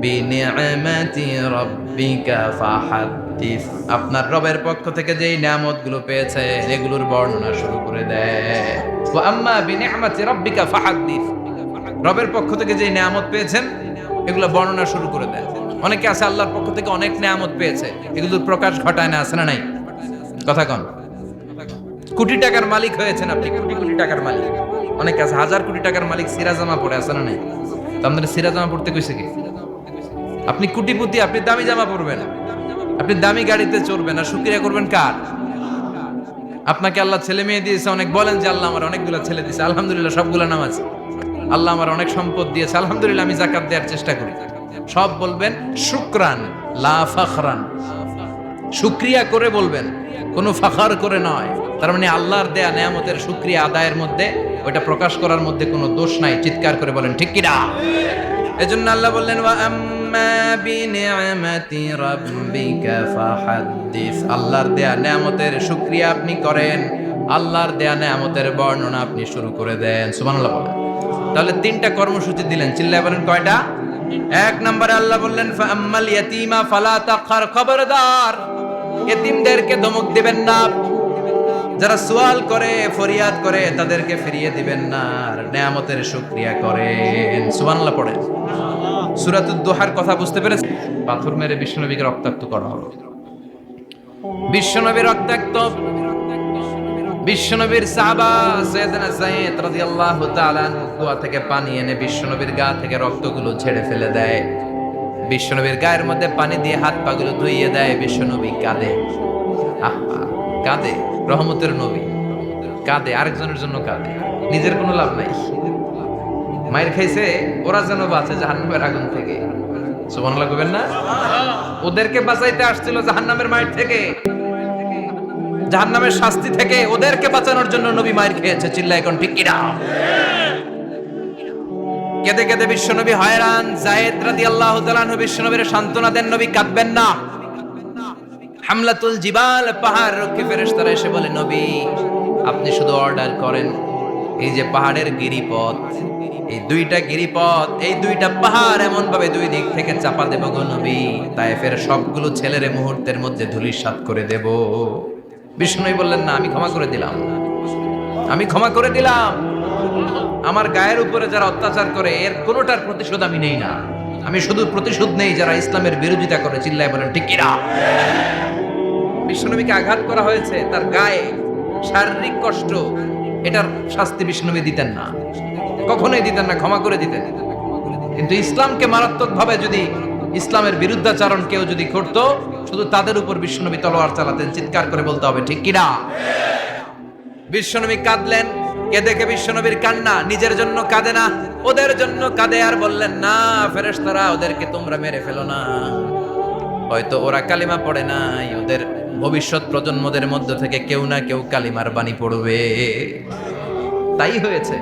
A: বিনিআমাতি রাব্বিকা ফাহাদ্দিস, আপনার রবের পক্ষ থেকে যেই নিয়ামতগুলো পেয়েছেন এগুলোর বর্ণনা শুরু করে দেয়। ওয়া আম্মা বিনিআমাতি রাব্বিকা ফাহাদ্দিস, রবের পক্ষ থেকে যেই নিয়ামত পেয়েছেন এগুলো বর্ণনা শুরু করে দেয়। অনেকে আছে আল্লাহর পক্ষ থেকে অনেক নিয়ামত পেয়েছে, এগুলোর প্রকাশ ঘটায় না, আছে না নাই? কথা কন। কোটি টাকার মালিক হয়েছেন আপনি, কোটি কোটি টাকার মালিক। অনেক আছে 1000 কোটি টাকার মালিক, সিরাজামা পরে, আছে না নাই? তো আমাদের সিরাজামা পড়তে কইছে কি? আপনি কোটিপতি, আপনি দামি জামা পরবেন, আপনি দামি গাড়িতে চড়বেন, আর শুকরিয়া করবেন কার? আপনাকে আল্লাহ ছেলে মেয়ে দিয়েছে অনেক, বলেন যে আল্লাহ আমার অনেকগুলো ছেলে দিয়েছে, আলহামদুলিল্লাহ, সবগুলো নামাজ। আল্লাহ আমার অনেক সম্পদ দিয়েছে, আলহামদুলিল্লাহ, আমি যাকাত দেওয়ার চেষ্টা করি। সব বলবেন শুকরান লা ফাখরান, শুকরিয়া করে বলবেন, কোনো ফাখার করে নয়। তার মানে আল্লাহর দেয়া নিয়ামতের শুকরিয়া আদায়ের মধ্যে ওটা প্রকাশ করার মধ্যে কোনো দোষ নাই। চিৎকার করে বলেন ঠিক কিনা? এজন্য আল্লাহ বললেন ওয়া আম্মা বিনিআমাতি রাব্বিকা ফাহাদ্দিস। আল্লাহর দেয়া নেয়ামতের শুকরিয়া আপনি করেন, আল্লাহর দেয়া নেয়ামতের বর্ণনা আপনি শুরু করে দেন। সুবহানাল্লাহ বলেন। তাহলে তিনটা কর্মসূচি দিলেন, চিল্লায় বলেন কয়টা? এক নম্বরে আল্লাহ বললেন ফাআম্মাল ইয়াতীমা ফালা তাকহার, খবরদার এতিমদেরকে ধমক দিবেন না, যারা সওয়াল করে ফরিয়াদ করে তাদেরকে ফিরিয়ে দিবেন না, আর নেয়ামতের শুকরিয়া করেন। সুবহানাল্লাহ পড়েন। সূরাতুদ দুহার কথা বুঝতে পেরেছেন? পাথর মেরে বিশ্বনবীকে রক্তাক্ত করা হলো। বিশ্বনবী রক্তাক্ত, বিশ্বনবীর সাহাবা সাইয়েদনা যায়েদ রাদিয়াল্লাহু তাআলা কুয়া থেকে পানি এনে বিশ্বনবীর গা থেকে রক্তগুলো ঝেড়ে ফেলে দেয়, বিশ্বনবীর গায়ের মধ্যে পানি দিয়ে হাত পাগুলো ধুইয়ে দেয়। বিশ্বনবী কাঁদে, আহা কাঁদে, রহমতের নবী কাঁদে, আরেকজনের জন্য কাঁদে, নিজের কোনো লাভ নাই। মায়ের খাইছে, ওরা যেন বাঁচে জাহান্নামের আগুন থেকে। সুবহানাল্লাহ কইবেন না? ওদেরকে বাঁচাইতে আসছিল জাহান্নামের মায়ের থেকে, জাহান্নামের শাস্তি থেকে, ওদেরকে বাঁচানোর জন্য নবী মায়ের খেয়েছে। চিল্লায় এখন ঠিক কিনা? কেঁদে কেঁদে বিশ্বনবী হয়রান। যায়েদ রাদিয়াল্লাহু তাআলা আনহু বিশ্বনবীর সান্ত্বনা দেন, নবী কাঁদবেন না। হামলাতুল জিবাল, পাহাড় রক্ষী ফেরেশতারা এসে বলে নবী আপনি শুধু অর্ডার করেন, এই যে পাহাড়ের গিরিপথ, এই দুইটা গিরিপথ, এই দুইটা পাহাড় এমন ভাবে দুই দিক থেকে চাপা দেব গো নবী, তায়েফের সবগুলো ছেলেরে মুহূর্তের মধ্যে ধূলিসাৎ করে দেব। বিষ্ণুই বললেন না, আমি ক্ষমা করে দিলাম, আমি ক্ষমা করে দিলাম। আমার গায়ের উপরে যারা অত্যাচার করে এর কোনোটার প্রতিশোধ আমি নেই না, আমি শুধু প্রতিশোধ নেই যারা ইসলামের বিরোধিতা করে। চিল্লায় বলেন ঠিক কিনা? বিশ্বনবীকে আঘাত করা হয়েছে, তার গায়ে শারীরিক কষ্ট, এটার শাস্তি বিশ্বনবী দিতেন না, কখনোই দিতেন না, ক্ষমা করে দিতেন। কিন্তু ইসলামকে মারাত্মকভাবে যদি ইসলামের বিরুদ্ধাচরণ কেউ যদি করত, শুধু তাদের উপর বিশ্বনবী তলোয়ার চালাতেন। চিৎকার করে বলতে হবে ঠিক কিনা? বিশ্বনবী কাঁদলেন। কে দেখে বিশ্বনবীর কান্না, নিজের জন্য কাঁদে না, ওদের জন্য কাঁদে। আর বললেন না ফেরেশতারা ওদেরকে তোমরা মেরে ফেলো না, হয়তো ওরা কালিমা পড়ে নাই, ওদের ভবিষ্যৎ প্রজন্মদের মধ্য থেকে কেউ না কেউ কালিমার বাণী পড়বে। তাই হয়েছে।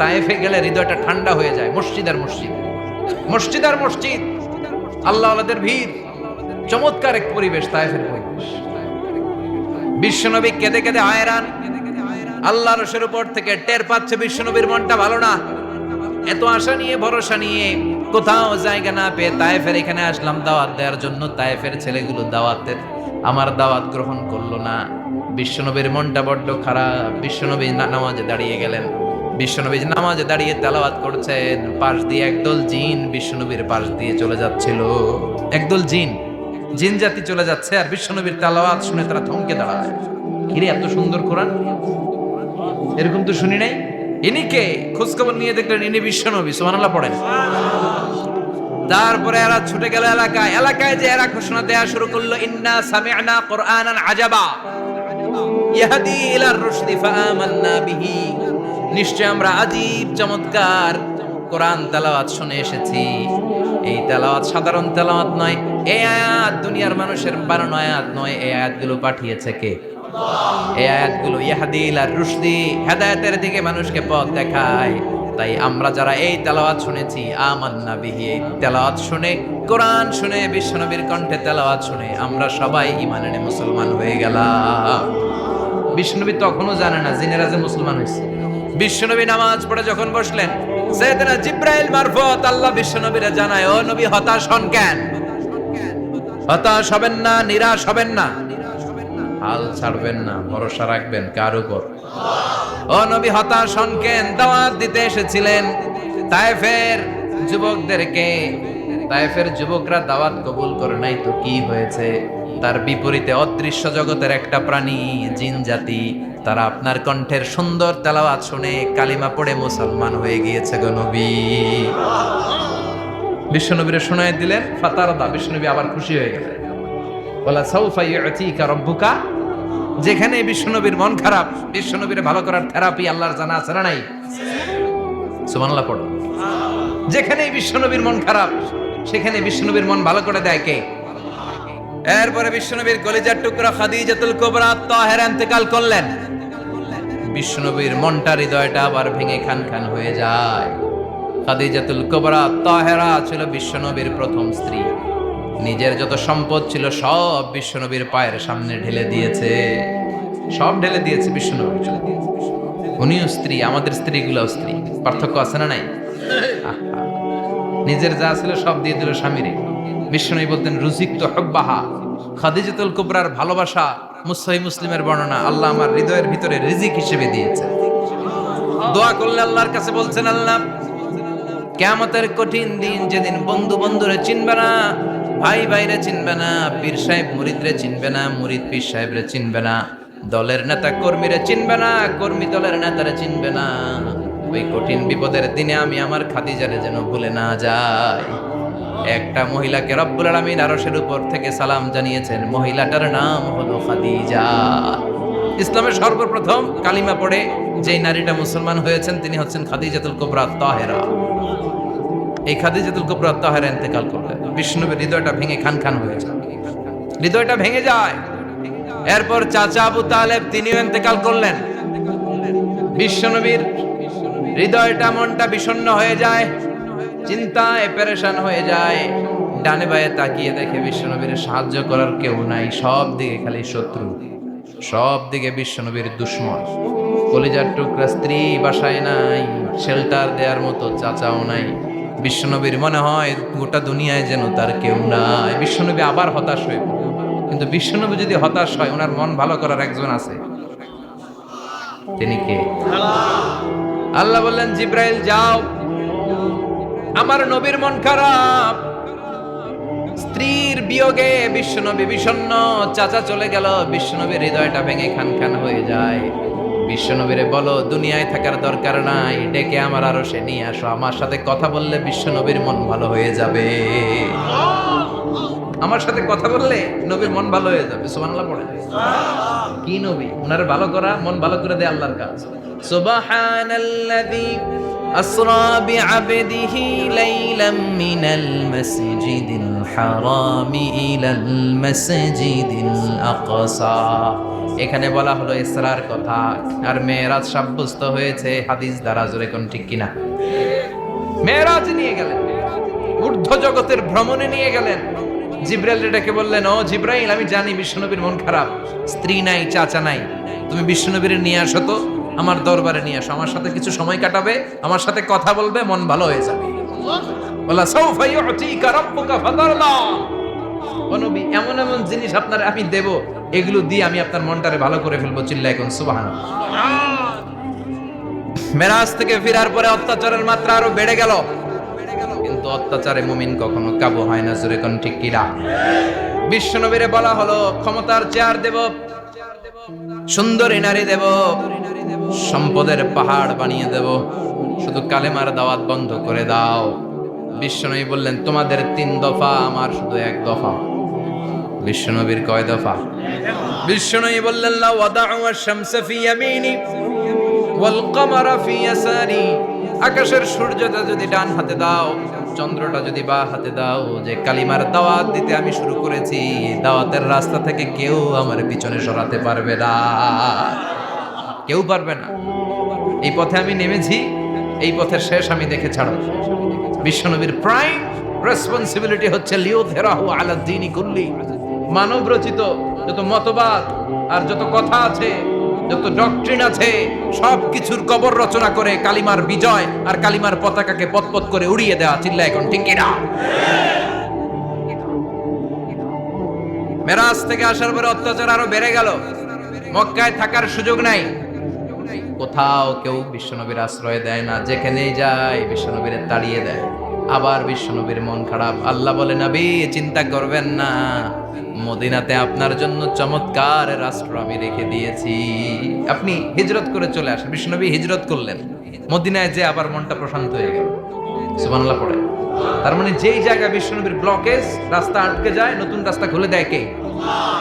A: তায়েফে গেলে হৃদয়টা ঠান্ডা হয়ে যায়। মসজিদ আর মসজিদ, মসজিদ আর মসজিদ, আল্লাহ আল্লাহদের ভিড়, চমৎকার এক পরিবেশ তায়েফের পরিবেশ। বিশ্বনবী কেঁদে কেঁদে হয়রান। আল্লাহর রসের উপর থেকে টের পাচ্ছে বিশ্বনবীর মনটা ভালো না। এত আশা নিয়ে ভরসা নিয়ে কোথাও জায়গা না পেয়ে তায়েফের এখানে আসলাম দাওয়াত দেওয়ার জন্য। তায়েফের ছেলেগুলো দাওয়াতের আমার দাওয়াত গ্রহণ করলো না। বিশ্বনবীর মনটা বড্ড খারাপ। বিশ্বনবী নামাজে দাঁড়িয়ে গেলেন। বিশ্বনবী নামাজে দাঁড়িয়ে তেলাওয়াত করছেন, পাশ দিয়ে একদল জিন বিশ্বনবীর পাশ দিয়ে চলে যাচ্ছিল। একদল জিন, জিন জাতি চলে যাচ্ছে, আর বিশ্বনবীর তেলাওয়াত শুনে তারা থমকে দাঁড়ায়। কিরে এত সুন্দর কোরআন, এরকম তো শুনি নাই। ইনি কে? খোঁজখবর নিয়ে দেখলেন ইনি বিশ্বনবী। সুবহানাল্লাহ পড়েন। তারপরে এরা ছুটে গেল এলাকায়। এলাকায় যে এরা ঘোষণা দেয়া শুরু করলো, ইন্না সামি'না কুরআনান আজাবা ইয়াহদি ইলার রুশদি ফাআমান্না বিহি। নিশ্চয় আমরা আজীব চমৎকার কোরআন তেলাওয়াত শুনে এসেছি। এই তেলাওয়াত সাধারণ তেলাওয়াত নয়, এই আয়াত দুনিয়ার মানুষের বানানো আয়াত নয়। এই আয়াতগুলো পাঠিয়েছে কে? এই আয়াতগুলো ইয়াহদি ইলার রুশদি, হেদায়েতের দিকে মানুষকে পথ দেখায়। তাই আমরা যারা এই তেলাওয়াত শুনেছি, আমান্না বিহি, এই তেলাওয়াত শুনে, কোরআন শুনে, বিশ্বনবীর কণ্ঠে তেলাওয়াত শুনে আমরা সবাই ঈমান এনে মুসলমান হয়ে গেলাম। বিশ্বনবী তখনও জানে না জিনেরা যে মুসলমান হয়েছে। বিশ্বনবী নামাজ পড়ে যখন বসলেন, সাইয়েদনা জিবরাইল মারফত আল্লাহ বিশ্বনবীরে জানায়, ও নবী হতাশ হন কেন? হতাশ হবেন না, নিরাশ হবেন না, হাল ছাড়বেন না, ভরসা রাখবেন কার উপর? ও নবী হতাশ হন কেন? দাওয়াত দিতে এসেছিলেন তায়েফের যুবকদেরকে। তায়েফের যুবকরা দাওয়াত কবুল করে নাই তো কি হয়েছে? তার বিপরীতে অদৃশ্য জগতের একটা প্রাণী, জিন জাতি, তারা আপনার কণ্ঠের সুন্দর তেলাওয়াত শুনে কালিমা পড়ে মুসলমান হয়ে গিয়েছে গো নবী। বিশ্বনবীরে শোনায় দিলেন, ফাতারদা, বিশ্বনবী আবার খুশি হয়ে গেলেন। বলা সাউফা ইউতিকা রাব্বুকা। যেখানে বিশ্বনবীর মন খারাপ, বিশ্বনবীর ভালো করার থেরাপি আল্লাহর জানা আছে না নাই? সুবহানাল্লাহ পড়ো। যেখানে বিশ্বনবীর মন খারাপ, সেখানে বিশ্বনবীর মন ভালো করে দেয় কে? এরপরে বিশ্বনবীর কলিজার টুকরা খাদিজাতুল কুবরা তাহেরা ইন্তেকাল করলেন। বিশ্বনবীর মনটা হৃদয়টা আবার ভেঙে খান খান হয়ে যায়। খাদিজাতুল কুবরা তাহেরা ছিল বিশ্বনবীর প্রথম স্ত্রী। নিজের যত সম্পদ ছিল সব বিশ্বনবীর পায়ের সামনে ঢেলে দিয়েছে, সব ঢেলে দিয়েছে বিশ্বনবী। উনিও স্ত্রী, আমাদের স্ত্রীগুলোও স্ত্রী, পার্থক্য আছে না নাই? নিজের যা ছিল সব দিয়ে দিল স্বামীরে। বিশ্বনবী বলতেন রুজিকতু হুব্বাহা। খাদিজাতুল কুবরার ভালোবাসা সহিহ মুসলিমের বর্ণনা, আল্লাহ আমার হৃদয়ের ভিতরে রিজিক হিসেবে দিয়েছে। দোয়া করলে আল্লাহর কাছে বলছেন, আল্লাহ কিয়ামতের কঠিন দিন, যেদিন বন্ধু বন্ধুরে চিনবে না, ভাই ভাইরে চিনবে না, পীর সাহেব মুরিদরে চিনবে না, মুরিদ পীর সাহেবরে চিনবে না, দলের নেতা কর্মীরে চিনবে না, কর্মী দলের নেতারে চিনবে না, ওই কঠিন বিপদের দিনে আমি আমার খাদিজারে যেন ভুলে না যাই। একটা মহিলাকে রব্বুল আলামিন আরশের উপর থেকে সালাম জানিয়েছেন, মহিলাটার নাম হলো খাদিজা। ইসলামের সর্বপ্রথম কালিমা পড়ে যেই নারীটা মুসলমান হয়েছেন তিনি হচ্ছেন খাদিজাতুল কুবরা তাহেরা। এই খাদিজাতুল কুবরা তাহেরা ইন্তেকাল করলেন। বিষ্ণুনবীর হৃদয়টা ভেঙে খান খান হয়ে যায়, হৃদয়টা ভেঙে যায়। এরপর চাচা আবু তালেব তিনিও ইন্তেকাল করলেন। বিশ্বনবীর হৃদয়টা মনটা বিষণ্ণ হয়ে যায়, চিন্তায় পেরেশান হয়ে যায়। ডানে বায়ে তাকিয়ে দেখে বিশ্বনবীর সাহায্য করার কেউ নাই, সব দিকে খালি শত্রু, সব দিকে বিশ্বনবীর দুশ্মন। কলিজার টুকরা স্ত্রী বাসায় নাই, শেল্টার দেওয়ার মতো চাচাও নাই। বিশ্বনবীর মনে হয় গোটা দুনিয়ায় যেন তার কেউ নাই। বিশ্বনবী আবার হতাশ হয়ে পড়ল। কিন্তু বিশ্বনবী যদি হতাশ হয়, ওনার মন ভালো করার একজন আছে, তিনি কে? আল্লাহ বললেন, জিব্রাইল যাও, আমার নবীর মন খারাপ, স্ত্রীর বিয়োগে বিশ্বনবী বিষণ্ণ, চাচা চলে গেল, বিশ্বনবীর হৃদয়টা ভেঙে খান খান হয়ে যায়। বিশ্বনবীরে বলো দুনিয়ায় থাকার দরকার নাই, ডেকে আমার আরশে নিয়ে আসো, আমার সাথে কথা বললে বিশ্বনবীর মন ভালো হয়ে যাবে। আমার সাথে কথা বললে নবীর মন ভালো হয়ে যাবে। সুবহানাল্লাহ পড়ে। কি নবী, ওনার ভালো করা, মন ভালো করে দেয় আল্লাহর কাজ। সুবহানাল্লাযী আসরা বিআবদিহি লাইলাম মিনাল মাসজিদিল হারামি ইলাল মাসজিদিল আকসা। এখানে বলা হলো ইসরার কথা, আর মেরাজ সাব্যস্ত হয়েছে হাদিস দ্বারা। জোরে কোন ঠিক কিনা? মেরাজ নিয়ে গেলেন, ঊর্ধ্ব জগতের ভ্রমণে নিয়ে গেলেন। জিব্রাইল ডেকে বললেন, ও জিব্রাইল, আমি জানি বিশ্বনবীর মন খারাপ, স্ত্রী নাই, চাচা নাই, তুমি বিশ্বনবীর নিয়ে আসো তো, আমার দরবারে নিয়ে আসো, আমার সাথে কিছু সময় কাটাবে, আমার সাথে কথা বলবে, মন ভালো হয়ে যাবে। বলা সাউফা ইউতিকা রাব্বুকা ফাতারদা। ও নবী, এমন এমন জিনিস আপনার আমি দেব, এগুলো দিয়ে আমি আপনার মনটারে ভালো করে ফেলবো। চিল্লায় কোন সুবহানাল্লাহ। মেরাজ থেকে ফেরার পরে অত্যাচারের মাত্রা আরো বেড়ে গেল, কিন্তু অত্যাচারে মুমিন কখনো কাবু হয় না। জোরে কোন ঠিক কিনা? বিশ্বনবীরে বলা হলো, ক্ষমতার চেয়ার দেব, সুন্দরী নারী দেব, সম্পদের পাহাড় বানিয়ে দেব, শুধু কালেমার দাওয়াত বন্ধ করে দাও। বিশ্বনবী বললেন, তোমাদের 3 দফা, আমার শুধু 1 দফা। বিশ্বনবীর কয় দফা? বিশ্বনবী বললেন, লা ওয়াদাউ আশ-শামসা ফি ইয়ামিনি ওয়াল কামারা ফি ইয়াসারি। আকাশের সূর্যটা যদি ডান হাতে দাও, চন্দ্রটা যদি বাঁ হাতে দাও, যে কালিমার দাওয়াত দিতে আমি শুরু করেছি, দাওয়াতের রাস্তা থেকে কেউ আমার পিছনে সরাতে পারবে না, কেউ পারবে না। এই পথে আমি নেমেছি, এই পথের শেষ আমি দেখে ছাড়ব। বিশ্বনবীর প্রাইম রেসপন্সিবিলিটি হচ্ছে লিউযহিরাহু আলা দ্বীনি কুল্লি। মানব রচিত যত মতবাদ আর যত কথা আছে, যত ডক্ট্রিন আছে, সব কিছুর কবর রচনা করে কালিমার বিজয় আর কালিমার পতাকাকে পতপত করে উড়িয়ে দেওয়া। চিল্লা এখন ঠিক কিনা? মেরাজ থেকে আসার পরে অত্যাচার আরো বেড়ে গেল, মক্কায় থাকার সুযোগ নাই, কোথাও কেউ বিশ্বনবীর আশ্রয় দেয় না, যেখানেই যায় বিশ্বনবীর তাড়িয়ে দেয়। আবার বিশ্বনবীর মন খারাপ। আল্লাহ বলে, নবী চিন্তা করবেন না, মদিনাতে আপনার জন্য চমৎকার রাষ্ট্র আমি রেখে দিয়েছি, আপনি হিজরত করে চলে আসেন। বিশ্বনবী হিজরত করলেন, মদিনায় যে আবার মনটা প্রশান্ত হয়ে গেল। সুবহানাল্লাহ পড়ে। তার মানে যেই জায়গায় বিশ্বনবীর ব্লকেজ, রাস্তা আটকে যায়, নতুন রাস্তা খুলে দেয় কে?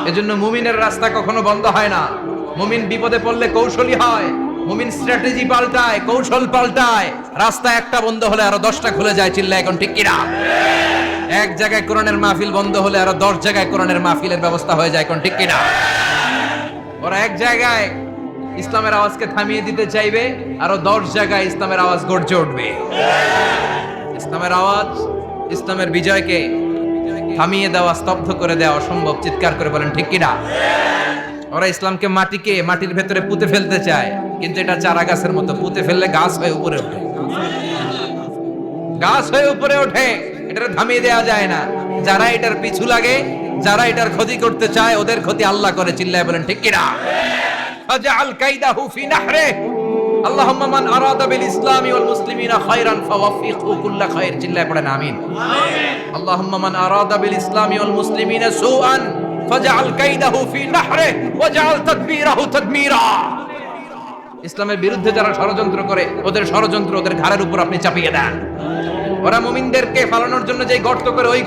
A: এজন্য মুমিনের রাস্তা কখনো বন্ধ হয় না। মুমিন বিপদে পড়লে কৌশলী হয়, মুমিন স্ট্র্যাটেজি পাল্টায়, কৌশল পাল্টায়। রাস্তা একটা বন্ধ হলে আরো 10টা খুলে যায়। চিল্লা এখন ঠিক কিনা? এক জায়গায় কোরআনের মাহফিল বন্ধ হলে আরো 10 জায়গায় কোরআনের মাহফিলের ব্যবস্থা হয়ে যায়। এখন ঠিক কিনা? ওরা এক জায়গায় ইসলামের আওয়াজকে থামিয়ে দিতে চাইবে, আরো 10 জায়গায় ইসলামের আওয়াজ গর্জে উঠবে। ইসলামের আওয়াজ, ইসলামের বিজয়কে থামিয়ে দেওয়া, স্তব্ধ করে দেওয়া অসম্ভব। চিৎকার করে বলেন ঠিক কিনা? ওরা ইসলামকে মাটির ভেতরে পুঁতে ফেলতে চায়, কিন্তু এটা চারা গাছের মতো, পুঁতে ফেললে গাছ হয়ে উপরে ওঠে, গাছ হয়ে উপরে ওঠে। এটা থামিয়ে দেওয়া যায় না। যারা এটার পিছু লাগে, যারা এটার ক্ষতি করতে চায়, ওদের ক্ষতি আল্লাহ করে। চিল্লায় বলেন ঠিক কিনা? ফাজআল কাইদাহু ফি নাহরে। আল্লাহুম্মা মান আরাদা বিল ইসলামি ওয়াল মুসলিমিনা খায়রান ফাওয়াফিকহু কুল্লা খায়র। চিল্লায় পড়েন আমিন। আল্লাহুম্মা মান আরাদা বিল ইসলামি ওয়াল মুসলিমিনা সুআন ফাজআল কাইদাহু ফি নাহরে ওয়াজআল তাদবীরাহু তাদমীরা। ইসলামের বিরুদ্ধে যারা ষড়যন্ত্র করে, ওদের ষড়যন্ত্র ওদের ঘাড়ের উপর আপনি চাপিয়ে দেন। ওরা মুমিনদেরকে ফালানোর জন্য যে গর্ত করে, ওই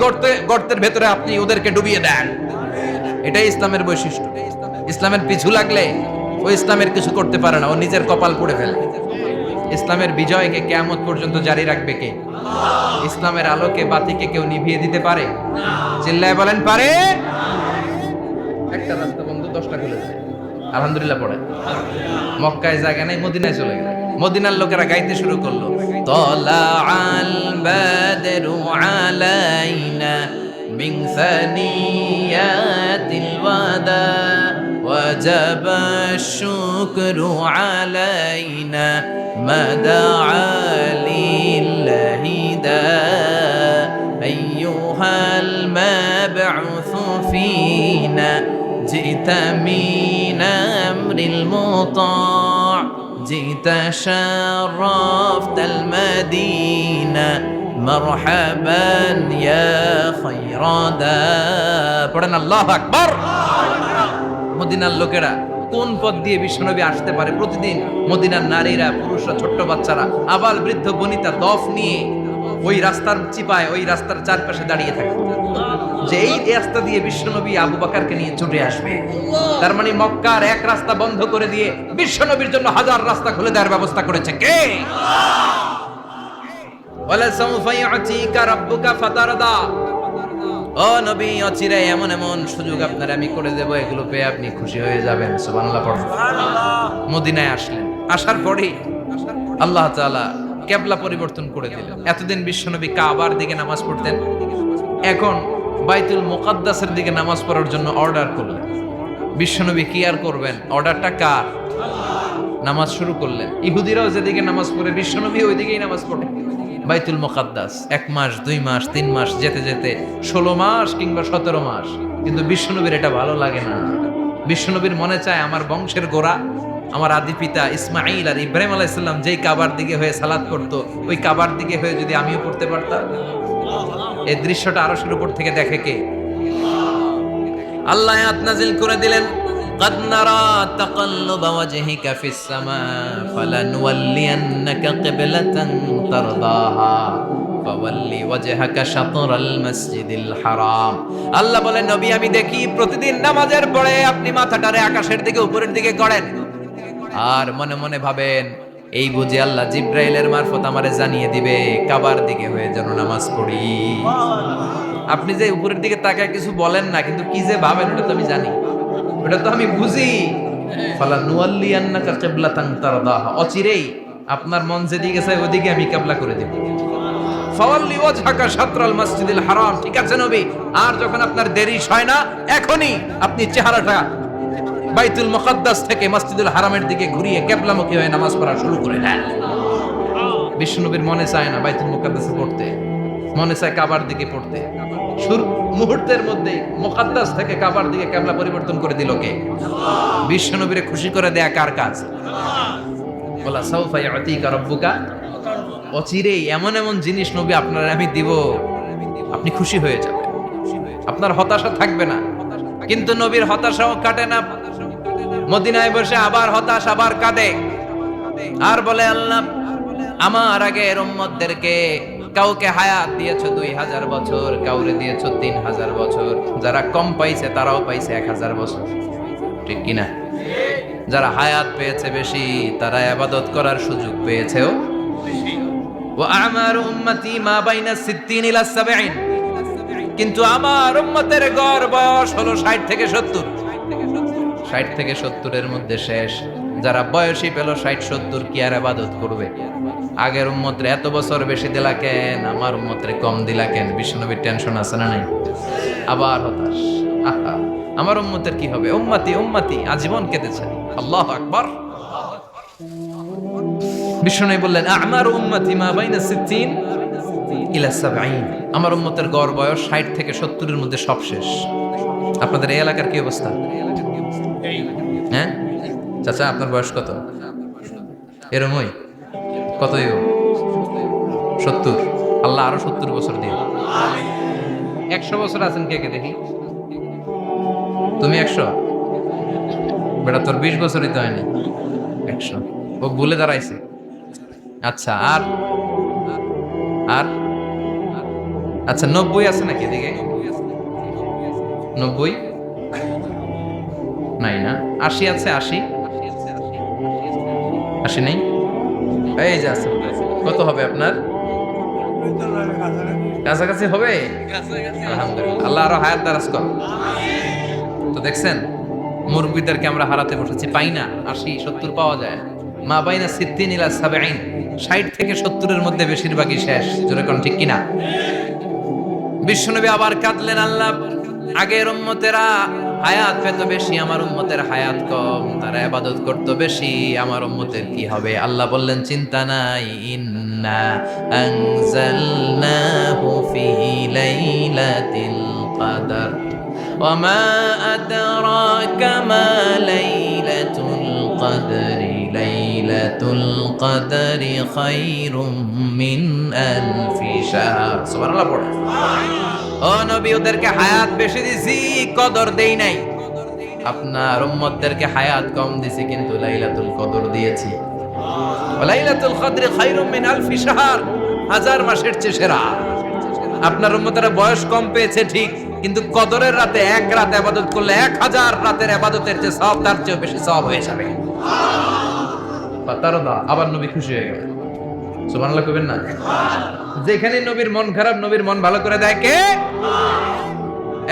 A: গর্তের ভেতরে আপনি ওদেরকে ডুবিয়ে দেন। এটাই ইসলামের বৈশিষ্ট্য। ইসলামের পিছু লাগলে ও ইসলামের কিছু করতে পারে না, ও নিজের কপাল পুড়ে ফেলে। ইসলামের বিজয়কে কিয়ামত পর্যন্ত জারি রাখবে কে? ইসলামের আলোকে বাতিকে কেউ নিভিয়ে দিতে পারে? চিল্লায় বলেন পারে? একটা রাস্তা বন্ধ, 10টা খুলে যায়। আলহামদুলিল্লাহ পড়ে। মক্কায় জায়গা নাই, মদিনায় চলে গেল। মদিনার লোকেরা গাইতে শুরু করলো, তলাআল বাদরু আলাইনা মিন সানিয়াতিল ওয়াদা ওয়াজাবা শুকরু আলাইনা মাদাআ লিল্লাহি দা আইয়ুহাল মাবউসু ফিনা جئت من أمر المطاع جئت شرفت المدينة مرحبا يا خير دا পড়েন আল্লাহু আকবার। মদিনার লোকেরা কোন পথ দিয়ে বিশ্বনবী আসতে পারে? প্রতিদিন মদিনার নারীরা, পুরুষরা, ছোট্ট বাচ্চারা, আবাল বৃদ্ধ বনিতা দফ নিয়ে ওই রাস্তার চিপায়, ওই রাস্তার চারপাশে দাঁড়িয়ে থাকে, যে এই রাস্তা দিয়ে বিশ্বনবী আবু বকরকে নিয়ে ছুটে আসবে। তার মানে মক্কার এক রাস্তা বন্ধ করে দিয়ে বিশ্বনবীর জন্য হাজার রাস্তা খুলে দেওয়ার ব্যবস্থা করেছে কে? ওয়ালা সাউফা ইউতিকা রাব্বুকা ফাতারদা। ও নবী, অচিরে এমন এমন সুযোগ আপনার আমি করে দেব, এগুলো পেয়ে আপনি খুশি হয়ে যাবেন। সুবহানাল্লাহ পড়ুন। মদিনায় আসলেন, আসার পরেই আল্লাহ তাআলা কিবলা পরিবর্তন করে দিলেন। এতদিন বিশ্বনবী কাবার দিকে নামাজ পড়তেন, এখন বাইতুল মুকাদ্দাসের দিকে নামাজ পড়ার জন্য অর্ডার করলেন। বিশ্বনবী কি আর করবেন? অর্ডারটা কার? নামাজ শুরু করলেন। ইহুদিরাও যেদিকে নামাজ পড়ে, বিশ্বনবী ওই দিকেই নামাজ পড়ে। বাইতুল মুকাদ্দাস 1 মাস, 2 মাস, 3 মাস যেতে যেতে 16 মাস কিংবা 17 মাস, কিন্তু বিশ্বনবীর এটা ভালো লাগে না। বিশ্বনবীর মনে চায় আমার বংশের গোড়া, আমার আদি পিতা ইসমাঈল আর ইব্রাহিম আলাইহিস সালাম যেই কাবার দিকে হয়ে সালাত করতো, ওই কাবার দিকে হয়ে যদি আমিও পড়তে পারতাম। এই দৃশ্যটা আরশের উপর থেকে দেখে কে? আল্লাহ আয়াত নাযিল করে দিলেন, قد نرى تقلب وجهك في السماء فلنولينك قبلة ترضاها فول وجهك شطر المسجد الحرام। আল্লাহ বলেন, নবী আমি দেখি প্রতিদিন নামাজের পরে আপনি মাথাটারে আকাশের দিকে, উপরের দিকে করেন, আর মনে মনে ভাবেন এই বুঝি আল্লাহ জিব্রাইলের মারফত আমারে জানিয়ে দিবে কাবার দিকে হয়ে যেন নামাজ পড়ি। আপনি যে উপরের দিকে তাকায় কিছু বলেন না, কিন্তু কি যে ভাবেন ওটা তো আমি জানি, ওটা তো আমি বুঝি। ফালা নুয়াল্লিয়ান্নাকা কিবলাতান তারদাহা, অচিরেই আপনার মন যেদিকে চায় ওদিকে আমি কিবলা করে দেব। ফাওয়াল্লি ওয়াজহাকা শাতরাল মসজিদিল হারাম। ঠিক আছে নবী, আর যখন আপনার দেরি হয় না, এখনই আপনি চেহারাটা বাইতুল মুকাদ্দাস থেকে মসজিদুল হারামের দিকে ঘুরিয়ে কিবলামুখী হয়ে নামাজ পড়া শুরু করে দেন। বিশ্বনবীর মনে চায় না বাইতুল মুকাদ্দাসে পড়তে, মনে চায় কাবার দিকে পড়তে। মুহূর্তের মধ্যে মুকাদ্দাস থেকে কাবার দিকে কিবলা পরিবর্তন করে দিল কে? বিশ্বনবীরে খুশি করে দেয়া কার কাজ? বলা সাউফা ইউতিকা রাব্বুকা, অচিরেই এমন এমন জিনিস নবী আপনার আমি দিব, আপনি খুশি হয়ে যাবেন, আপনার হতাশা থাকবে না। কিন্তু নবীর হতাশাও কাটে না। মদিনায় বসে আবার হতাশ, আবার কাঁদে, আর বলে আল্লাহ আমার আগের উম্মতদেরকে কাউকে হায়াত দিয়েছো 2000 বছর, কাউরে দিয়েছো 3000 বছর, যারা কম পাইছে তারাও পাইছে 1000 বছর, ঠিক কিনা? যারা হায়াত পেয়েছে বেশি, তারা ইবাদত করার সুযোগ পেয়েছেও বেশি। ওয়া আমারু উম্মতি মা বাইনা 60 ইলা 70, কিন্তু আমার উম্মতের গড় বয়স হলো 60 থেকে 70। 60 থেকে 70-এর মধ্যে শেষ। যারা বয়সী পেল 60-70 কি আর ইবাদত করবে? আগের উম্মতরে এত বছর বেশি দিলা কেন, আমার উম্মতরে কম দিলা কেন? বিশ্বনবীর টেনশন আছে না নাই? আবার হতাশ, আহা আমার উম্মতের কি হবে? উম্মতি উম্মতি আজীবন কেঁদেছে। আল্লাহু আকবার। বিশ্বনবী বললেন আমার উম্মতি মা বাইনা 60 ইলা 70, আমার উম্মতের গড় বয়স 60 থেকে 70-এর মধ্যে সব শেষ। আপনাদের এই এলাকার কি অবস্থা? হ্যাঁ চাচা, আপনার বয়স কত? এরমই কতই? 70। আল্লাহ আরো 70 বছর দিন। 100 বছর আছেন কে কে দেখি? তুমি 100? বেটা তোর 20 বছরই তো হয়নি। 100 ও ভুলে দাঁড়াইছে। আচ্ছা আর আর আচ্ছা 90 আছে নাকি এদিকে? 90 নাই না? 80 আছে? 80 নেই? এই যে আছে। কত হবে আপনার? কাছাকাছি হবে। আলহামদুলিল্লাহ, আল্লাহ আরো হায়াত দারাজ কর। তো দেখছেন মুরব্বীদেরকে আমরা হারাতে বসেছি, পাই না। 80 70 পাওয়া যায়। মা বাইনা 60 ইলা 70, 60 থেকে 70-এর মধ্যে বেশিরভাগই শেষ। জোরে কোন ঠিক কিনা? বিশ্বনবী আবার কাঁদলেন, আল্লাহ আগের উম্মতেরা হায়াত পেত বেশি, আমার উম্মতের হায়াত কম, তারা ইবাদত করত বেশি, আমার উম্মতের কি হবে? আল্লাহ বললেন চিন্তা নাই, ইন্না আনজালনাহু ফি লাইলাতিল কদর ওয়া মা আদরাকা মা লাইলাতুল কদরি লাইলাতুল কদরি খায়রুম মিন আলফি শাহর। সুবহানাল্লাহ পড়ে। ও নবী, ওদেরকে হায়াত বেশি দিছি, কদর দেই নাই। আপনার উম্মতদেরকে হায়াত কম দিছি, কিন্তু লাইলাতুল কদর দিয়েছি। লাইলাতুল কদরি খায়রুম মিন আলফি শাহর, 1000 মাসের চেয়ে সেরা। আপনার উম্মতেরা বয়স কম পেয়েছে ঠিক, কিন্তু কদরের রাতে এক রাত ইবাদত করলে 1000 রাতের ইবাদতের যে সওয়াব, তার চেয়ে বেশি সওয়াব হয়ে যাবে। পাতারদা আবার নবী খুশি হয়ে গেলেন। সুবহানাল্লাহ কইবেন না? যেখানে নবীর মন খারাপ, নবীর মন ভালো করে দেয় কে?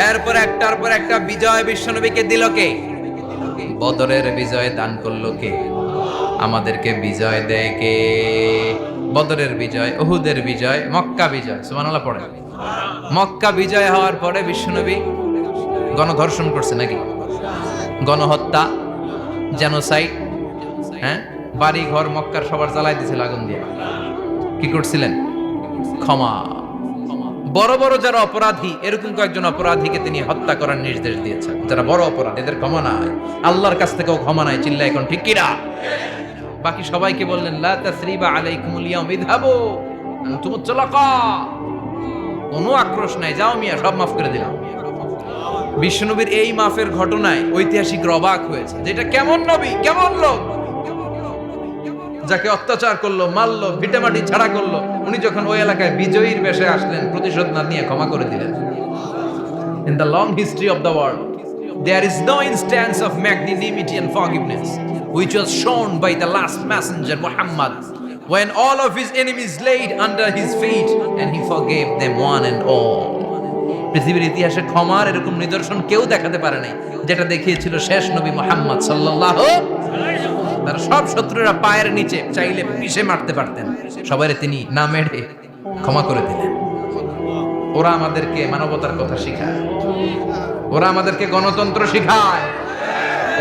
A: এরপর একটার পর একটা বিজয় বিশ্বনবীকে দিল কে? বদরের বিজয় দান করলো কে? আমাদেরকে বিজয় দেয় কে? বদরের বিজয়, উহুদের বিজয়, মক্কা বিজয়। সুবহানাল্লাহ পড়ে। মক্কা বিজয় হওয়ার পরে বিশ্বনবী গণধর্ষণ করছে নাকি? গণহত্যা, জেনোসাইড, হ্যাঁ, বাড়ি ঘর মক্কার সবার জ্বালাই দিয়েছিল আগুন দিয়ে। কি করছিলেন? ক্ষমা। বড় বড় যারা অপরাধী, এরকম কয়েকজন অপরাধীকে তিনি হত্যা করার নির্দেশ দিয়েছেন। যারা বড় অপরাধী, এদের ক্ষমা নাই, আল্লাহর কাছ থেকেও ক্ষমা নাই। চিল্লা এখন ঠিক কিনা? বাকি সবাইকে বললেন লা তাসরিবা আলাইকুমুল ইয়াউম ইযহাবু আনতুমুত তুলাকা, কোনো আক্রোশ নাই, যাও মিয়া, সব মাফ করে দিলাম। বিশ্বনবীর এই মাফের ঘটনায় ঐতিহাসিকরা অবাক হয়েছে, যেটা কেমন নবী, কেমন লোক, যাকে অত্যাচার করলো, মারলো, ভিটেমাটি ছাড়া করলো, উনি যখন ওই এলাকায় বিজয়ীর বেশে আসলেন, প্রতিশোধ না নিয়ে ক্ষমা করে দিলেন। In the long history of the world, there is no instance of magnanimity and forgiveness which was shown by the last messenger Muhammad, when all of his enemies laid under his feet and he forgave them one and all. পৃথিবীর ইতিহাসে ক্ষমার এরকম নিদর্শন কেউ দেখাতে পারে নাই, যেটা দেখিয়েছিল শেষ নবী মুহাম্মদ সাল্লাল্লাহু আলাইহি ওয়াসাল্লাম। তার সব শত্রুরা পায়ের নিচে চাইলে পিষে মারতে পারতেন, সবাইরে তিনি না মেরে ক্ষমা করে দিলেন। ওরা আমাদেরকে মানবতার কথা শিখায়, ওরা আমাদেরকে গণতন্ত্র শিখায়,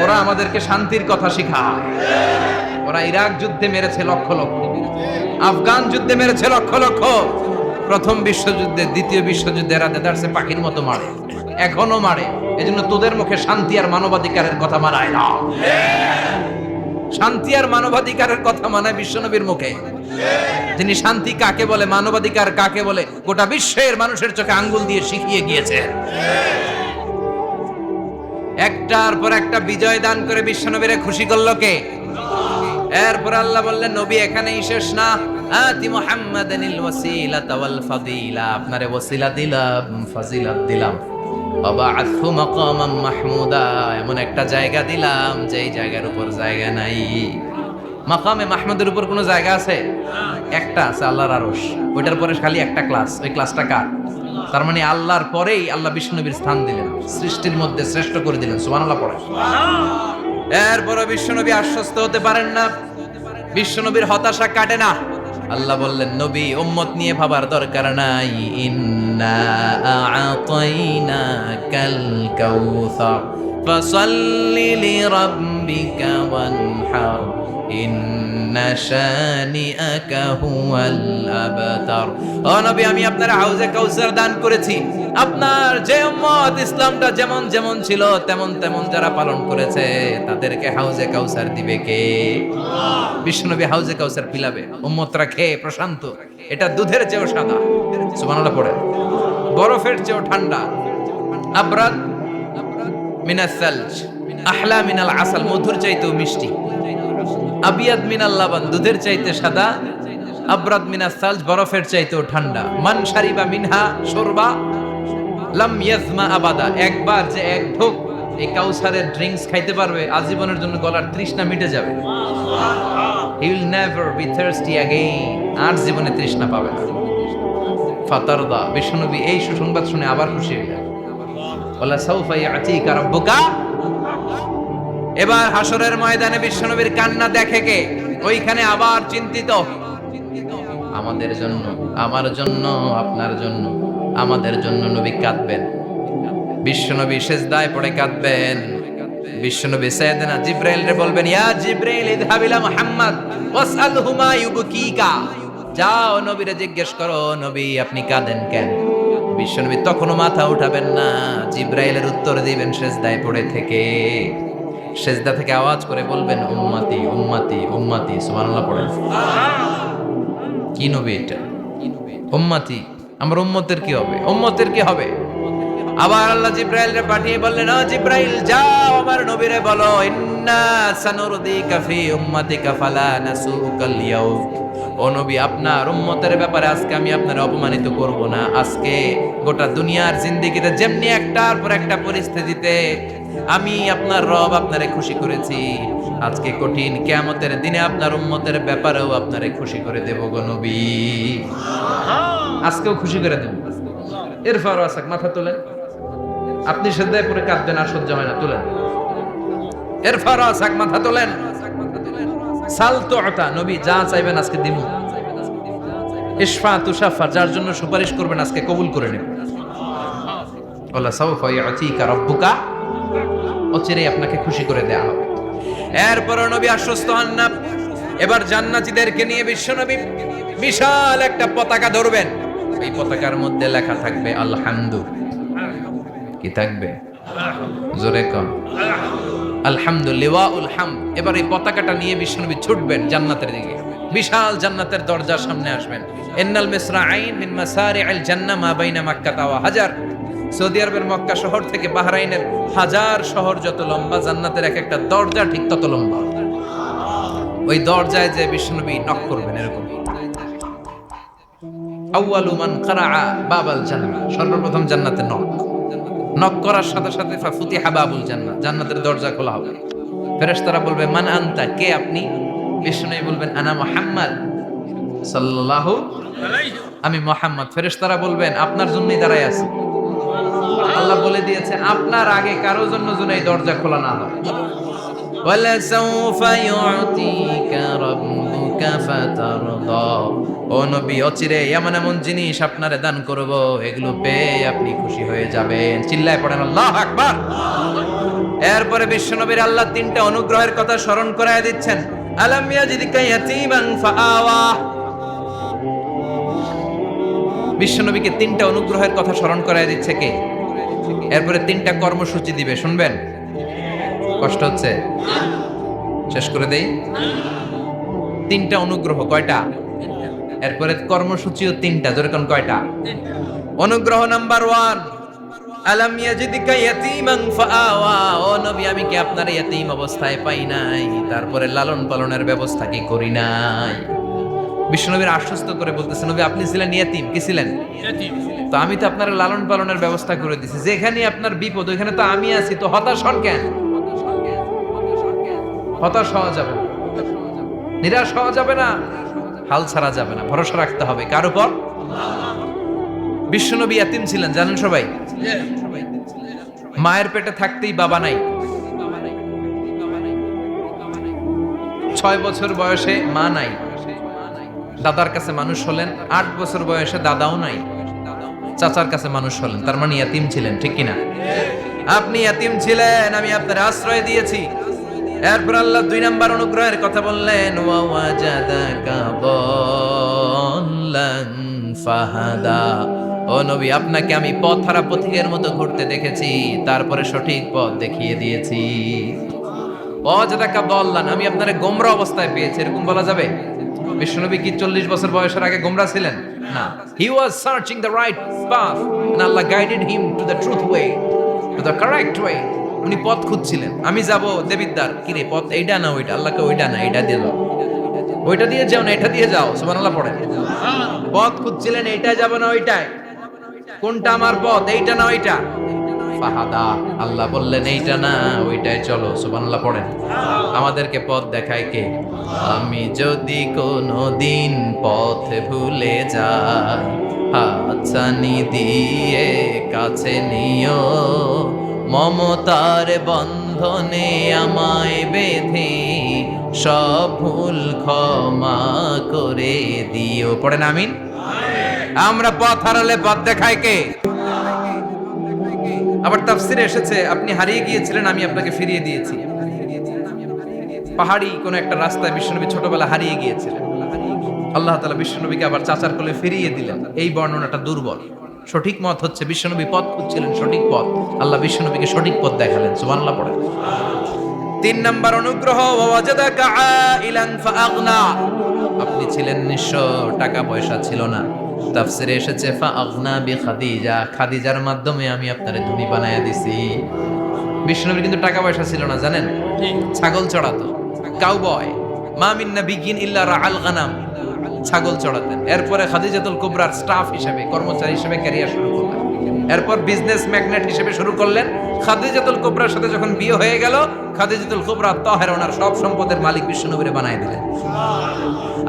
A: ওরা আমাদেরকে শান্তির কথা শিখায়। ওরা ইরাক যুদ্ধে মেরেছে লক্ষ লক্ষ, আফগান যুদ্ধে মেরেছে লক্ষ লক্ষ, প্রথম বিশ্বযুদ্ধে, দ্বিতীয় বিশ্বযুদ্ধে এরা দেদারসে পাখির মতো মারে, এখনো মারে। এজন্য তোদের মুখে শান্তি আর মানবাধিকারের কথা মানায় না। শান্তি আর মানবাধিকারের কথা মানায় বিশ্বনবীর মুখে, যিনি শান্তি কাকে বলে, মানবাধিকার কাকে বলে, গোটা বিশ্বের মানুষের চোখে আঙ্গুল দিয়ে শিখিয়ে গিয়েছে। একটার পর একটা বিজয় দান করে বিশ্বনবীরে খুশি করলো কে? এরপর আল্লাহ বললেন নবী এখানেই শেষ না, আতি মুহাম্মাদানিল ওয়াসিলাতা ওয়াল ফাদিলা, আপনারে ওয়াসিলা দিলাম, ফাজিলাত দিলাম, ওয়াবা'আথহু মাকামান মাহমুদা, এমন একটা জায়গা দিলাম যেই জায়গার উপর জায়গা নাই। মাকামে মাহমুদের উপর কোনো জায়গা আছে? একটা আছে, আল্লাহর আরশ। ওইটার পরে খালি একটা ক্লাস, ওই ক্লাসটা কার? তার মানে আল্লাহর পরেই আল্লাহ বিশ্বনবীর স্থান দিলেন, সৃষ্টির মধ্যে শ্রেষ্ঠ করে দিলেন। সুবহানাল্লাহ পড়ে। এরপরে বিশ্বনবী আশ্বস্ত হতে পারেন না, বিশ্বনবীর হতাশা কাটে না। আল্লাহ বললেন, নবী উম্মত নিয়ে ভাবার দরকার নাই। ইন্না আ'তাইনাকাল কাউসার ফাসাল্লি লিরাব্বিকা ওয়ানহার ইন্না শানিআকা হুয়াল আবতার। ও নবী, আমি আপনার হাউজে কাউসার দান করেছি। আপনার যে উম্মত ইসলামটা যেমন যেমন ছিল তেমন তেমন যারা পালন করেছে তাদেরকে হাউজে কাউসার দিবে কে? বিশ্বনবী হাউজে কাউসার পিলাবে, উম্মতরা খেয়ে প্রশান্ত। এটা দুধের চেয়েও সাদা, সুবহানাল্লাহ পড়ে, বরফের চেয়েও ঠান্ডা। আবরাদ মিনাস সালজ আহলা মিনাল আসাল, মধুর চাইতেও মিষ্টি। আবিয়াদ মিনাল লাবান, দুধের চাইতে সাদা। আবরাদ মিনাস সালজ, বরফের চাইতেও ঠান্ডা। মান শারিবা মিনহা শুরবা লাম ইয়াজমা আবাদা, একবার যে এক ঢোক এই কাউসারের ড্রিঙ্কস খাইতে পারবে আজীবনের জন্য গলার তৃষ্ণা মিটে যাবে। He will never be thirsty again, আর জীবনে তৃষ্ণা পাবে না। ফাতারদা, বিশ্বনবী এই সুসংবাদ শুনে আবার খুশি হলেন। ওয়ালা সাউফা ইয়াতিকা রাব্বুকা। এবার হাসরের ময়দানে বিশ্বনবীর কান্না দেখে কে? ওইখানে আবার চিন্তিত, আমাদের জন্য, আমার জন্য, আপনার জন্য, আমাদের জন্য নবী কাঁদবেন। বিশ্বনবী সিজদায় পড়ে কাঁদবেন। বিশ্বনবী সাইয়েদনা জিবরাইলকে বলবেন, ইয়া জিবরাইল ইযহাব ইলা মুহাম্মদ ওয়াসআলহু মা ইউবকিকা। যাও নবীরে জিজ্ঞেস করো, নবী আপনি কাঁদেন কেন? বিশ্বনবী তখনও মাথা উঠাবেন না, জিবরাইলের উত্তর দিবেন সিজদায় পড়ে থেকে। সিজদা থেকে আওয়াজ করে বলবেন, উম্মতি উম্মতি উম্মতি। সুবহানাল্লাহ পড়েন। কি নবী এটা? উম্মতি, আমার উম্মতের কি হবে? উম্মতের কি হবে? আবার আল্লাহ জিবরাইলকে পাঠিয়ে বললেন, ও জিবরাইল যাও আমার নবীরে বলো, ইন্না সানুরদিকা ফি উম্মাতিকা ফালা নাসুকাল ইয়াউম। ও নবী, আপনার উম্মতের ব্যাপারে আজকে আমি আপনার অপমানিত করব না। আজকে গোটা দুনিয়ার জিন্দেগিতে যেমনি একটার পর একটা পরিস্থিতিতে আমি আপনার রব আপনারে খুশি করেছি, আজকে কঠিন কিয়ামতের দিনে আপনার উম্মতের ব্যাপারেও আপনারে খুশি করে দেব গো নবী। আজকেও খুশি করে দেব। এরপর আসাক, মাথা তোলেন। আপনি সিজদায় পড়ে কাঁদবেন, আর সহ্য হয় না, তুলেন। এরপর আসাক, মাথা তোলেন। সাল তুতা, নবী যা চাইবেন আজকে দিমু। ইশফা তুশাফা, যার জন্য সুপারিশ করবেন আজকে কবুল করে নেব। ওয়ালা সাউফা ইয়াতিকা রাব্বুকা, অচিরেই আপনাকে খুশি করে দেয়া হবে। এরপর নবী আশ্বস্ত হন না। এবার জান্নাতীদেরকে নিয়ে বিশ্বনবী বিশাল একটা পতাকা ধরবেন। এই পতাকার মধ্যে লেখা থাকবে আলহামদু। কি থাকবে? জোরে কম, আলহামদুলিল্লাহ উল হামদ। এবার এই পতাকাটা নিয়ে বিশ্বনবী ছুটবেন জান্নাতের দিকে। বিশাল জান্নাতের দরজার সামনে আসবেন। ইন্নাল মিসরাঈন মিন মাসারি'আল জান্নাহ মা বাইনা মাক্কাহ ওয়া হাজার। সৌদি আরবের মক্কা শহর থেকে বাহরাইনের হাজার শহর যত লম্বা, জান্নাতের এক একটা দরজা ঠিক তত লম্বা। ওই দরজায় যে বিশ্বনবী নক করবেন, এরকম আউয়ালু মান কারাআ বাবাল জান্নাহ, সর্বপ্রথম জান্নাতে নক করার সাথে সাথে ফাফুতিহা বাবুল জান্নাহ, জান্নাতের দরজা খোলা হবে। ফেরেশতারা বলবে, মান আনতা, কে আপনি? বিশ্বনবী বলবেন, আনা মুহাম্মদ সাল্লাল্লাহু আলাইহি, আমি মুহাম্মদ। ফেরেশতারা বলবেন, আপনার জন্যই দাঁড়ায় আছি। আল্লাহ বলে দিয়েছে, আপনার আগে কারো জন্য যেন এই দরজা খোলা না হয়। ওয়ালা সাউফা ইউতিকা রাব্বুকা ফাতারদা। ও নবী, অচিরে এমন এমন জিনিস আপনারে দান করব, এগুলো পেয়ে আপনি খুশি হয়ে যাবেন। চিল্লায় পড়েন আল্লাহু আকবার। এরপরে বিশ্বনবীর আল্লাহ তিনটা অনুগ্রহের কথা স্মরণ করায় দিচ্ছেন। আলাম ইয়াজিদকা ইয়াতীমান ফাআওয়া। বিশ্বনবীকে তিনটা অনুগ্রহের কথা স্মরণ করায় দিচ্ছে কে? এরপরে তিনটা কর্মসূচি দিবে, শুনবেন? কষ্ট হচ্ছে? শেষ করে দেই। তিনটা অনুগ্রহ, কয়টা? এরপরে কর্মসূচিও তিনটা, যেরকম কয়টা? অনুগ্রহ নাম্বার 1, আলাম ইয়াজিদকা ইয়াতীমান ফাআওয়া। ও নবী, আমি কি আপনার ইয়াতীম অবস্থায় পাই নাই? তারপরে লালন পালনের ব্যবস্থা কি করি নাই? বিশ্বনবীর আশ্বস্ত করে বলতেছে, নবী আপনি ছিলেন ইয়াতীম। কি ছিলেন? ইয়াতীম। তো আমি তো আপনার লালন পালনের ব্যবস্থা করে দিছি। যেখানে আপনার বিপদ ওইখানে তো আমি আছি, তো হতাশ হন কেন? হতাশ হওয়া যাবে। নিরাশ হওয়া যাবে না, হাল ছাড়া যাবে না, ভরসা রাখতে হবে কার উপর? বিশ্বনবী ইয়াতিম ছিলেন জানেন সবাই। মায়ের পেটে থাকতেই বাবা নাই, 6 বছর বয়সে মা নাই, দাদার কাছে মানুষ হলেন, 8 বছর বয়সে দাদাও নাই, চাচার কাছে মানুষ হলেন, তার মানে ইয়াতিম ছিলেন, ঠিক কিনা? আপনি ইয়াতিম ছিলেন, আমি আপনার আশ্রয় দিয়েছি। এরপর আল্লাহ 2 নাম্বার অনুগ্রহের কথা বললেন, ওয়া ওয়াজাদাকা দাল্লান ফাহাদা। ও নবী, আপনাকে আমি পথহারা পথিকের মতো ঘুরতে দেখেছি, তারপরে সঠিক পথ দেখিয়ে দিয়েছি। ওয়াজাদাকা দাল্লান, আমি আপনারে গোমরা অবস্থায় পেয়েছি, এরকম বলা যাবে? বিশ্বনবী কি 40 বছর বয়সের আগে গোমরা ছিলেন? না, he was searching the right path and Allah guided him to the truth way, to the correct way. উনি পথ খুঁজছিলেন। আমি যাব দেবিদ্দার, কি রে পথ এইটা না ওইটা? আল্লাহকে ওইটা না এইটা দিয়ে যাও, ওইটা দিয়ে যাও না এটা দিয়ে যাও, সুবহানাল্লাহ পড়েন। পথ খুঁজছিলেন, এইটা যাব না ওইটাই, কোনটা আমার পথ, এইটা না ওইটা? ফাহাদা, আল্লাহ বললেন এইটা না ওইটাই চলো, সুবহানাল্লাহ পড়েন। আমাদেরকে পথ দেখায় কে? আমি যদি কোনোদিন পথ ভুলে যাই, হাতছানি দিয়ে কাছে নিও, মমতার বন্ধনে আমায় বেঁধে সব ভুল ক্ষমা করে দিও। পড়েন আমিন। আমরা পথ হারালে পথ দেখায় কে? আবার তাফসিরে এসেছে, আপনি হারিয়ে গিয়েছিলেন, আমি আপনাকে ফিরিয়ে দিয়েছি। পাহাড়ি কোন একটা রাস্তায় বিশ্বনবী ছোটবেলা হারিয়ে গিয়েছিলেন, আল্লাহ তাআলা বিশ্বনবীকে আবার চাচার কোলে ফিরিয়ে দিলেন। এই বর্ণনাটা দুর্বল। সঠিক মত হচ্ছে বিশ্বনবী পথ খুঁজছিলেন, সঠিক পথ, আল্লাহ বিশ্বনবীকে সঠিক পথ দেখালেন, সুবহানাল্লাহ পড়েন। 3 নাম্বার অনুগ্রহ, ওয়াজাদাকা আইলান ফাআগনা, আপনি ছিলেন নিঃস্ব, টাকা পয়সা ছিল না। তাফসিরে এসেছে ফাআগনা বিখাদিজা, খাদিজার মাধ্যমে আমি আপনারে ধনী বানায়া দিছি। বিশ্বনবীর কিন্তু টাকা পয়সা ছিল না জানেন, ছাগল চড়াতো, কাউবয়। মা মিন নাবিয়্যিন ইল্লা রাআল গানাম, ছাগল চড়াতেন। এরপরে খাদিজাতুল কুবরার স্টাফ হিসেবে, কর্মচারী হিসেবে ক্যারিয়ার শুরু করলেন। এরপর বিজনেস ম্যাগনেট হিসেবে শুরু করলেন। খাদিজাতুল কুবরার সাথে যখন বিয়ে হয়ে গেল, খাদিজাতুল কুবরা তাহেরা ওনার সব সম্পদের মালিক বিশ্বনবীরে বানায় দিলেন।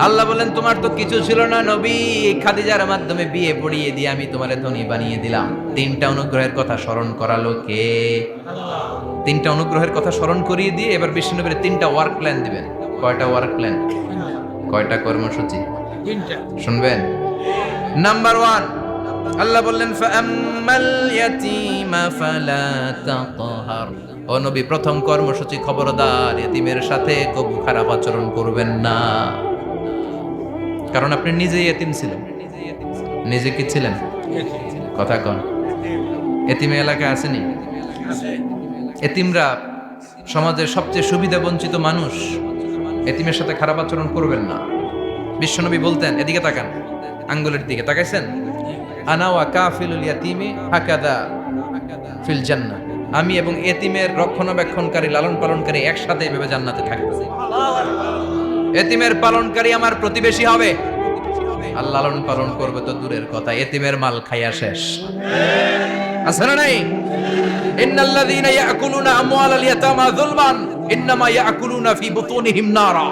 A: আল্লাহ বলেন, তোমার তো কিছু ছিল না নবী, খাদিজার মাধ্যমে বিয়ে পড়িয়ে দিয়ে আমি তোমারে ধনী বানিয়ে দিলাম। 3টা অনুগ্রহের কথা স্মরণ করালো কে? 3টা অনুগ্রহের কথা স্মরণ করিয়ে দিয়ে এবার বিশ্বনবীর 3টা ওয়ার্ক প্ল্যান দিবেন। কয়টা ওয়ার্ক প্ল্যান? কয়টা কর্মসূচি?
B: 3টা
A: শুনবেন। নাম্বার 1, আল্লাহ বললেন ফাআম্মাল ইয়াতীমা ফালা তাকহার। ও নবী, প্রথম কর্মসূচি, খবরদার এতিমের সাথে কবু খারাপ আচরণ করবেন না, কারণ আপনি নিজেই এতিম ছিলেন। নিজে কি ছিলেন? কথা কন। এতিমে এলাকায় আসেনি? এতিমরা সমাজের সবচেয়ে সুবিধা বঞ্চিত মানুষ, এতিমের সাথে খারাপ আচরণ করবেন না। বিশ্বনবী বলতেন, এদিকে তাকান, আঙ্গুলের দিকে তাকাইছেন, আনা ওয়া কাফিলুল ইয়াতীমি হাকাদা ফিল জান্নাহ, আমি এবং এতিমের রক্ষণাবেক্ষণকারী, লালন পালনকারী একসাথে এভাবে জান্নাতে থাকবে। এতিমের পালনকারী আমার প্রতিবেশী হবে, আর লালন পালন করবে তো দূরের কথা, এতিমের মাল খাইয়া শেষ। আছে না নাই? ইন্নাল্লাযীনা ইয়াকুলুনা আমওয়ালাল ইয়াতামা যুলমান ইন্নামা ইয়াকুলুনা ফি বুতুনিহিম নারা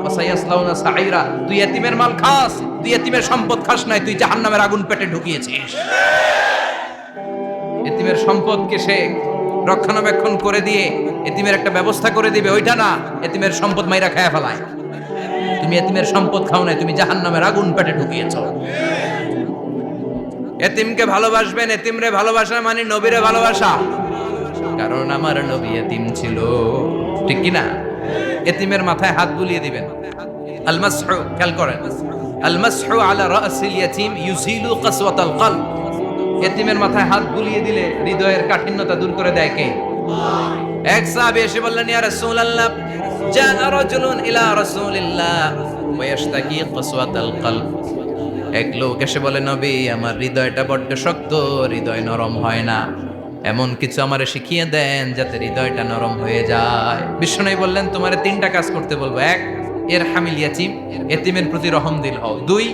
A: ওয়া সায়াসলাউনা সাঈরা। তুই এতিমের মাল খাস, তুই এতিমের সম্পদ খাস নাই, তুই জাহান্নামের আগুন পেটে ঢুকিয়েছিস। এতিমের সম্পদকে সে রক্ষণাবেক্ষণ করে দিয়ে এতিমের একটা ব্যবস্থা করে দিবে, ওইটা না, এতিমের সম্পদ মাইরা খায়া ফেলায়। তুমি এতিমের সম্পদ খাও নাই, তুমি জাহান্নামের আগুন পেটে ঢুকিয়েছো। এতিমকে ভালোবাসবেন, এতিমরে ভালোবাসা মানে নবীরে ভালোবাসা, কারণ আমার নবী এতিম ছিল, ঠিক কি না? এতিমের মাথায় হাত বুলিয়ে দিবেন। আল মাসহু, খেয়াল করেন, আল মাসহু আলা রাসিল ইয়াতিম ইউজিলু কাসওয়াতাল কলব। এতিমের মাথায় হাত বুলিয়ে দিলে হৃদয়ের কাঠিন্যতা দূর করে দেয় কে? এক সাহাবী এসে বললেন, ইয়া রাসূলুল্লাহ, জাআ রাজুলুন ইলা রাসূলিল্লাহ ওয়া ইয়াশতাকি কাসওয়াতাল কলব। এক লোক এসে বলে, নবী, আমার হৃদয়টা বড্ড শক্ত, হৃদয় নরম হয় না, এমন কিছু আমারে শিখিয়ে দেন যাতে হৃদয়টা নরম হয়ে যায়। বিশ্বনবী বললেন, তোমারে 3টা কাজ করতে বলবো। 1, ইরহামিল ইয়াতীম, এতিমের প্রতি রহমদিল হও। 2,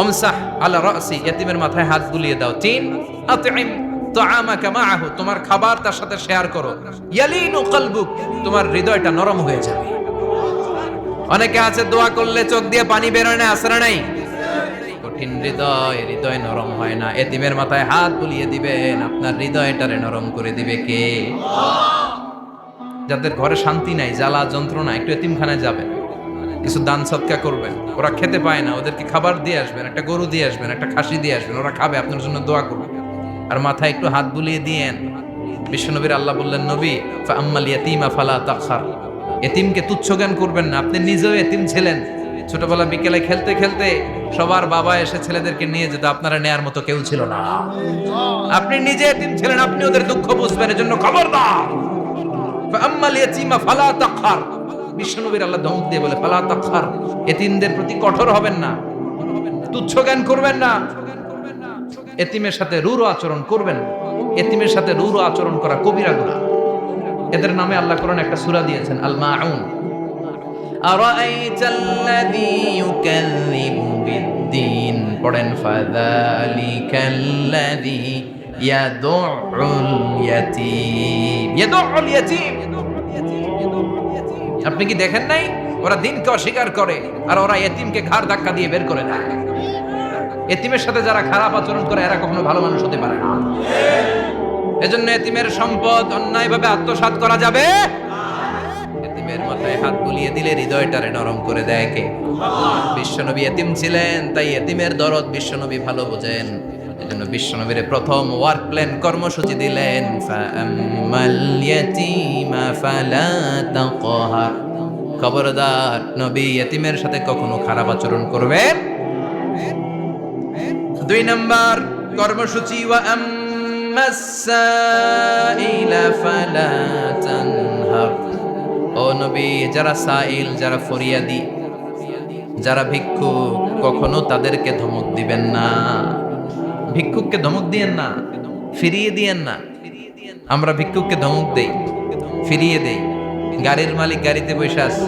A: আমসাহ আলা রাসি, এতিমের মাথায় হাত বুলিয়ে দাও। 3, আতইম তাআমাকা মাআহু, তোমার খাবার তার সাথে শেয়ার করো। ইয়ালিনু কলবুক, তোমার হৃদয়টা নরম হয়ে যাবে। অনেকে আছে দোয়া করলে চোখ দিয়ে পানি বের হয় না, আছে না নাই? কঠিন হৃদয়, হৃদয় নরম হয় না। এতিমের মাথায় হাত বুলিয়ে দিবেন, আপনার হৃদয়টারে নরম করে দিবে কে? যাদের ঘরে শান্তি নাই, জ্বালা যন্ত্রণা, একটু এতিমখানায় যাবেন, কিছু দান সৎকা করবেন। ওরা খেতে পায় না, ওদেরকে খাবার দিয়ে আসবেন, একটা গরু দিয়ে আসবেন, একটা খাসি দিয়ে আসবেন, ওরা খাবে, আপনার জন্য দোয়া করবে। আর মাথায় একটু হাত বুলিয়ে দিয়েন। বিশ্বনবীর আল্লাহ বললেন, নবী ফাআম্মাল ইয়াতীমা ফালা তাখহার, এতিমকে তুচ্ছ জ্ঞান করবেন না। আপনি নিজেও এতিম ছিলেন, ছোটবেলা বিকেলে খেলতে খেলতে সবার বাবা এসে ছেলেদেরকে নিয়ে যেত, আপনারা নেয়ার মতো কেউ ছিল না। আপনি নিজে এতিম ছিলেন, আপনি ওদের দুঃখ বুঝবেন, এজন্য খবরদার ফাআম্মাল ইয়াতীমা ফালা তাখহার। বিশ্বনবীর আল্লাহ ধমক দিয়ে বলে ফালা তাখহার, এতিমদের প্রতি কঠোর হবেন না, তুচ্ছ জ্ঞান করবেন না, এতিমের সাথে রূঢ় আচরণ করবেন না। এতিমের সাথে রূঢ় আচরণ করা কবিরা গুনাহ। এদের নামে আল্লাহ কোরআনে একটা সূরা দিয়েছেন, আল মাউন। আরাআইতাল্লাযী ইউকাযযিবু বিদ্দীন, পড়েন ফাযালিকাল্লাযী ইয়াদুউল ইয়াতীম। ইয়াদুউল ইয়াতীম, আপনি কি দেখেন নাই? ওরা দিনকে অস্বীকার করে আর ওরা এতিমকে ঘাড় ধাক্কা দিয়ে বের করে দেয়। এতিমের সাথে যারা খারাপ আচরণ করে এরা কখনো ভালো মানুষ হতে পারে না। এজন্য এতিমের সম্পদ অন্যায়ভাবে আত্মসাৎ করা যাবে। এতিমের মাথায় হাত বুলিয়ে দিলে হৃদয়টারে নরম করে দেয় কে? বিশ্বনবী এতিম ছিলেন, তাই এতিমের দরদ বিশ্বনবী ভালো বোঝেন। এজন্য বিশ্বনবীর প্রথম ওয়ার্ক প্ল্যান কর্মসূচি দিলেন, ফাআম্মাল ইয়াতীমা ফালা তাকহার। খবরদার, নবী এতিমের সাথে কখনো খারাপ আচরণ করবেন। 2 নম্বর কর্মসূচি, ওয়া আম্মাস সাইলা ফালা তানহার। ও নবী, যারা সাইল, যারা ফরিয়াদি, যারা ভিক্ষুক, কখনো তাদেরকে ধমক দিবেন না। ভিক্ষুককে ধমক দিয়েন না, ফিরিয়ে দিয়েন না। আমরা ভিক্ষুককে ধমক দেই, ফিরিয়ে দেই। গাড়ির মালিক গাড়িতে বসে আছে,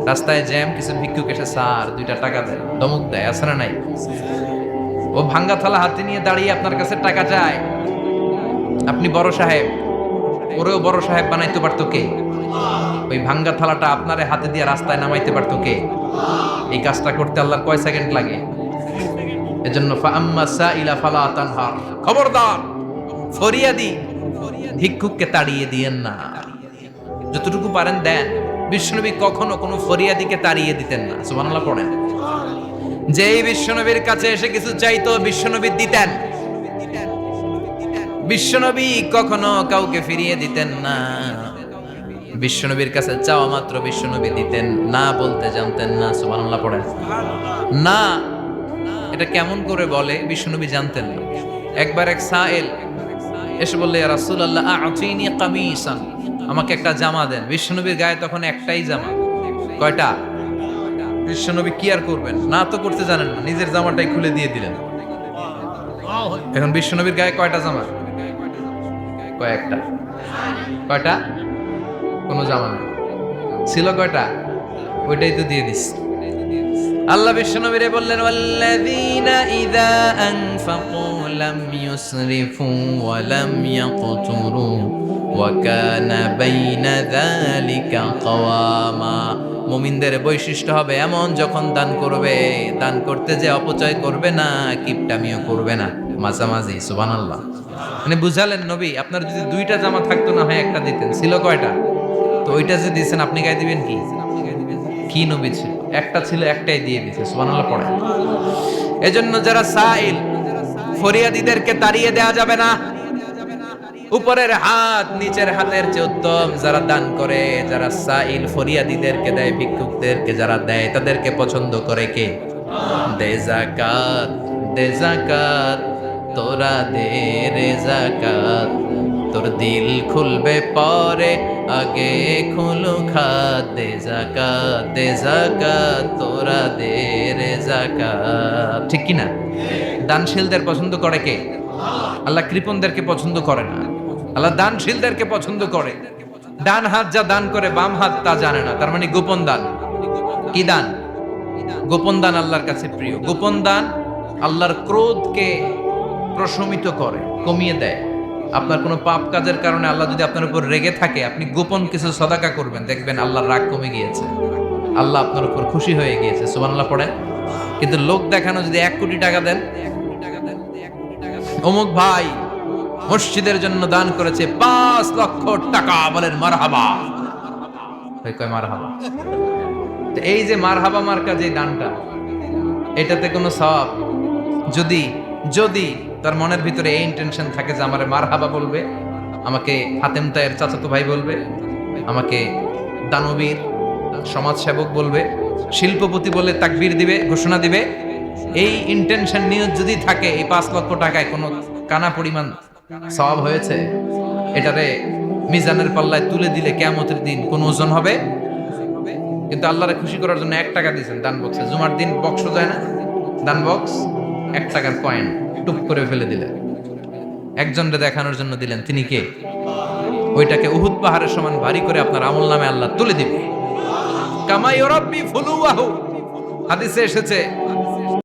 A: রাস্তায় জ্যাম, কিছু ভিক্ষুক এসে স্যার 2টা টাকা দেয়, ধমক দেয়, আছে না নাই? ও ভাঙ্গা থালা হাতে নিয়ে দাঁড়িয়ে আপনার কাছে টাকা চায়। আপনি বড় সাহেব, ওরেও বড় সাহেব বানাইতে পারতো কে? ওই ভাঙ্গা থালাটা আপনারে হাতে দিয়ে রাস্তায় নামাইতে পারতো কে? এই কাজটা করতে আল্লাহর কয় সেকেন্ড লাগে? এজন্য ফাআম্মা সাইলা ফালা তানহার, খবরদার, ফরিয়াদি ভিক্ষুককে তাড়িয়ে দিয়েন না। যতটুকু পারেন দেন। বিশ্বনবী কখনো কোনো ফরিয়াদিকে তাড়িয়ে দিতেন না। সুবহানাল্লাহ পড়েন। যেই বিশ্বনবীর কাছে এসে কিছু চাইতো, বিশ্বনবী দিতেন। বিশ্বনবী কখনো কাউকে ফিরিয়ে দিতেন না। বিশ্বনবীর কাছে চাওয়া মাত্র বিশ্বনবী দিতেন, না বলতে জানতেন না। সুবহানাল্লাহ পড়েন। না, এটা কেমন করে বলে বিশ্বনবী জানতেন না। একবার এক সাইল এসে বললে, ইয়া রাসূলুল্লাহ আ'তিনি কামিসান, আমাকে একটা জামা দেন। বিশ্বনবীর গায়ে তখন একটাই জামা। কয়টা? বিশ্বনবী কি আর করবেন, না তো করতে জানেন না, নিজের জামাটাই খুলে দিয়ে দিলেন। এখন বিশ্বনবীর গায়ে কয়টা জামা? কয়েকটা। কয়টা? কোনো জামা নেই। ছিল কয়টা? ওইটাই তো দিয়ে দিস। আল্লাহ বিশ্বনবীরে বললেন, ওয়াল্লাযীনা ইযা আনফাকু লাম ইউসরিফু ওয়া লাম ইয়াকতুরু ওয়া কানা বাইনা যালিকা কাওয়ামা। মুমিনদের বৈশিষ্ট্য হবে এমন, যখন দান করবে, দান করতে যে অপচয় করবে না, কিপটামিও করবে না, মাঝামাঝি। সুবহানাল্লাহ। মানে বুঝালেন নবী, আপনার যদি 2টা জামা থাকতো না হয় একটা দিতেন। ছিল কয়টা? তো ওইটা যে দিয়েছেন আপনি গায়ে দিবেন কি? কি নবী ছিল? একটা ছিল, একটাই দিয়ে দিয়েছে। সুবহানাল্লাহ পড়ে। এজন্য যারা সাইল, ফরিয়াদিদেরকে তাড়িয়ে দেয়া যাবে না। উপরের হাত নিচের হাতের চেয়ে উত্তম। যারা দান করে, যারা সাইল ফরিয়াদিদেরকে দেয়, ভিক্ষুকদেরকে যারা দেয়, তাদেরকে পছন্দ করে কে? দে যাকাত, দে যাকাত, তোরা দে রে যাকাত, তোর দিল খুলবে পরে, আগে খুলু খাত। দে যাকাত, দে যাকাত, তোরা দে রে যাকাত। ঠিক কি না? দানশীলদের পছন্দ করে কে? আল্লাহ কৃপণদেরকে পছন্দ করে না। আল্লাহ দানশীলদেরকে পছন্দ করে। ডান হাত যা দান করে, বাম হাত তা জানে না, তার মানে গোপন দান। কি দান? গোপন দান আল্লাহর কাছে প্রিয়। গোপন দান আল্লাহর ক্রোধকে প্রশমিত করে, কমিয়ে দেয়। আপনার কোনো পাপ কাজের কারণে আল্লাহ যদি আপনার উপর রেগে থাকে, আপনি গোপন কিছু সদাকা করবেন, দেখবেন আল্লাহর রাগ কমে গিয়েছে। আল্লাহ আপনার উপর খুশি হয়ে গিয়েছে, সুবহানাল্লাহ পড়েন। কিন্তু লোক দেখানো যদি 1 কোটি টাকা দেন, অমুক ভাই মসজিদের জন্য দান করেছে 5 লক্ষ টাকা, বলেন মারহাবা। ওই কয় মারহাবা। তো এই যে মারহাবা মার্কা যে দানটা, এটাতে কোনো সওয়াব, যদি যদি তার মনের ভিতরে এই ইন্টেনশন থাকে যে আমারে মারহাবা বলবে, আমাকে হাতেম তায়ের চাচাতো ভাই বলবে, আমাকে দানবীর সমাজসেবক বলবে, শিল্পপতি বলে তাকবীর দিবে, ঘোষণা দিবে, এই ইন্টেনশন নিয়ে যদি থাকে, এই 5 লক্ষ টাকায় কোনো কানা পরিমাণ সওয়াব হয়েছে, এটারে মিজানের পাল্লায় তুলে দিলে কিয়ামতের দিন কোন ওজন হবে? কিন্তু আল্লাহরে খুশি করার জন্য 1 টাকা দিয়েছেন দান বক্সে। জুমার দিন বক্স যায় না, দান বক্স, 1 টাকার কয়েন টুপ করে ফেলে দিলেন, একজনকে দেখানোর জন্য দিলেন। তিনি কে? ওইটাকে উহুদ পাহাড়ের সমান ভারী করে আপনার আমল নামে আল্লাহ তুলে দিবে। কামা ইউরাব্বি ফুলুয়াহু, হাদিসে এসেছে